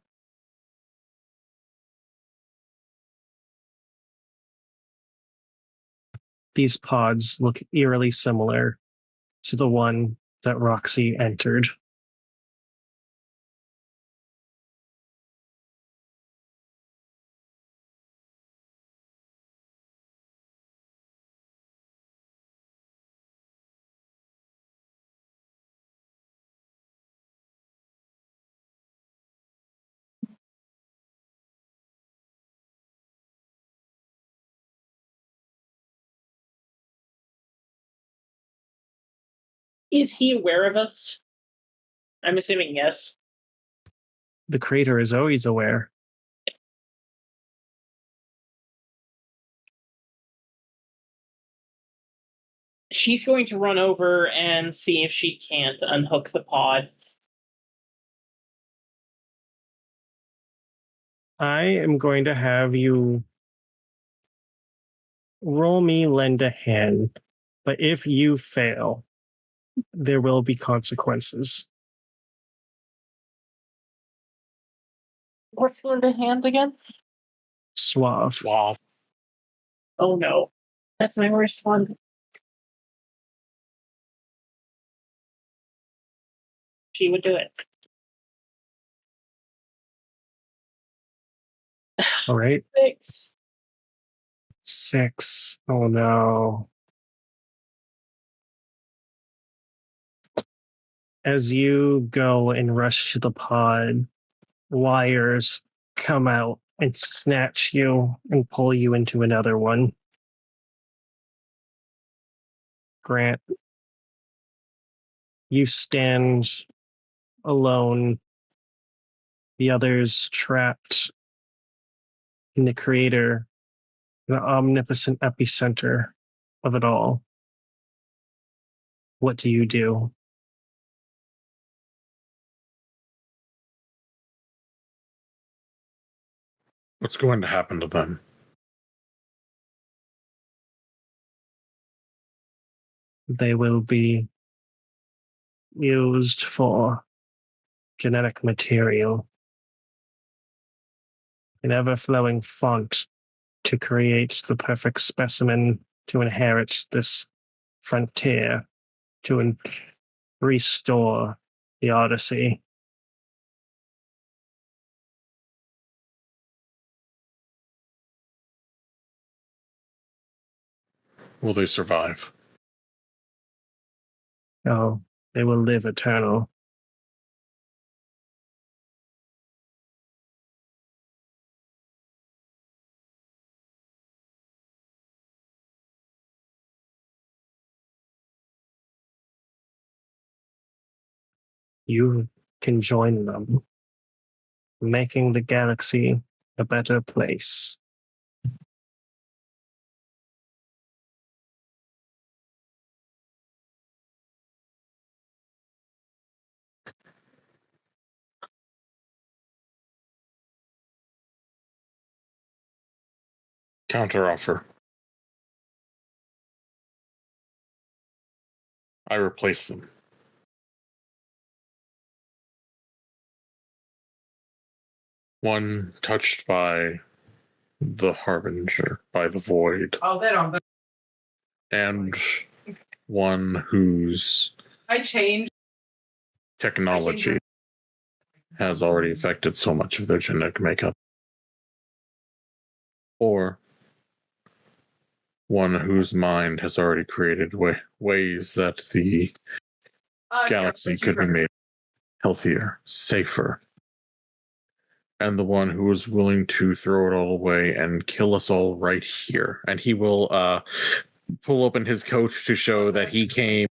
These pods look eerily similar to the one that Roxxie entered. Is he aware of us? I'm assuming yes. The creator is always aware. She's going to run over and see if she can't unhook the pod. I am going to have you roll me lend a hand, but if you fail, there will be consequences. What's lend a hand again? Suave. Wow. Oh no. That's my worst one. She would do it. All right. 6. 6. Oh no. As you go and rush to the pod, wires come out and snatch you and pull you into another one. Grant, you stand alone, the others trapped in the creator, the omnipotent epicenter of it all. What do you do? What's going to happen to them? They will be used for genetic material, an ever-flowing font to create the perfect specimen to inherit this frontier, to restore the Odyssey. Will they survive? Oh, they will live eternal. You can join them, making the galaxy a better place. Counteroffer. I replace them. One touched by the Harbinger, by the Void. Oh, they don't. And one whose I changed. technology has already affected so much of their genetic makeup. Or one whose mind has already created ways that the galaxy could be made healthier, safer. And the one who is willing to throw it all away and kill us all right here. And he will pull open his coat to show that he came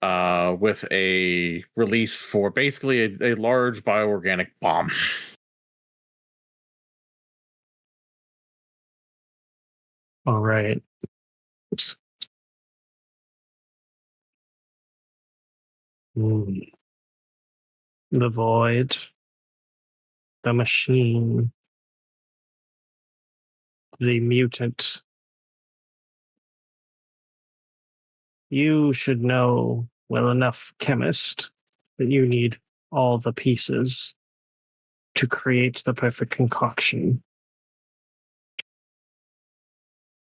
with a release for basically a large bioorganic bomb. All right. The void, the machine, the mutant. You should know well enough, chemist, that you need all the pieces to create the perfect concoction.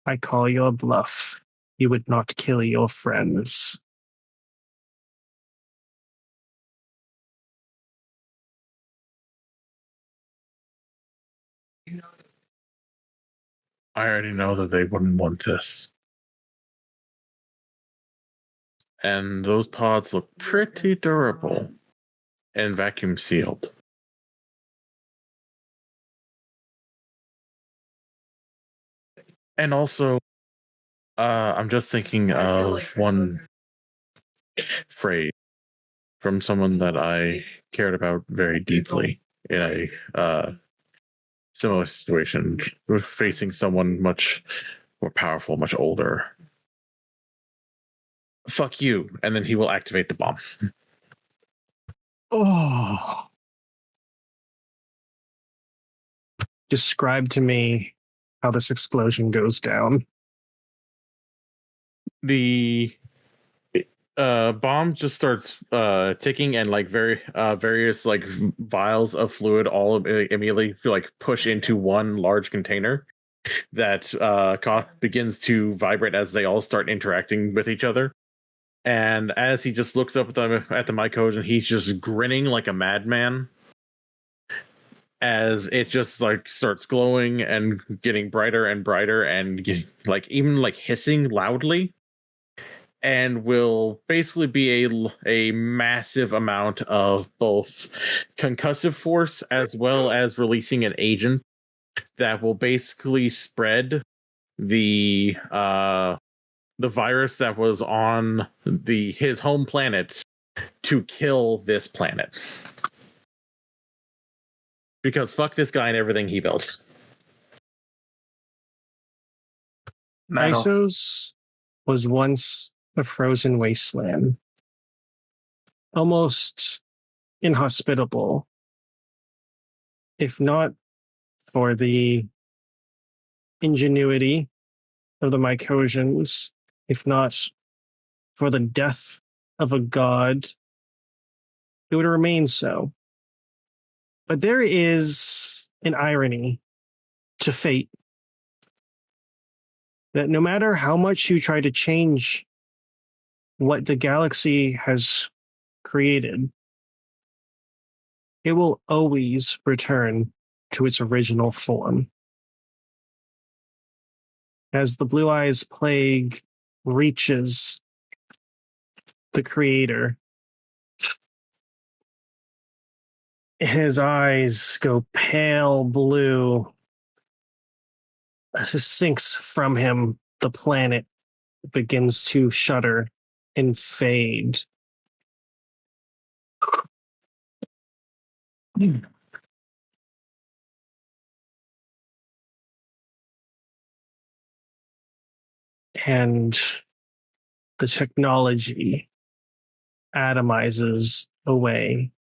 I call your bluff. You would not kill your friends. I already know that they wouldn't want this. And those pods look pretty durable and vacuum sealed. And also, I'm just thinking of one phrase from someone that I cared about very deeply in a similar situation, facing someone much more powerful, much older. Fuck you, and then he will activate the bomb. Oh. Describe to me how this explosion goes down. The bomb just starts ticking, and like various like vials of fluid all immediately like push into one large container that begins to vibrate as they all start interacting with each other. And as he just looks up at the mycosion, he's just grinning like a madman as it just like starts glowing and getting brighter and brighter and even hissing loudly, and will basically be a massive amount of both concussive force as well as releasing an agent that will basically spread the virus that was on his home planet to kill this planet. Because fuck this guy and everything he built. Metal. Isos was once a frozen wasteland, almost inhospitable, if not for the ingenuity of the mycosians, if not for the death of a god, it would remain so. But there is an irony to fate that no matter how much you try to change what the galaxy has created, it will always return to its original form. As the Blue Eyes Plague reaches the creator. His eyes go pale blue. As it sinks from him, the planet begins to shudder and fade. And the technology atomizes away.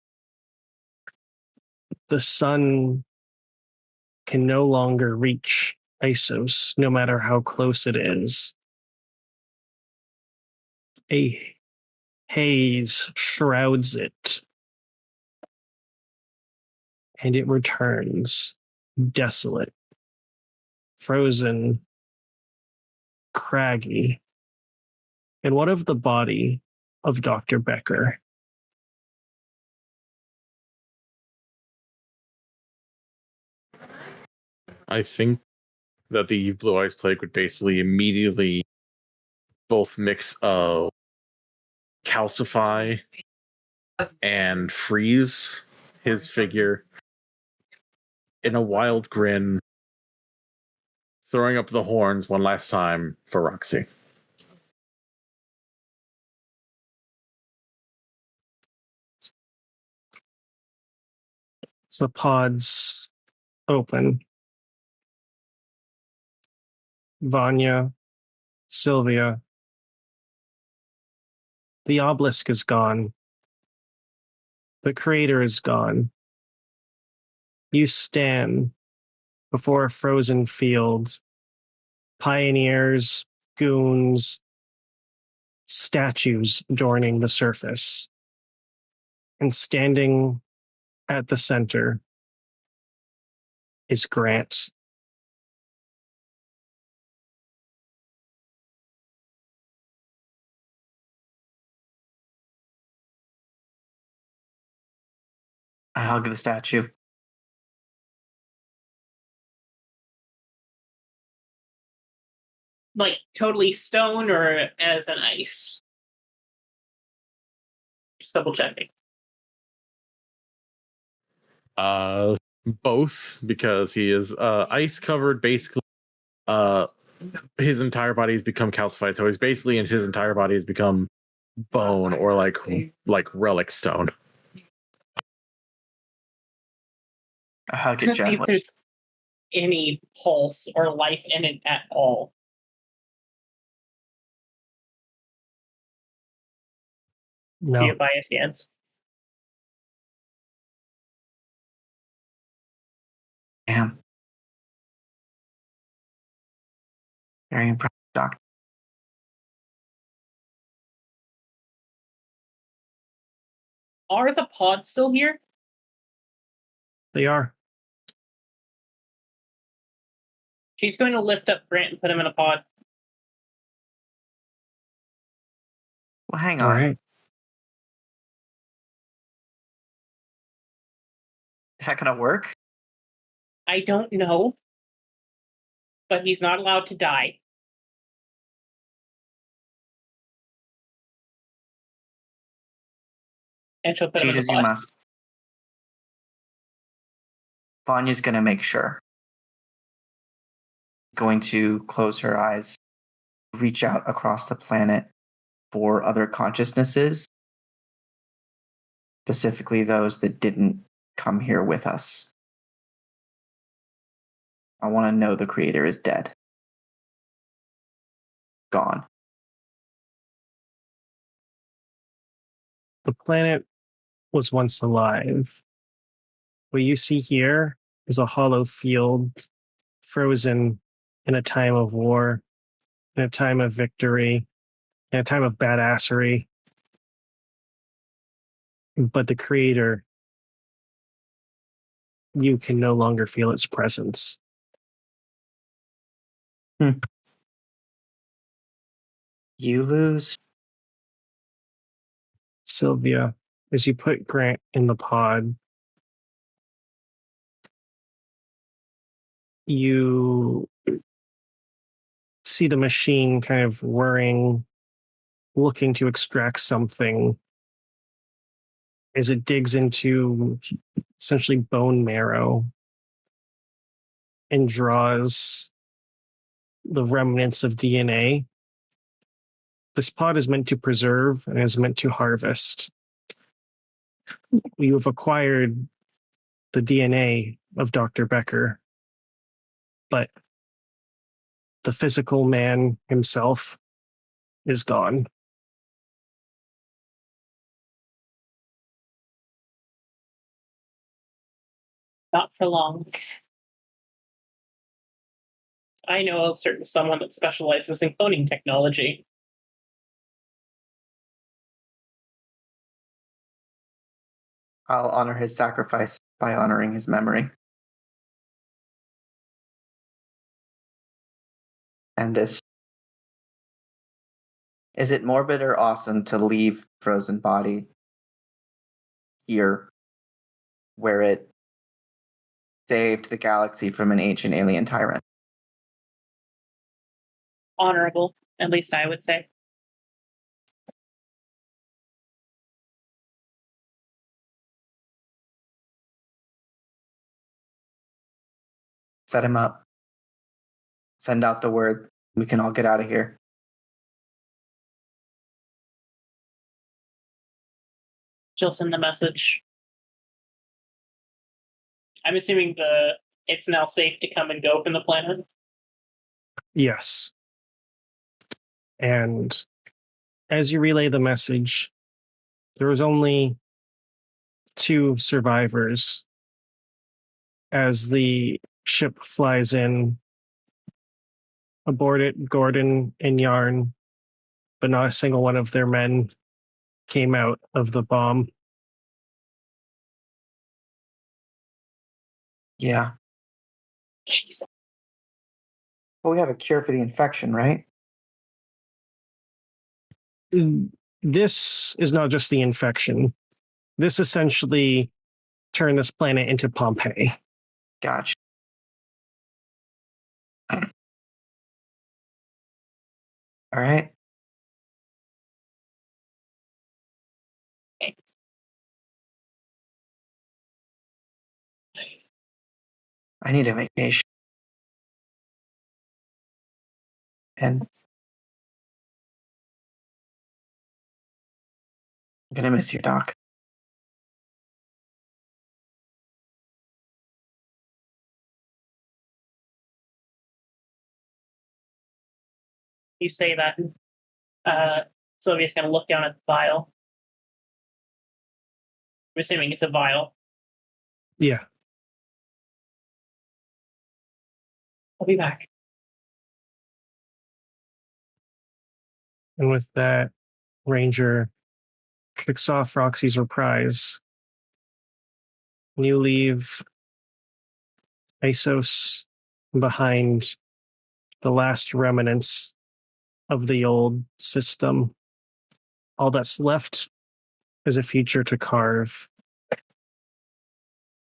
The sun can no longer reach Isos, no matter how close it is. A haze shrouds it, and it returns desolate, frozen, craggy, and what of the body of Dr. Becker? I think that the Blue Eyes Plague would basically immediately both mix calcify and freeze his figure in a wild grin, throwing up the horns one last time for Roxxie. The pods open. Vanya, Sylvia. The obelisk is gone. The crater is gone. You stand before a frozen field. Pioneers, goons, statues adorning the surface. And standing at the center is Grant. I hug the statue. Like totally stone or as an ice? Just double checking. Both, because he is ice covered. Basically, his entire body has become calcified, so he's basically, and his entire body has become bone or like relic stone. I hug I'm it gonna see if gently. there's any pulse or life in it at all. No. Via bias scans. Damn. Very impressive, Doctor. Are the pods still here? They are. She's going to lift up Grant and put him in a pod. Well, hang All on. right. Is that going to work? I don't know. But he's not allowed to die. And she'll put him in Cheat the as you pod. must. Vanya's going to make sure. Going to close her eyes, reach out across the planet for other consciousnesses, specifically those that didn't come here with us. I want to know the creator is dead. Gone. The planet was once alive. What you see here is a hollow field, frozen in a time of war, in a time of victory, in a time of badassery. But the creator, you can no longer feel its presence. You lose. Sylvia, as you put Grant in the pod, you see the machine kind of whirring, looking to extract something as it digs into essentially bone marrow and draws the remnants of DNA. This pod is meant to preserve and is meant to harvest. You have acquired the DNA of Dr. Becker, but the physical man himself is gone. Not for long. I know of someone that specializes in cloning technology. I'll honor his sacrifice by honoring his memory. And this. Is it morbid or awesome to leave frozen body here where it saved the galaxy from an ancient alien tyrant? Honorable, at least I would say. Set him up. Send out the word. We can all get out of here. She'll send the message. I'm assuming it's now safe to come and go from the planet. Yes. And as you relay the message, there was only 2 survivors as the ship flies in. Aboard it, Gordon and Yarn, but not a single one of their men came out of the bomb. Yeah. Jesus. Well, we have a cure for the infection, right? This is not just the infection. This essentially turned this planet into Pompeii. Gotcha. All right. I need a vacation. And I'm going to miss you, Doc. You say that, Sylvia's going to look down at the vial. I'm assuming it's a vial. Yeah. I'll be back. And with that, Ranger kicks off Roxxie's reprise. And you leave Isos behind, the last remnants of the old system. All that's left is a future to carve.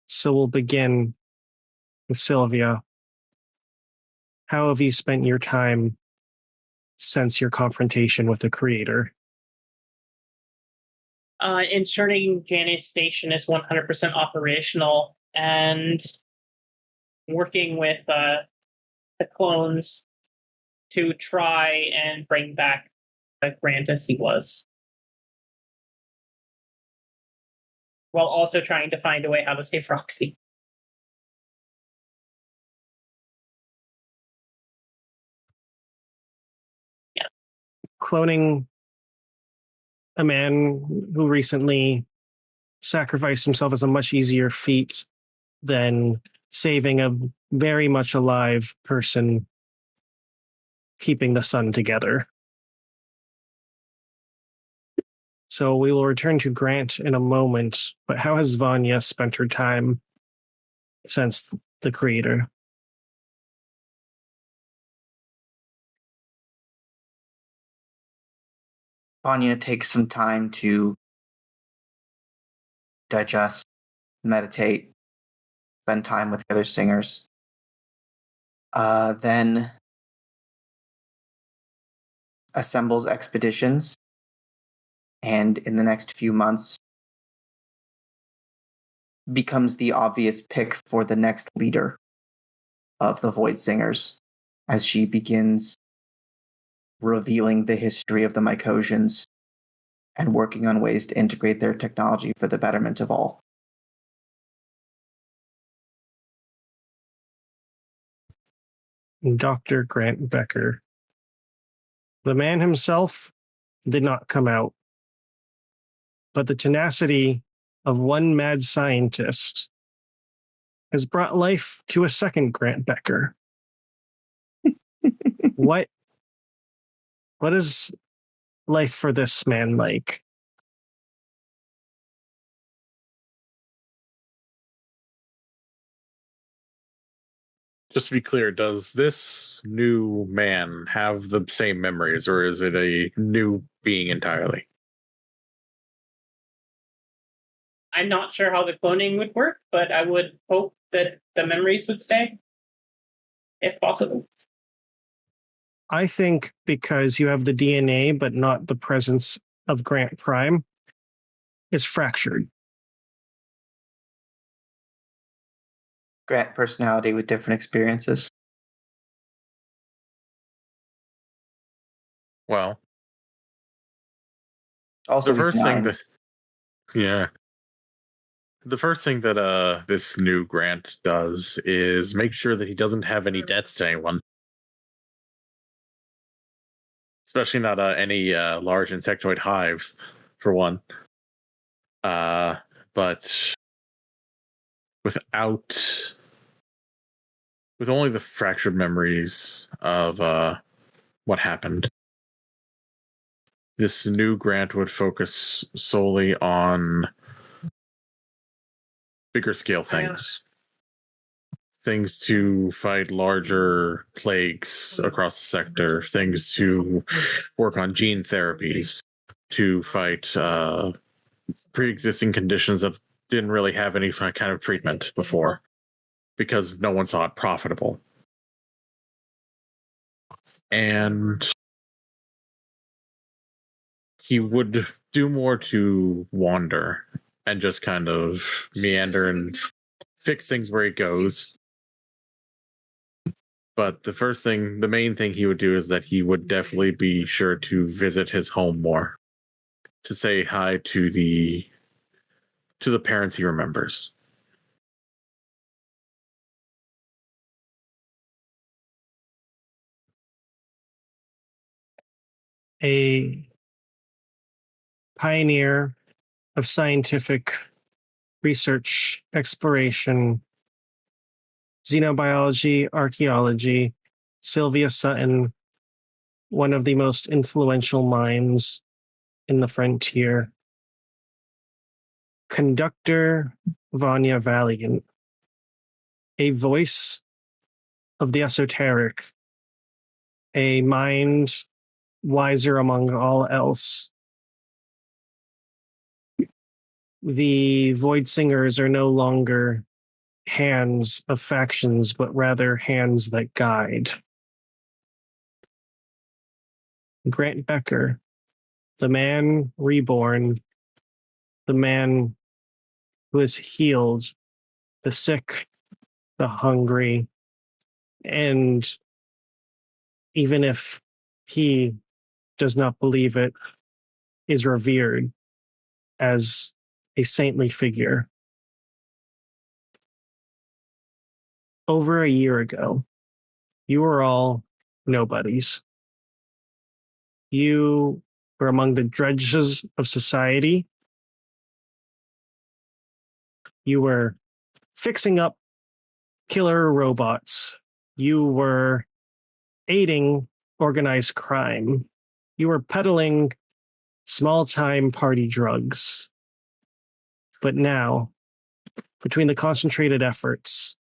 So we'll begin with Sylvia. How have you spent your time since your confrontation with the Creator? Ensuring Janus Station is 100% operational and working with the clones to try and bring back Grant as he was, while also trying to find a way how to save Roxxie. Yeah. Cloning a man who recently sacrificed himself is a much easier feat than saving a very much alive person keeping the sun together. So we will return to Grant in a moment, but how has Vanya spent her time since the Creator? Vanya takes some time to digest, meditate, spend time with the other singers. Then assembles expeditions, and in the next few months becomes the obvious pick for the next leader of the Void Singers as she begins revealing the history of the Mycosians and working on ways to integrate their technology for the betterment of all. Dr. Grant Becker. The man himself did not come out, but the tenacity of one mad scientist has brought life to a second Grant Becker. What is life for this man like? Just to be clear, does this new man have the same memories, or is it a new being entirely? I'm not sure how the cloning would work, but I would hope that the memories would stay, if possible. I think because you have the DNA but not the presence of Grant Prime, it's fractured. Grant personality with different experiences. Well, Also, the he's first thing 9. that, yeah, the first thing that this new Grant does is make sure that he doesn't have any debts to anyone, especially not any large insectoid hives, for one. But with only the fractured memories of what happened, this new Grant would focus solely on bigger scale things. Things to fight larger plagues across the sector, things to work on gene therapies, to fight pre-existing conditions that didn't really have any kind of treatment before because no one saw it profitable. And he would do more to wander and just kind of meander and fix things where he goes. But the main thing he would do is that he would definitely be sure to visit his home more, to say hi to the parents he remembers. A pioneer of scientific research, exploration, xenobiology, archaeology, Sylvia Sutton, one of the most influential minds in the frontier. Conductor Vanya Valiant, a voice of the esoteric, a mind wiser among all else. The Void Singers are no longer hands of factions, but rather hands that guide. Grant Becker, the man reborn, the man who has healed the sick, the hungry, and even if he does not believe it, is revered as a saintly figure. Over a year ago, you were all nobodies. You were among the dredges of society. You were fixing up killer robots. You were aiding organized crime. You were peddling small-time party drugs. But now, between the concentrated efforts,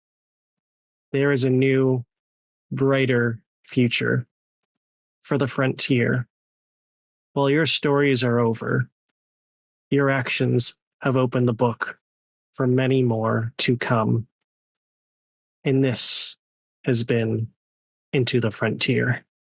there is a new, brighter future for the frontier. While your stories are over, your actions have opened the book for many more to come. And this has been Into the Frontier.